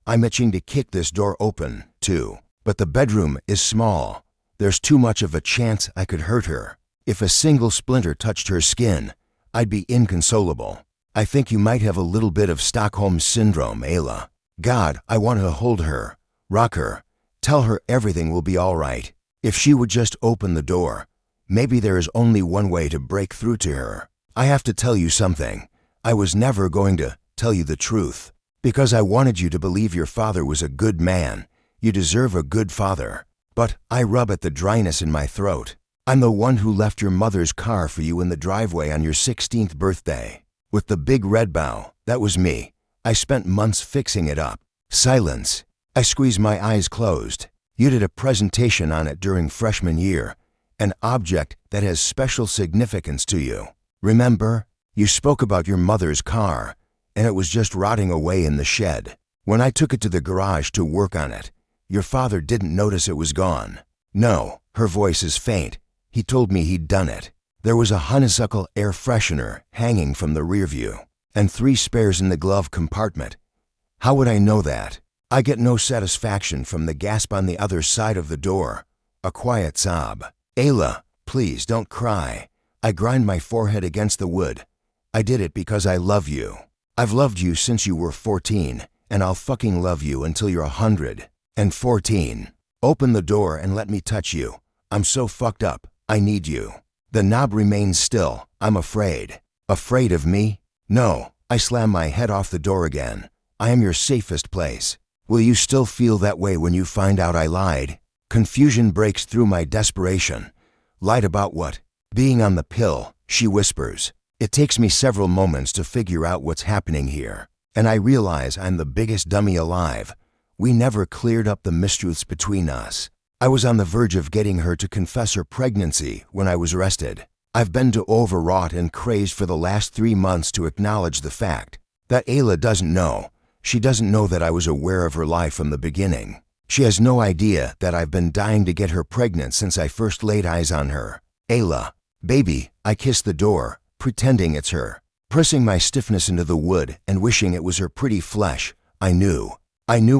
I'm itching to kick this door open, too. But the bedroom is small. There's too much of a chance I could hurt her. If a single splinter touched her skin, I'd be inconsolable. I think you might have a little bit of Stockholm Syndrome, Ayla. God, I want to hold her, rock her, tell her everything will be all right. If she would just open the door. Maybe there is only one way to break through to her. I have to tell you something. I was never going to tell you the truth. Because I wanted you to believe your father was a good man. You deserve a good father. But I rub at the dryness in my throat. I'm the one who left your mother's car for you in the driveway on your 16th birthday. With the big red bow, that was me. I spent months fixing it up. Silence. I squeeze my eyes closed. You did a presentation on it during freshman year. An object that has special significance to you. Remember? You spoke about your mother's car, and it was just rotting away in the shed. When I took it to the garage to work on it, your father didn't notice it was gone. No, her voice is faint. He told me he'd done it. There was a honeysuckle air freshener hanging from the rear view, and 3 spares in the glove compartment. How would I know that? I get no satisfaction from the gasp on the other side of the door. A quiet sob. Ayla, please don't cry. I grind my forehead against the wood. I did it because I love you. I've loved you since you were 14, and I'll fucking love you until you're 114. Open the door and let me touch you. I'm so fucked up. I need you. The knob remains still. I'm afraid. Afraid of me? No. I slam my head off the door again. I am your safest place. Will you still feel that way when you find out I lied? Confusion breaks through my desperation. Lied about what? Being on the pill, she whispers. It takes me several moments to figure out what's happening here, and I realize I'm the biggest dummy alive. We never cleared up the mistruths between us. I was on the verge of getting her to confess her pregnancy when I was arrested. I've been too overwrought and crazed for the last 3 months to acknowledge the fact that Ayla doesn't know. She doesn't know that I was aware of her lie from the beginning. She has no idea that I've been dying to get her pregnant since I first laid eyes on her. Ayla, baby, I kiss the door, pretending it's her, pressing my stiffness into the wood and wishing it was her pretty flesh. I knew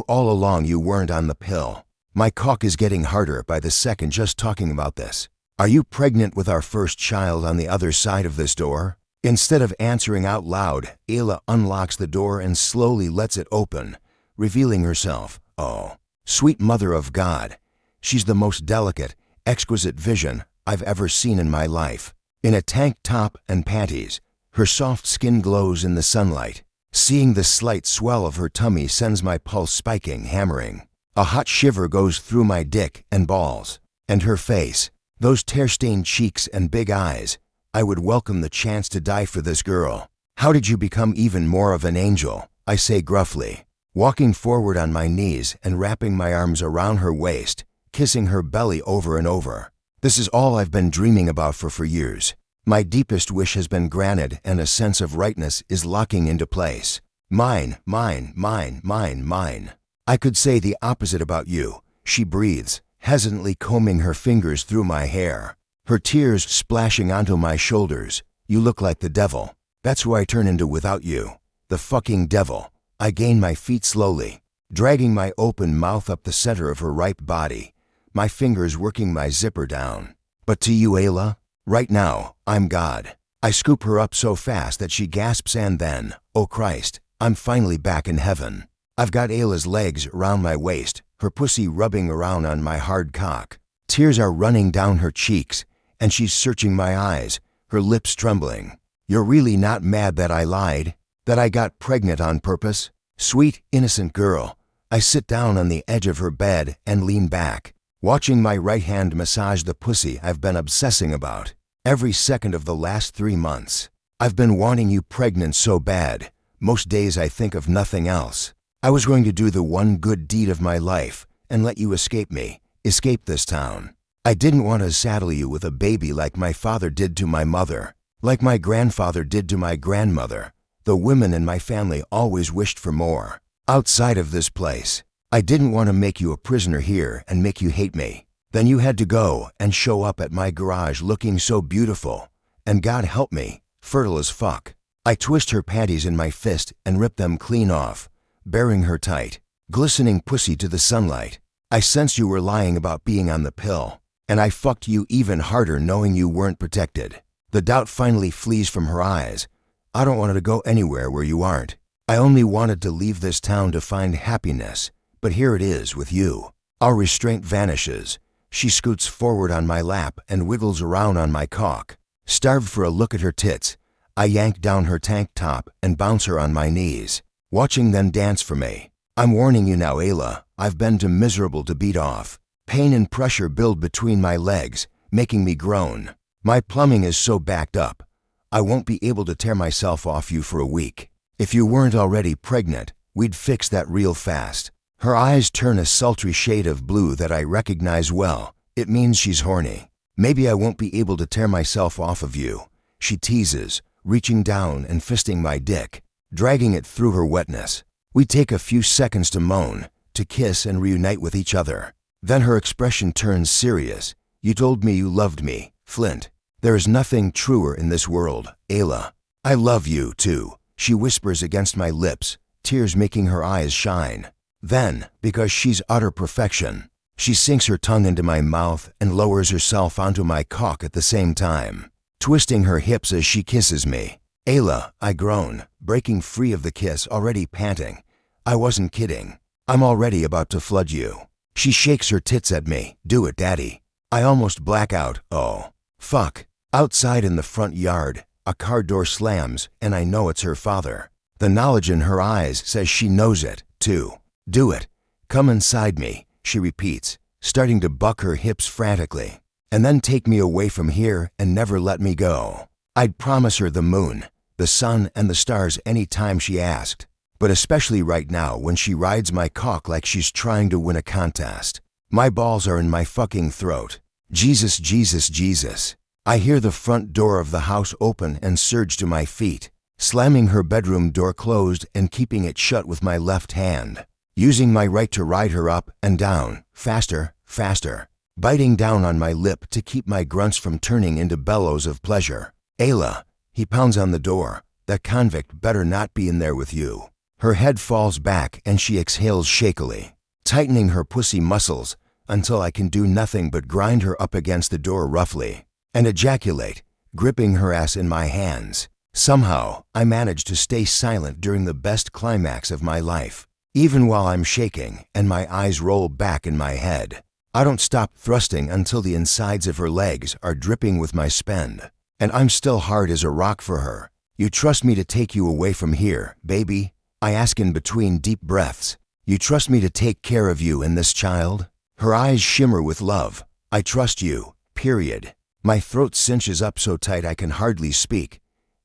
all along you weren't on the pill. My cock is getting harder by the second just talking about this. Are you pregnant with our first child on the other side of this door? Instead of answering out loud, Ayla unlocks the door and slowly lets it open, revealing herself. Oh, sweet mother of God. She's the most delicate, exquisite vision I've ever seen in my life. In a tank top and panties, her soft skin glows in the sunlight. Seeing the slight swell of her tummy sends my pulse spiking, hammering. A hot shiver goes through my dick and balls. And her face, those tear-stained cheeks and big eyes. I would welcome the chance to die for this girl. How did you become even more of an angel? I say gruffly, walking forward on my knees and wrapping my arms around her waist, kissing her belly over and over. This is all I've been dreaming about for years. My deepest wish has been granted and a sense of rightness is locking into place. Mine, mine, mine, mine, mine. I could say the opposite about you, she breathes, hesitantly combing her fingers through my hair. Her tears splashing onto my shoulders. You look like the devil. That's who I turn into without you. The fucking devil. I gain my feet slowly, dragging my open mouth up the center of her ripe body, my fingers working my zipper down. But to you, Ayla, right now, I'm God. I scoop her up so fast that she gasps and then, oh Christ, I'm finally back in heaven. I've got Ayla's legs around my waist, her pussy rubbing around on my hard cock. Tears are running down her cheeks, and she's searching my eyes, her lips trembling. You're really not mad that I lied? That I got pregnant on purpose? Sweet, innocent girl. I sit down on the edge of her bed and lean back, watching my right hand massage the pussy I've been obsessing about every second of the last 3 months. I've been wanting you pregnant so bad. Most days I think of nothing else. I was going to do the one good deed of my life and let you escape me, escape this town. I didn't want to saddle you with a baby like my father did to my mother, like my grandfather did to my grandmother. The women in my family always wished for more. Outside of this place, I didn't want to make you a prisoner here and make you hate me. Then you had to go and show up at my garage looking so beautiful. And God help me, fertile as fuck. I twist her panties in my fist and rip them clean off, bearing her tight, glistening pussy to the sunlight. I sensed you were lying about being on the pill, and I fucked you even harder knowing you weren't protected. The doubt finally flees from her eyes. I don't want to go anywhere where you aren't. I only wanted to leave this town to find happiness, but here it is with you. Our restraint vanishes. She scoots forward on my lap and wiggles around on my cock. Starved for a look at her tits, I yank down her tank top and bounce her on my knees, watching them dance for me. I'm warning you now, Ayla, I've been too miserable to beat off. Pain and pressure build between my legs, making me groan. My plumbing is so backed up, I won't be able to tear myself off you for a week. If you weren't already pregnant, we'd fix that real fast. Her eyes turn a sultry shade of blue that I recognize well. It means she's horny. Maybe I won't be able to tear myself off of you, she teases, reaching down and fisting my dick, dragging it through her wetness. We take a few seconds to moan, to kiss and reunite with each other. Then her expression turns serious. You told me you loved me, Flint. There is nothing truer in this world, Ayla. I love you, too, she whispers against my lips, tears making her eyes shine. Then, because she's utter perfection, she sinks her tongue into my mouth and lowers herself onto my cock at the same time, twisting her hips as she kisses me. Ayla, I groan, breaking free of the kiss, already panting. I wasn't kidding. I'm already about to flood you. She shakes her tits at me. Do it, Daddy. I almost black out. Oh, fuck. Outside in the front yard, a car door slams, and I know it's her father. The knowledge in her eyes says she knows it, too. Do it. Come inside me, she repeats, starting to buck her hips frantically. And then take me away from here and never let me go. I'd promise her the moon, the sun, and the stars any time she asked. But especially right now when she rides my cock like she's trying to win a contest. My balls are in my fucking throat. Jesus, Jesus, Jesus. I hear the front door of the house open and surge to my feet, slamming her bedroom door closed and keeping it shut with my left hand, using my right to ride her up and down, faster, faster, biting down on my lip to keep my grunts from turning into bellows of pleasure. Ayla, he pounds on the door. That convict better not be in there with you. Her head falls back and she exhales shakily, tightening her pussy muscles until I can do nothing but grind her up against the door roughly and ejaculate, gripping her ass in my hands. Somehow, I manage to stay silent during the best climax of my life, even while I'm shaking and my eyes roll back in my head. I don't stop thrusting until the insides of her legs are dripping with my spend, and I'm still hard as a rock for her. You trust me to take you away from here, baby? I ask in between deep breaths. You trust me to take care of you and this child? Her eyes shimmer with love. I trust you, period. My throat cinches up so tight I can hardly speak.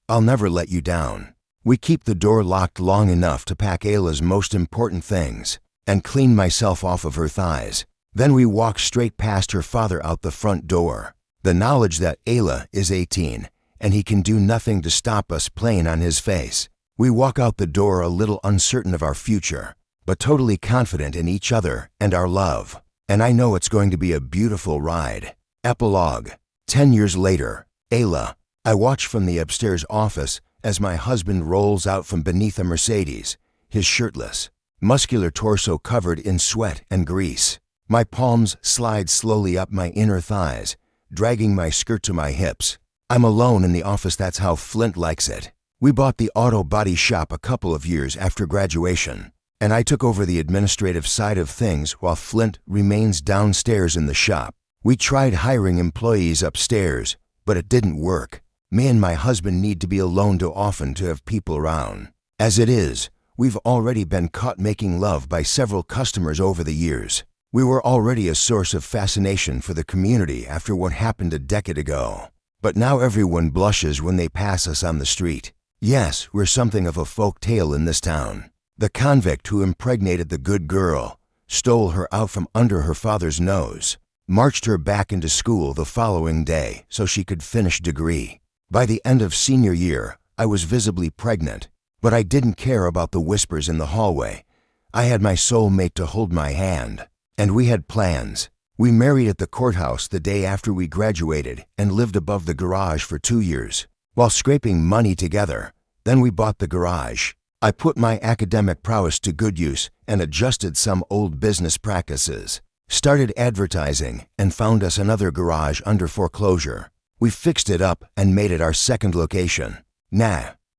I'll never let you down. We keep the door locked long enough to pack Ayla's most important things and clean myself off of her thighs. Then we walk straight past her father out the front door. The knowledge that Ayla is 18 and he can do nothing to stop us playing on his face. We walk out the door a little uncertain of our future, but totally confident in each other and our love. And I know it's going to be a beautiful ride. Epilogue. 10 years later. Ayla. I watch from the upstairs office as my husband rolls out from beneath a Mercedes, his shirtless, muscular torso covered in sweat and grease. My palms slide slowly up my inner thighs, dragging my skirt to my hips. I'm alone in the office. That's how Flint likes it. We bought the auto body shop a couple of years after graduation, and I took over the administrative side of things while Flint remains downstairs in the shop. We tried hiring employees upstairs, but it didn't work. Me and my husband need to be alone too often to have people around. As it is, we've already been caught making love by several customers over the years. We were already a source of fascination for the community after what happened a decade ago. But now everyone blushes when they pass us on the street. Yes, we're something of a folk tale in this town. The convict who impregnated the good girl, stole her out from under her father's nose, marched her back into school the following day so she could finish degree. By the end of senior year, I was visibly pregnant, but I didn't care about the whispers in the hallway. I had my soulmate to hold my hand, and we had plans. We married at the courthouse the day after we graduated and lived above the garage for 2 years, while scraping money together. Then we bought the garage. I put my academic prowess to good use and adjusted some old business practices, started advertising, and found us another garage under foreclosure. We fixed it up and made it our second location.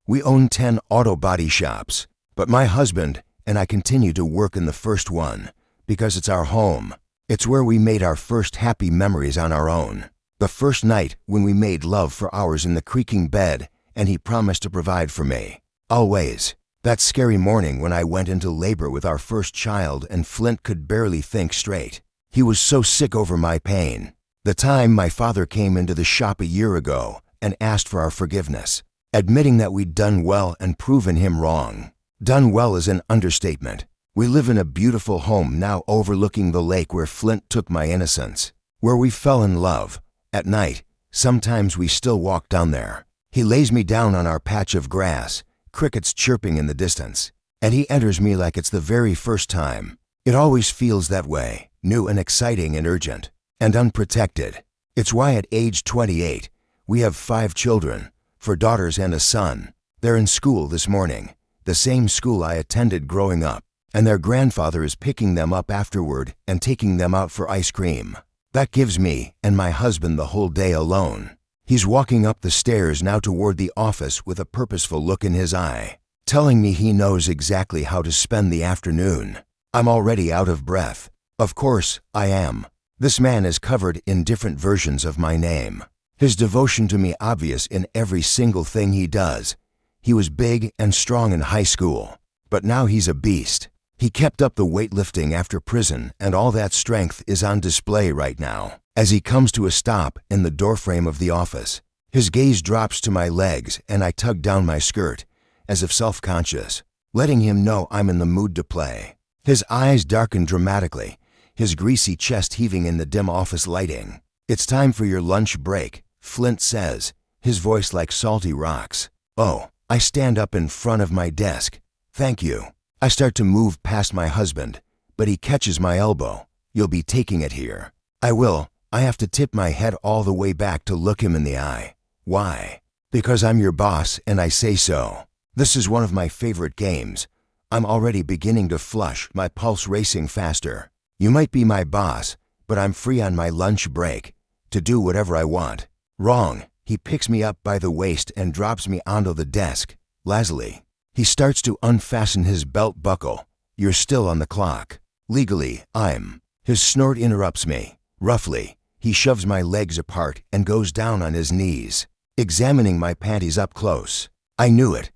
We own 10 auto body shops, but my husband and I continue to work in the first one because it's our home. It's where we made our first happy memories on our own. The first night when we made love for hours in the creaking bed and he promised to provide for me. Always. That scary morning when I went into labor with our first child and Flint could barely think straight. He was so sick over my pain. The time my father came into the shop a year ago and asked for our forgiveness, admitting that we'd done well and proven him wrong. Done well is an understatement. We live in a beautiful home now overlooking the lake where Flint took my innocence, where we fell in love. At night, sometimes we still walk down there. He lays me down on our patch of grass, crickets chirping in the distance, and he enters me like it's the very first time. It always feels that way, new and exciting and urgent, and unprotected. It's why at age 28, we have 5 children, 4 daughters and a son. They're in school this morning, the same school I attended growing up, and their grandfather is picking them up afterward and taking them out for ice cream. That gives me and my husband the whole day alone. He's walking up the stairs now toward the office with a purposeful look in his eye, telling me he knows exactly how to spend the afternoon. I'm already out of breath. Of course, I am. This man is covered in different versions of my name. His devotion to me obvious in every single thing he does. He was big and strong in high school, but now he's a beast. He kept up the weightlifting after prison, and all that strength is on display right now. As he comes to a stop in the doorframe of the office, his gaze drops to my legs and I tug down my skirt, as if self-conscious, letting him know I'm in the mood to play. His eyes darken dramatically, his greasy chest heaving in the dim office lighting. "It's time for your lunch break," Flint says, his voice like salty rocks. Oh, I stand up in front of my desk. "Thank you." I start to move past my husband, but he catches my elbow. "You'll be taking it here." "I will." I have to tip my head all the way back to look him in the eye. "Why?" "Because I'm your boss and I say so." This is one of my favorite games. I'm already beginning to flush, my pulse racing faster. You might be my boss, but I'm free on my lunch break to do whatever I want. Wrong. He picks me up by the waist and drops me onto the desk. Lazily. He starts to unfasten his belt buckle. "You're still on the clock." "Legally, I'm." His snort interrupts me. Roughly, he shoves my legs apart and goes down on his knees, examining my panties up close. I knew it.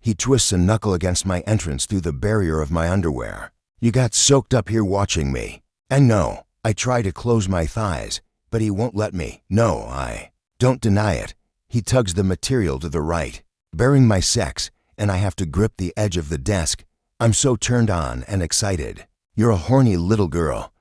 He twists a knuckle against my entrance through the barrier of my underwear. "You got soaked up here watching me." And no, I try to close my thighs, but he won't let me. No, I don't deny it. He tugs the material to the right, bearing my sex, and I have to grip the edge of the desk. I'm so turned on and excited. "You're a horny little girl."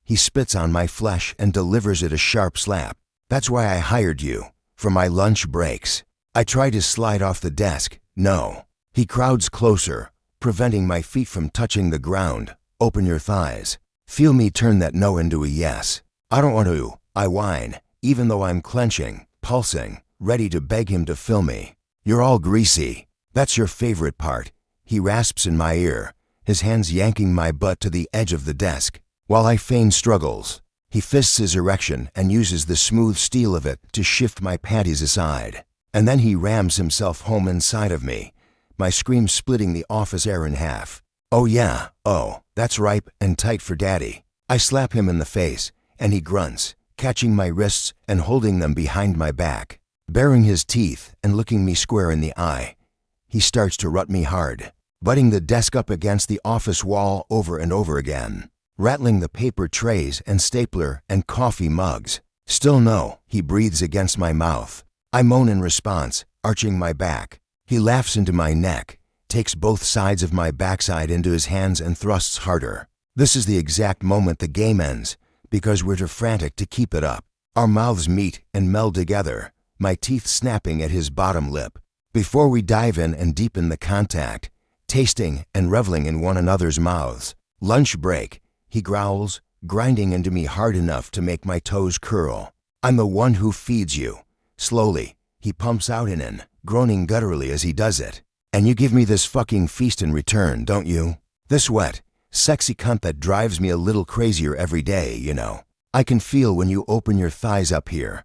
He spits on my flesh and delivers it a sharp slap. "That's why I hired you. For my lunch breaks. I try to slide off the desk. No. He crowds closer, preventing my feet from touching the ground. Open your thighs. Feel me turn that no into a yes. I don't want to, I whine, even though I'm clenching, pulsing, ready to beg him to fill me. You're all greasy. That's your favorite part. He rasps in my ear, his hands yanking my butt to the edge of the desk. While I feign struggles, he fists his erection and uses the smooth steel of it to shift my panties aside. And then he rams himself home inside of me, my scream splitting the office air in half. Oh yeah, oh, that's ripe and tight for daddy. I slap him in the face, and he grunts, catching my wrists and holding them behind my back. Baring his teeth and looking me square in the eye, he starts to rut me hard, butting the desk up against the office wall over and over again, rattling the paper trays and stapler and coffee mugs. Still no, he breathes against my mouth. I moan in response, arching my back. He laughs into my neck, takes both sides of my backside into his hands and thrusts harder. This is the exact moment the game ends, because we're too frantic to keep it up. Our mouths meet and meld together, my teeth snapping at his bottom lip. Before we dive in and deepen the contact, tasting and reveling in one another's mouths. Lunch break, he growls, grinding into me hard enough to make my toes curl. I'm the one who feeds you. Slowly, he pumps out in, groaning gutturally as he does it. And you give me this fucking feast in return, don't you? This wet, sexy cunt that drives me a little crazier every day, you know. I can feel when you open your thighs up here.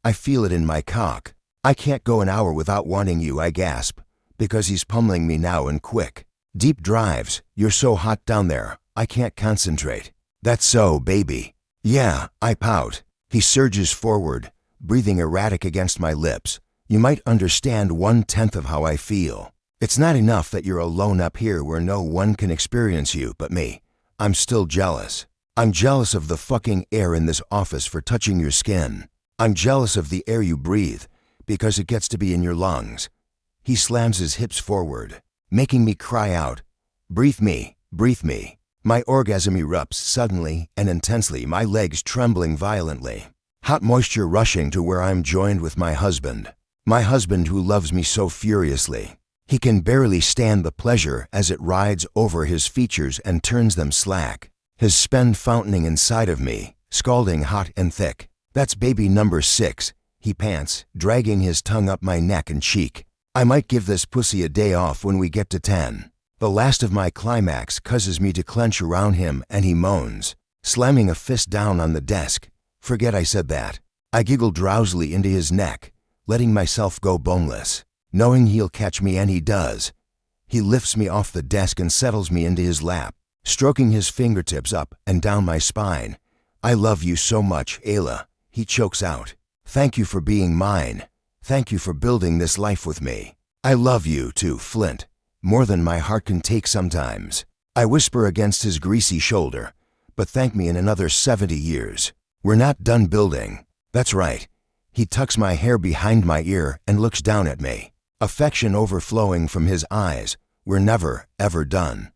I feel it in my cock. I can't go an hour without wanting you, I gasp, because he's pummeling me now and quick. Deep drives, you're so hot down there, I can't concentrate. That's so, baby. Yeah, I pout. He surges forward, breathing erratic against my lips. You might understand 1/10 of how I feel. It's not enough that you're alone up here where no one can experience you but me. I'm still jealous. I'm jealous of the fucking air in this office for touching your skin. I'm jealous of the air you breathe, because it gets to be in your lungs. He slams his hips forward, making me cry out, breathe me, breathe me. My orgasm erupts suddenly and intensely, my legs trembling violently. Hot moisture rushing to where I'm joined with my husband who loves me so furiously. He can barely stand the pleasure as it rides over his features and turns them slack. His spend fountaining inside of me, scalding hot and thick. That's baby number 6, he pants, dragging his tongue up my neck and cheek. I might give this pussy a day off when we get to 10. The last of my climax causes me to clench around him and he moans, slamming a fist down on the desk. Forget I said that. I giggle drowsily into his neck, letting myself go boneless, knowing he'll catch me, and he does. He lifts me off the desk and settles me into his lap, stroking his fingertips up and down my spine. I love you so much, Ayla, he chokes out. Thank you for being mine. Thank you for building this life with me. I love you too, Flint, more than my heart can take sometimes. I whisper against his greasy shoulder, but thank me in another 70 years. We're not done building. That's right. He tucks my hair behind my ear and looks down at me, affection overflowing from his eyes. We're never, ever done.